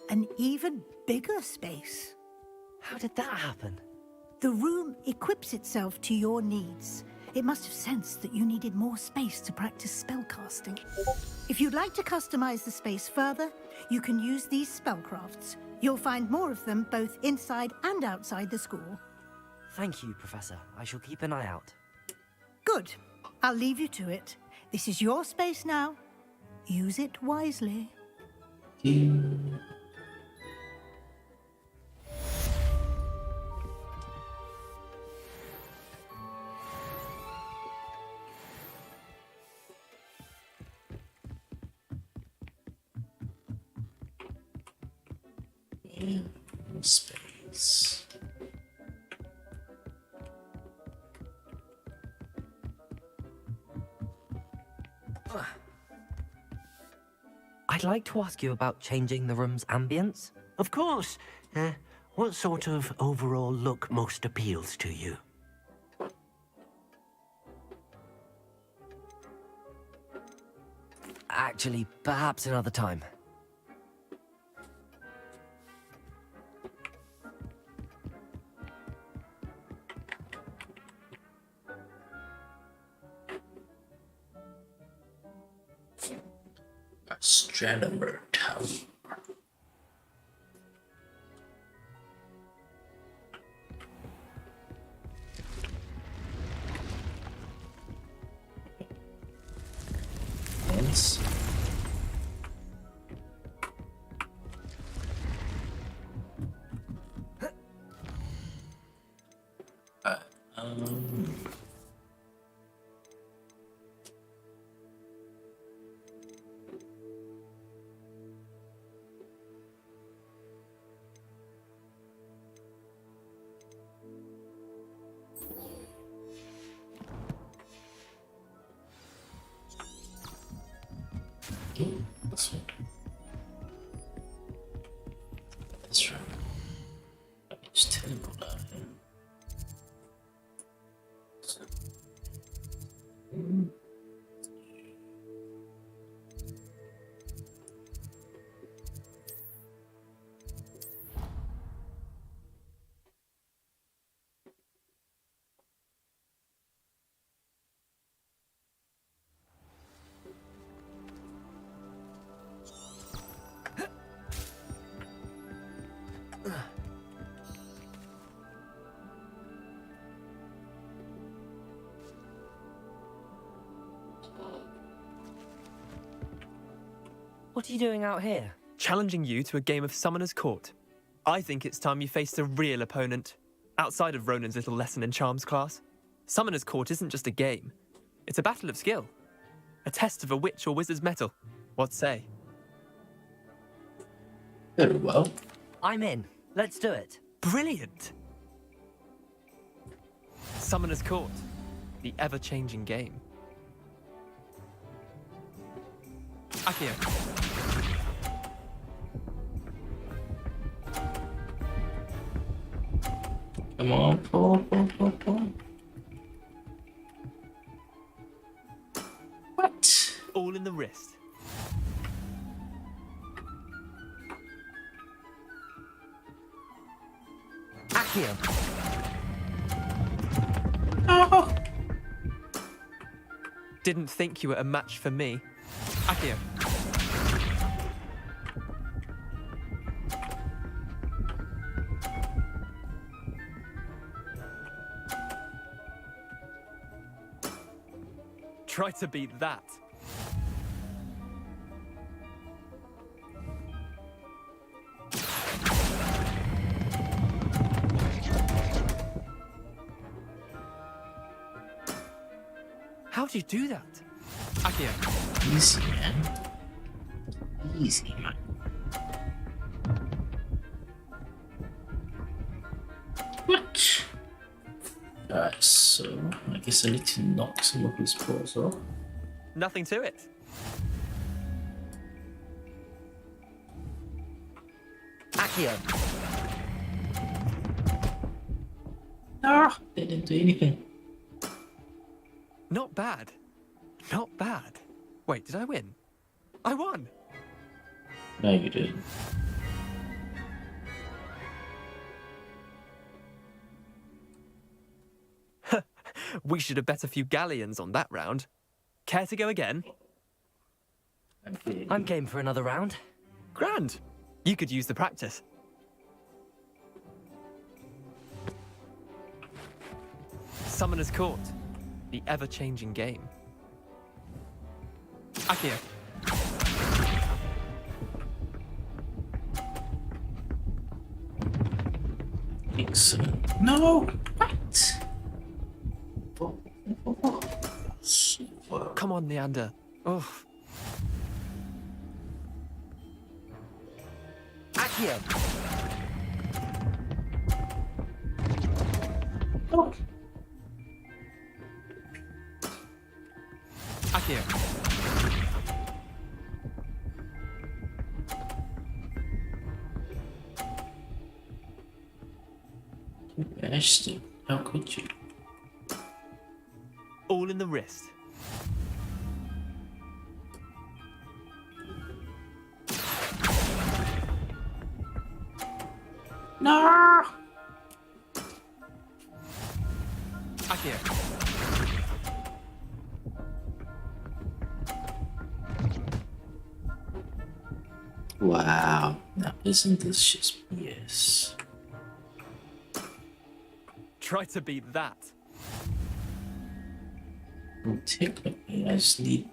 An even bigger space. How did that happen? The room equips itself to your needs. It must have sensed that you needed more space to practice spellcasting. If you'd like to customize the space further, you can use these spellcrafts. You'll find more of them both inside and outside the school. Thank you, Professor. I shall keep an eye out. Good. I'll leave you to it. This is your space now. Use it wisely. Space. I'd like to ask you about changing the room's ambience. Of course. What sort of overall look most appeals to you? Actually, perhaps another time. Astronomer Tower. Yes. Um. This one. That's right. Just teleport out here. What are you doing out here? Challenging you to a game of Summoner's Court. I think it's time you faced a real opponent, outside of Ronan's little lesson in charms class. Summoner's Court isn't just a game. It's a battle of skill. A test of a witch or wizard's mettle. What say? Very well. I'm in. Let's do it. Brilliant! Summoner's Court. The ever-changing game. Akio. Come on, pull. What? All in the wrist. Akio. Oh. Didn't think you were a match for me. Akio. Try to beat that. How'd you do that? Akio. Easy, man. Easy, man. What? Alright, so I guess I need to knock some of his paws off. Nothing to it. Akio. Ah, they didn't do anything. Not bad. Not bad. Wait, did I win? I won! No, you didn't. We should have bet a few galleons on that round. Care to go again? I'm game for another round. Grand. You could use the practice. Summoner's Court. The ever-changing game. Akio. Excellent. No! What? Come on, Neander. Oh. Akio. Oh. Akio. Ashton, how could you? All in the wrist. No! Akio. Wow. Now isn't this just BS? Try to beat that. Well, technically, I just need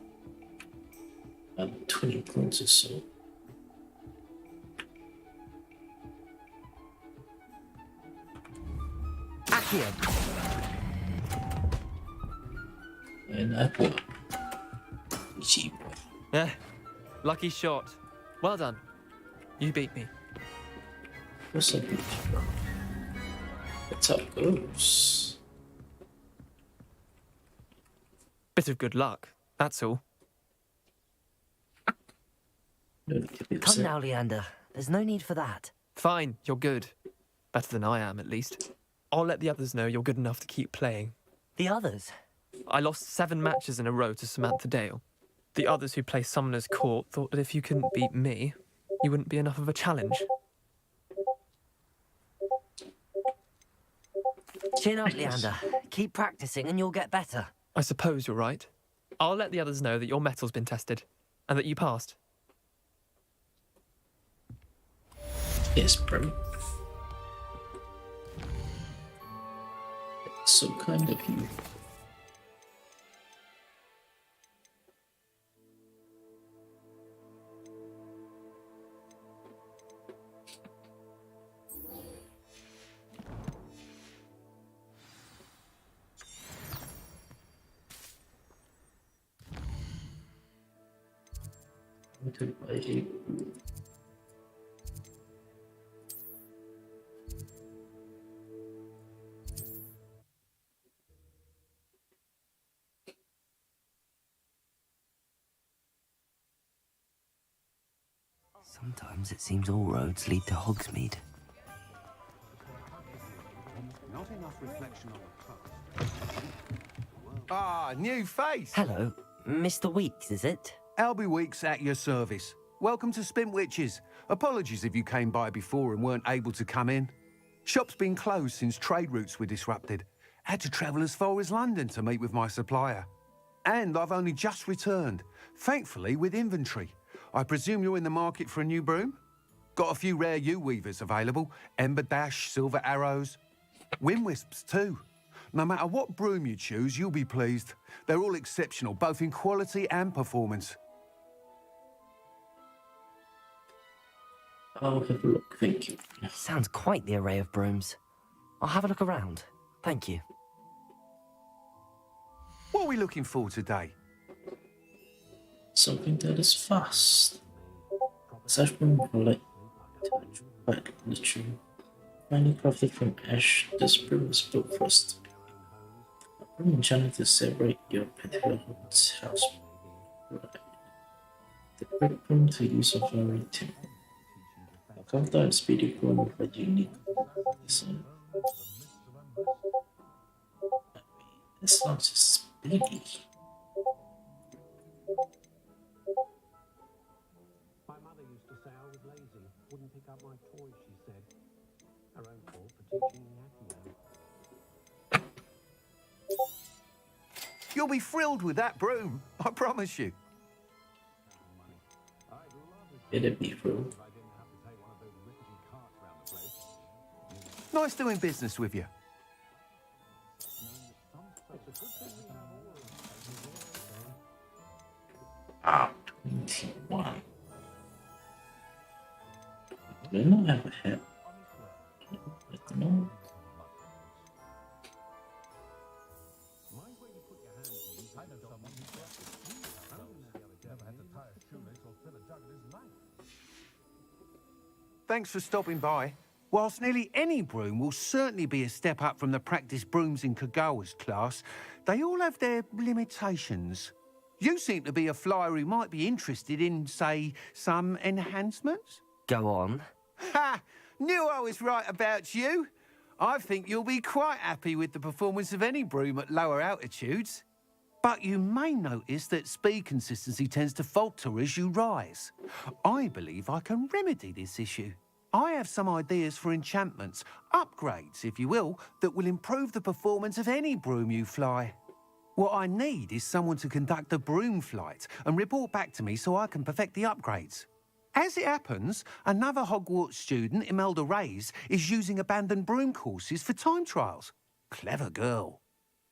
20 points or so. Akio. And I got cheap. Yeah, lucky shot. Well done. You beat me. What's up, bro? That's how it goes. Bit of good luck, that's all. Come now, Leander. There's no need for that. Fine, you're good. Better than I am, at least. I'll let the others know you're good enough to keep playing. The others? I lost 7 matches in a row to Samantha Dale. The others who play Summoner's Court thought that if you couldn't beat me, you wouldn't be enough of a challenge. Chin up, Leander. Keep practicing and you'll get better. I suppose you're right. I'll let the others know that your metal's been tested, and that you passed. Yes, bro. It's so kind of you. Sometimes it seems all roads lead to Hogsmeade. Not enough reflection on the past. Ah, new face. Hello, Mr. Weeks, is it? Albie Weeks at your service. Welcome to Spintwitches. Apologies if you came by before and weren't able to come in. Shop's been closed since trade routes were disrupted. Had to travel as far as London to meet with my supplier. And I've only just returned, thankfully with inventory. I presume you're in the market for a new broom? Got a few rare yew-weavers available. Ember Dash, Silver Arrows. Wind Wisps too. No matter what broom you choose, you'll be pleased. They're all exceptional, both in quality and performance. I'll have a look, thank you. Sounds quite the array of brooms. I'll have a look around. Thank you. What are we looking for today? Something that is fast. Such broom quite literally. Finely crafted from ash, this broom is built for us. A broom enchanted to separate your particular house. The brick broom to use of very timber. A carved out speedy broom with a unique design. This sounds just speedy. My mother used to say I was lazy, wouldn't pick up my toys, she said. Her own fault for teaching me Accio. You'll be thrilled with that broom, I promise you. It'd be true. Nice doing business with you. Ah, 21. Do I not have a hat? No. Thanks for stopping by. Whilst nearly any broom will certainly be a step up from the practice brooms in Kagawa's class, they all have their limitations. You seem to be a flyer who might be interested in, say, some enhancements? Go on. Ha! Knew I was right about you. I think you'll be quite happy with the performance of any broom at lower altitudes. But you may notice that speed consistency tends to falter as you rise. I believe I can remedy this issue. I have some ideas for enchantments, upgrades, if you will, that will improve the performance of any broom you fly. What I need is someone to conduct a broom flight and report back to me so I can perfect the upgrades. As it happens, another Hogwarts student, Imelda Reyes, is using abandoned broom courses for time trials. Clever girl.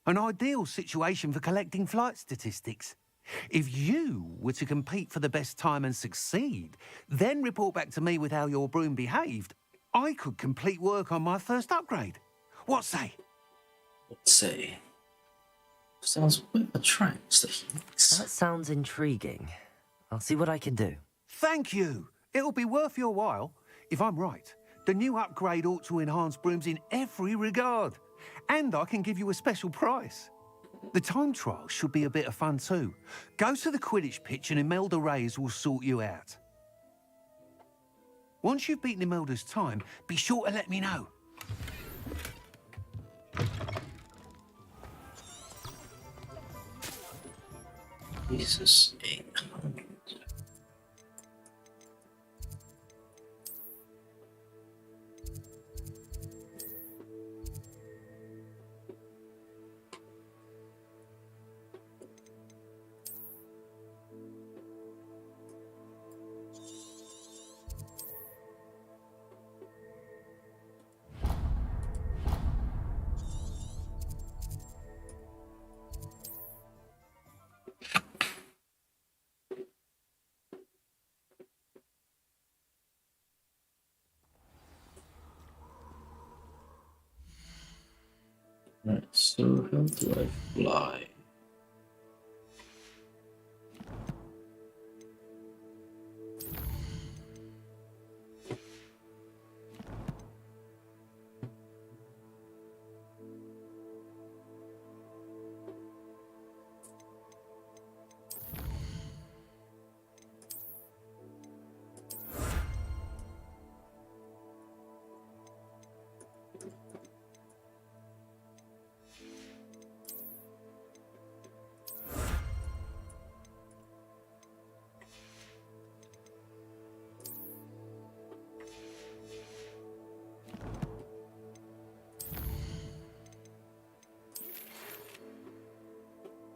An ideal situation for collecting flight statistics. If you were to compete for the best time and succeed, then report back to me with how your broom behaved, I could complete work on my first upgrade. What say? Let's see. Sounds a bit attracts the heats. That sounds intriguing. I'll see what I can do. Thank you. It'll be worth your while. If I'm right, the new upgrade ought to enhance brooms in every regard. And I can give you a special price. The time trial should be a bit of fun too. Go to the Quidditch pitch and Imelda Reyes will sort you out. Once you've beaten Imelda's time, be sure to let me know. Jesus, 800. Right, so how do I fly?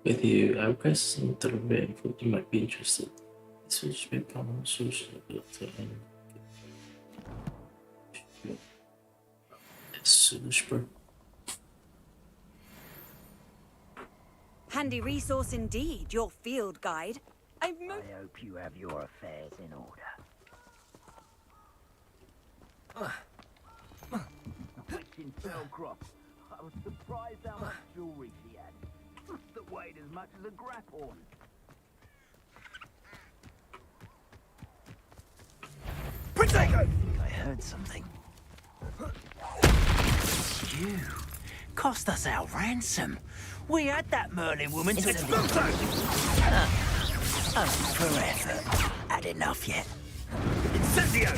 With you, I request some delivery food you might be interested. This will be common social super. Handy resource indeed, your field guide. I hope you have your affairs in order. Witch in Spellcroft. I was surprised how much jewelry she had. That weighed as much as a grapphorn. Protego! I heard something. You cost us our ransom. We had that Merlin woman to Expulso! Forever. Had enough yet? Incendio!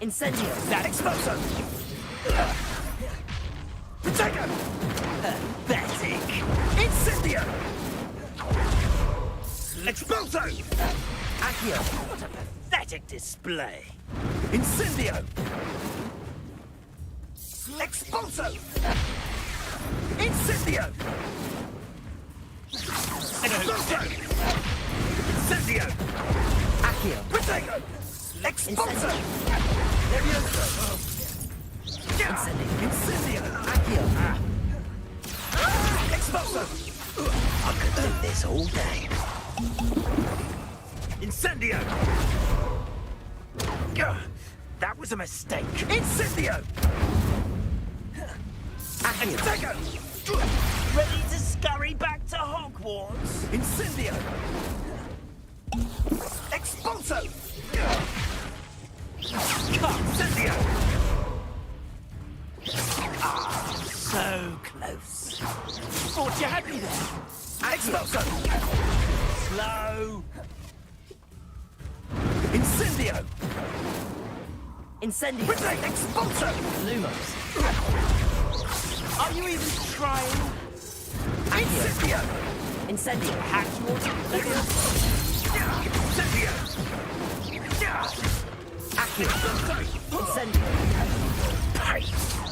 Incendio! That Expulso! Protego! Pathetic! Incendio! Expulso! Accio! What a pathetic display! Incendio! Expulso! Incendio! Expulso! Incendio! Accio! Protego! Expulso! Levioso! Incendio! Accio! Expulso! I could do this all day. Incendio! That was a mistake. Incendio! Accio! Ready to scurry back to Hogwarts? Incendio! Expulso! Incendio! Ah, so close. Thought you had me there. Expulso! Slow! Incendio! Incendio! Expulso! Lumos! Are you even trying? Incendio! Incendio! Hack towards Incendio! Accio! Incendio!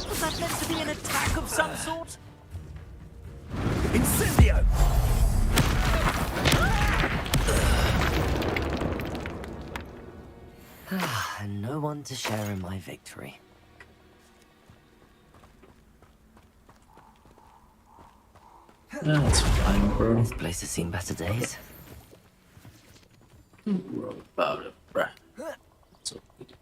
Was that meant to be an attack of some sort? Incendio! And no one to share in my victory. That's fine, bro. This place has seen better days. Bro, about it, bruh. It's okay.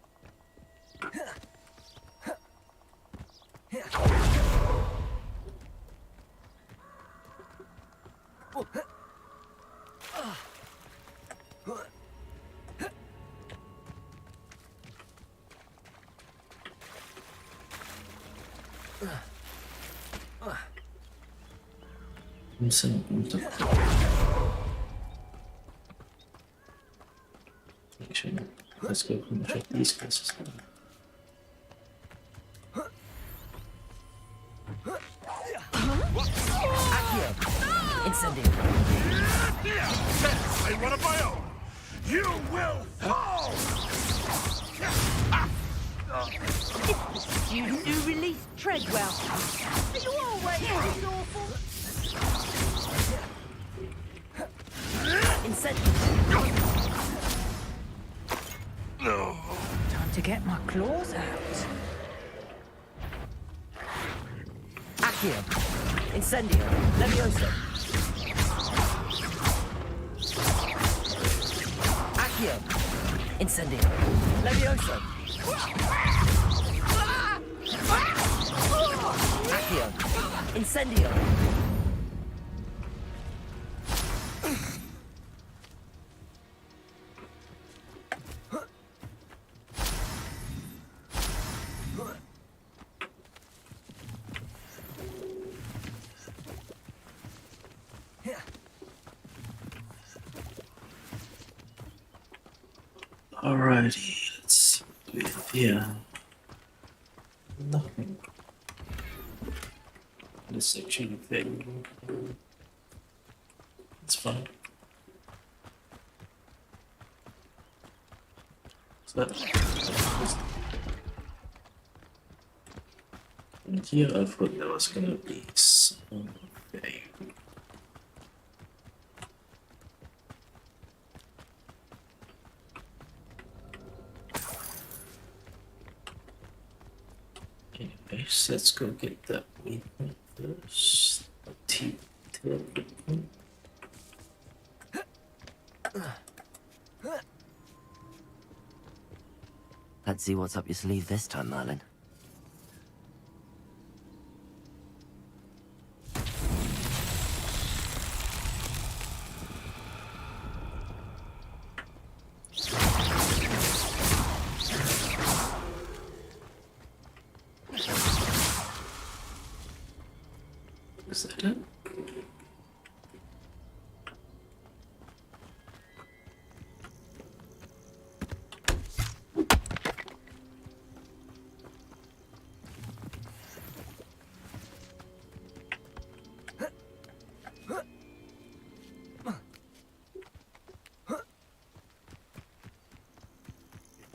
I'm saying, actually, let's go and check these places. Accio! Incendio! I one of my own. You will fall. It's the student who released Treadwell. Are you always this awful? Incendio! Time to get my claws out. Accio! Incendio! Levioso! Accio! Incendio! Levioso! Accio! Incendio! Alrighty, let's see what we have here. Nothing. This actually thing. It's fine. So and here I thought there was gonna be something. Anyways, let's go get that weed first. Let's see what's up your sleeve this time, Merlin. Is that it?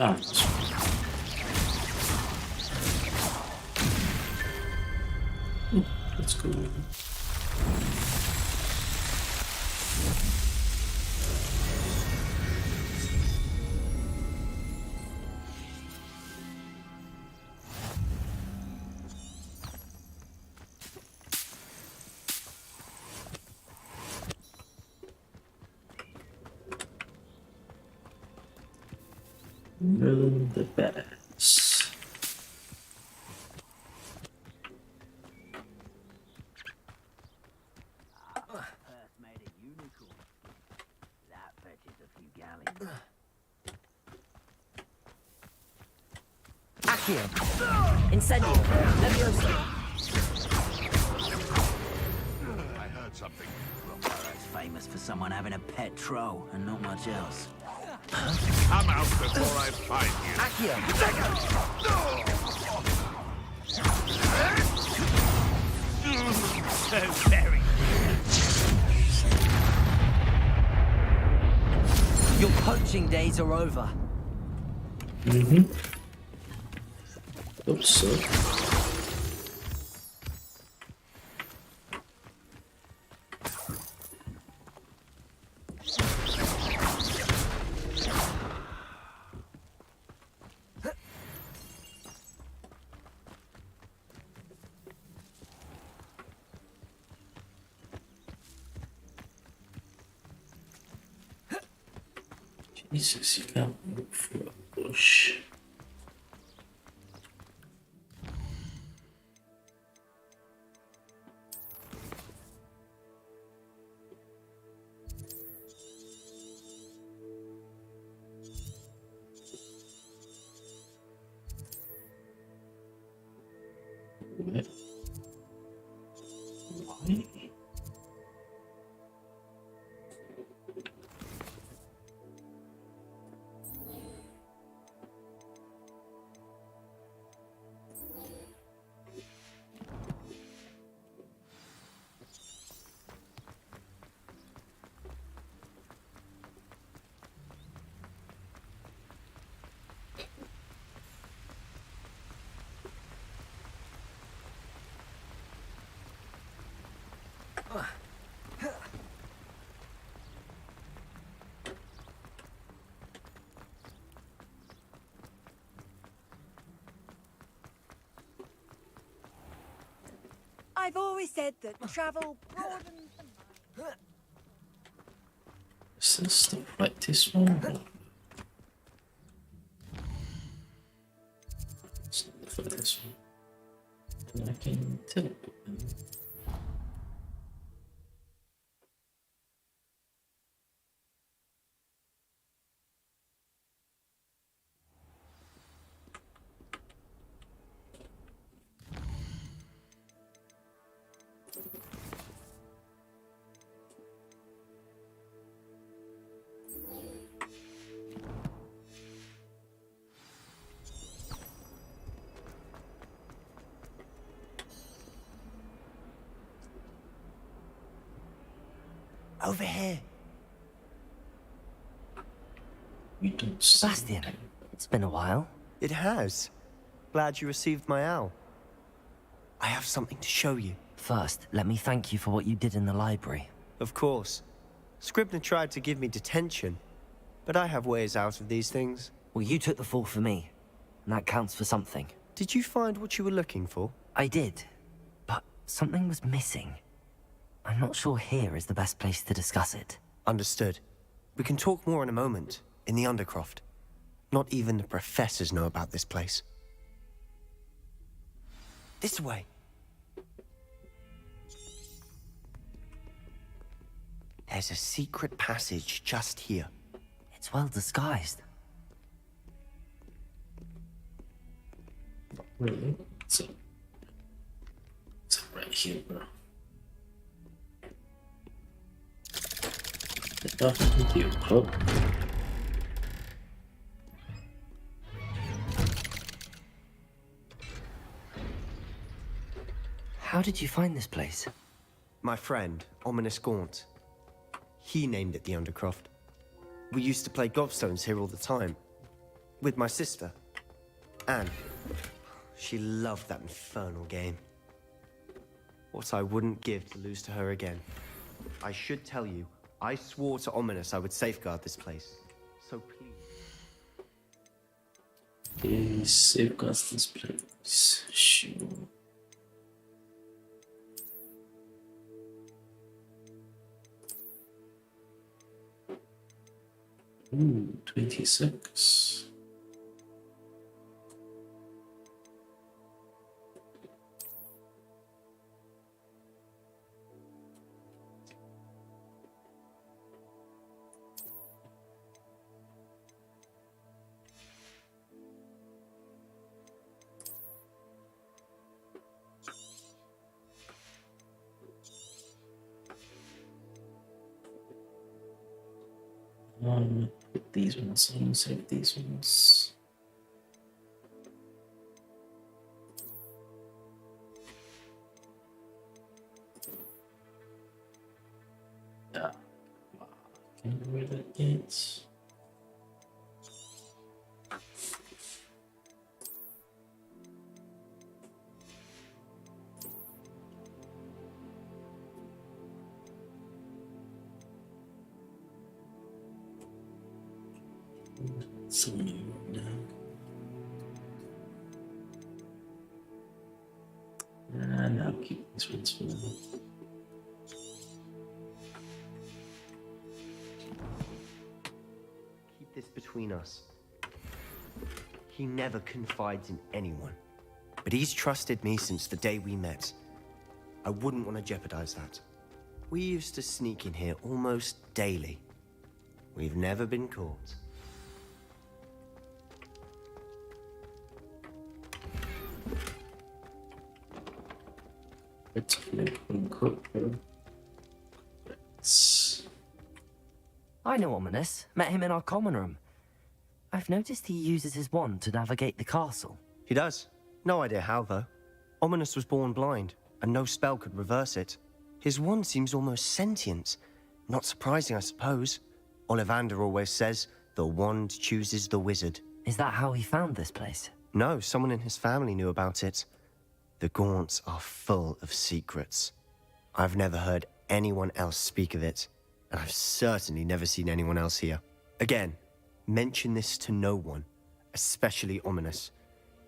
Ah, that's cool. Merlin the Badass. First made a unicorn. That fetches a few galleons. Accio! Incendio! Levioso! I heard something. That's famous for someone having a pet troll and not much else. Come out before I find you. So very. Your poaching days are over. Hope so. Jesus, you can't move through a bush. Why? I've always said that travel broadens the mind. Is this the practice one? It's not the practice one. And I can teleport them. Over here. We don't Sebastian, it's been a while. It has. Glad you received my owl. I have something to show you. First, let me thank you for what you did in the library. Of course. Scribner tried to give me detention, but I have ways out of these things. Well, you took the fall for me, and that counts for something. Did you find what you were looking for? I did, but something was missing. I'm not sure here is the best place to discuss it. Understood. We can talk more in a moment, in the Undercroft. Not even the professors know about this place. This way. There's a secret passage just here. It's well disguised. Really? It's right here, bro. With you. Oh. How did you find this place? My friend, Ominous Gaunt. He named it the Undercroft. We used to play gobstones here all the time. With my sister, Anne. She loved that infernal game. What I wouldn't give to lose to her again. I should tell you, I swore to Ominous I would safeguard this place. So please. Please safeguard this place. Sure. Ooh, 26. Put these ones on, save these ones. Yeah. Can you read it yet? See you now. And I'll keep these ones for now. Keep this between us. He never confides in anyone. But he's trusted me since the day we met. I wouldn't want to jeopardize that. We used to sneak in here almost daily. We've never been caught. I know Ominous. Met him in our common room. I've noticed he uses his wand to navigate the castle. He does. No idea how, though. Ominous was born blind, and no spell could reverse it. His wand seems almost sentient. Not surprising, I suppose. Ollivander always says, the wand chooses the wizard. Is that how he found this place? No, someone in his family knew about it. The Gaunts are full of secrets. I've never heard anyone else speak of it, and I've certainly never seen anyone else here. Again, mention this to no one, especially Ominous.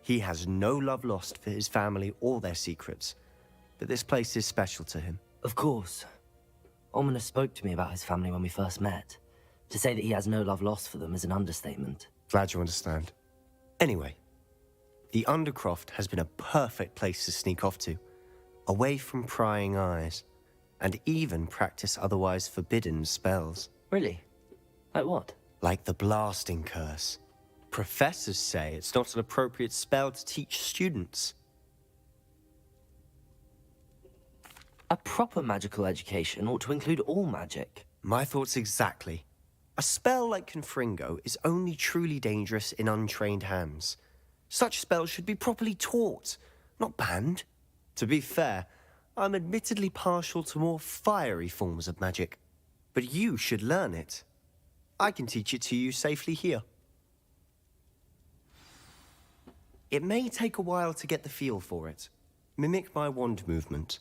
He has no love lost for his family or their secrets, but this place is special to him. Of course. Ominous spoke to me about his family when we first met. To say that he has no love lost for them is an understatement. Glad you understand. Anyway, the Undercroft has been a perfect place to sneak off to, away from prying eyes, and even practice otherwise forbidden spells. Really? Like what? Like the Blasting Curse. Professors say it's not an appropriate spell to teach students. A proper magical education ought to include all magic. My thoughts exactly. A spell like Confringo is only truly dangerous in untrained hands. Such spells should be properly taught, not banned. To be fair, I'm admittedly partial to more fiery forms of magic. But you should learn it. I can teach it to you safely here. It may take a while to get the feel for it. Mimic my wand movement.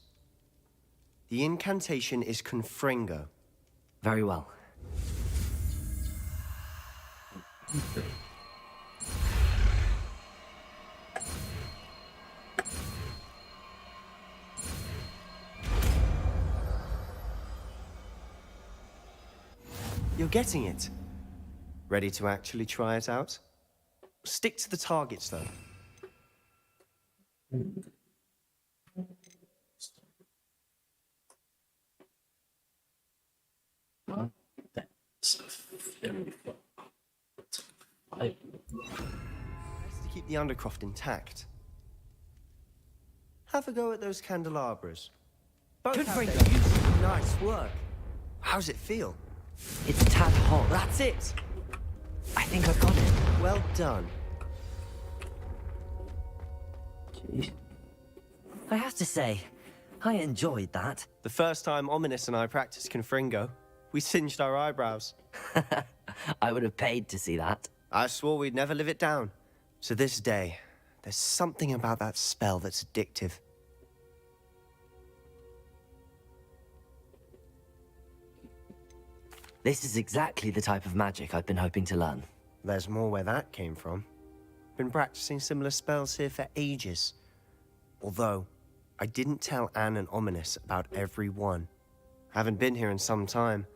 The incantation is Confringo. Very well. You're getting it. Ready to actually try it out? Stick to the targets, though. That's very fun. Best to keep the Undercroft intact. Have a go at those candelabras. Both have their use. Nice work. How's it feel? It's a tad hot. That's it. I think I've got it. Well done. Jeez. I have to say, I enjoyed that. The first time Ominous and I practiced Confringo, we singed our eyebrows. I would have paid to see that. I swore we'd never live it down. To this day, there's something about that spell that's addictive. This is exactly the type of magic I've been hoping to learn. There's more where that came from. Been practicing similar spells here for ages. Although, I didn't tell Anne and Ominous about every one. Haven't been here in some time.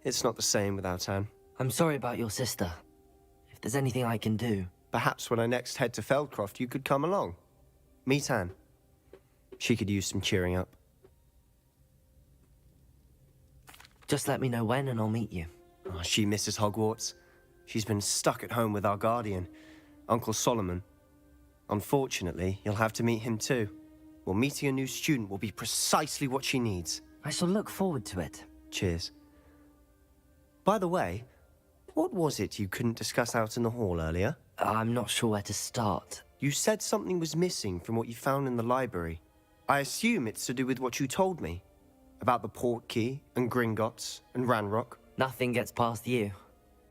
It's not the same without Anne. I'm sorry about your sister. If there's anything I can do... Perhaps when I next head to Feldcroft, you could come along. Meet Anne. She could use some cheering up. Just let me know when and I'll meet you. Oh, she misses Hogwarts. She's been stuck at home with our guardian, Uncle Solomon. Unfortunately, you'll have to meet him too. Well, meeting a new student will be precisely what she needs. I shall look forward to it. Cheers. By the way, What was it you couldn't discuss out in the hall earlier? I'm not sure where to start. You said something was missing from what you found in the library. I assume it's to do with what you told me. About the port key, and Gringotts, and Ranrock. Nothing gets past you.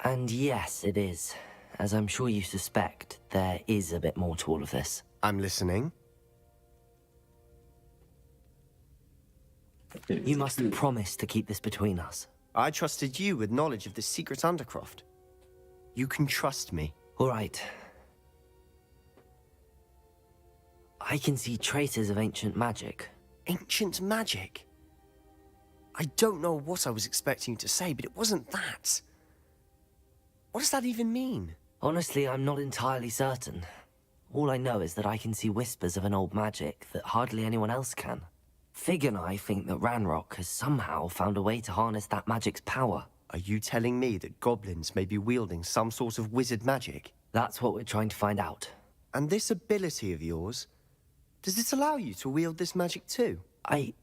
And yes, it is. As I'm sure you suspect, there is a bit more to all of this. I'm listening. You must promise to keep this between us. I trusted you with knowledge of the secret Undercroft. You can trust me. All right. I can see traces of ancient magic. Ancient magic? I don't know what I was expecting you to say, but it wasn't that. What does that even mean? Honestly, I'm not entirely certain. All I know is that I can see whispers of an old magic that hardly anyone else can. Fig and I think that Ranrock has somehow found a way to harness that magic's power. Are you telling me that goblins may be wielding some sort of wizard magic? That's what we're trying to find out. And this ability of yours, does it allow you to wield this magic too? I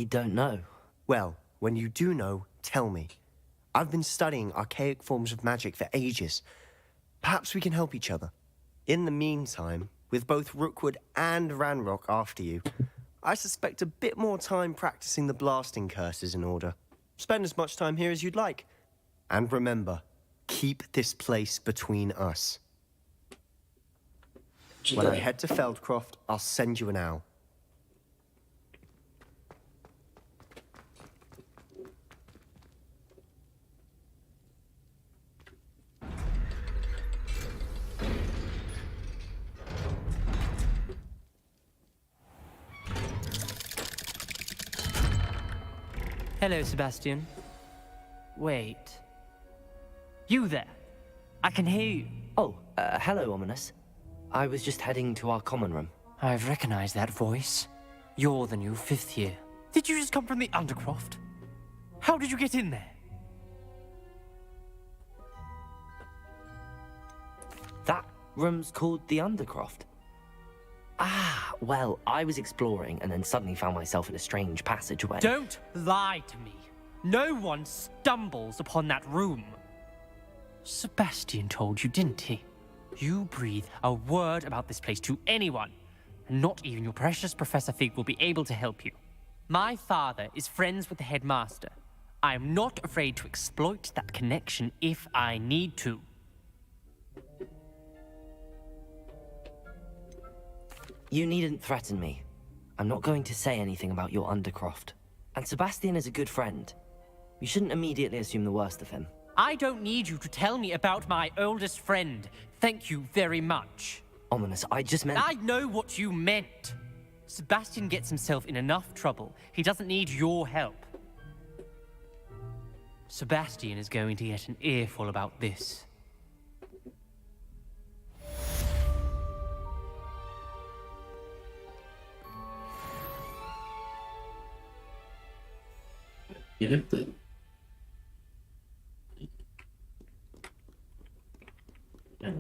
don't know. Well, when you do know, tell me. I've been studying archaic forms of magic for ages. Perhaps we can help each other. In the meantime, with both Rookwood and Ranrock after you, I suspect a bit more time practicing the blasting curse is in order. Spend as much time here as you'd like. And remember, keep this place between us. When I head to Feldcroft, I'll send you an owl. Hello, Sebastian. Wait. You there? I can hear you. Oh, hello, Ominous. I was just heading to our common room. I've recognized that voice. You're the new 5th year. Did you just come from the Undercroft? How did you get in there? That room's called the Undercroft. Ah, well, I was exploring and then suddenly found myself in a strange passageway. Don't lie to me. No one stumbles upon that room. Sebastian told you, didn't he? You breathe a word about this place to anyone, and not even your precious Professor Fig will be able to help you. My father is friends with the headmaster. I am not afraid to exploit that connection if I need to. You needn't threaten me. I'm not going to say anything about your Undercroft. And Sebastian is a good friend. You shouldn't immediately assume the worst of him. I don't need you to tell me about my oldest friend. Thank you very much. Ominous, I just meant... I know what you meant. Sebastian gets himself in enough trouble. He doesn't need your help. Sebastian is going to get an earful about this. You have to... I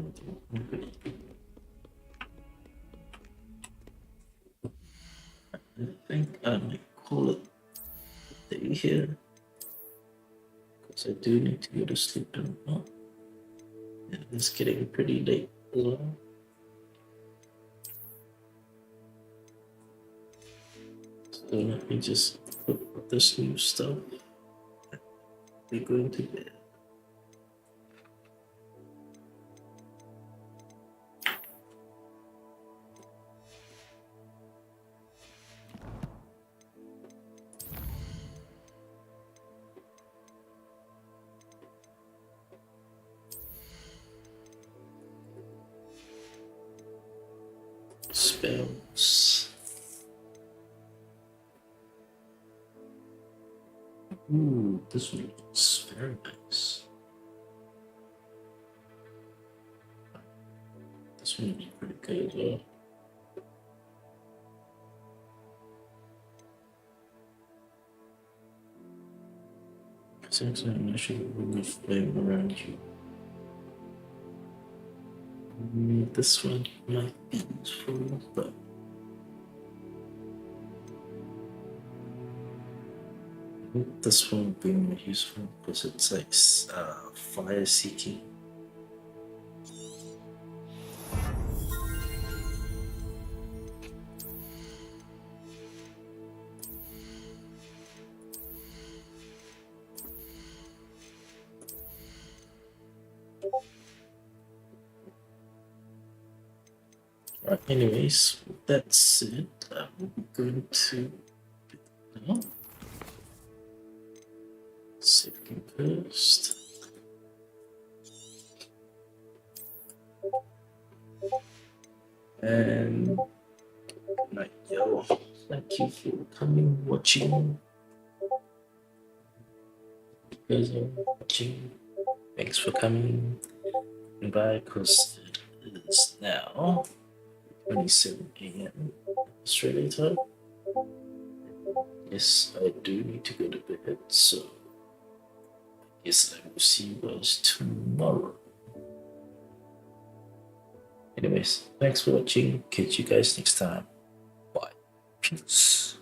think I might call it a day here. Because I do need to go to sleep now. Yeah, it's getting pretty late as well. So let me just put this new stuff. We're going to bed. Spells. Ooh, this one looks very nice. This one looks pretty good as well. Seems like I should remove flame around you. This one might be useful, but This one will be more useful because it's like fire seeking. Right, anyways, that's it. We're going to save game first. And good night, yo. Thank you for coming, watching. You guys are watching. Thanks for coming. Goodbye, because it is now 27 AM Australia time. Yes, I do need to go to bed, so I guess I will see you guys tomorrow. Anyways, thanks for watching. Catch you guys next time. Bye. Peace.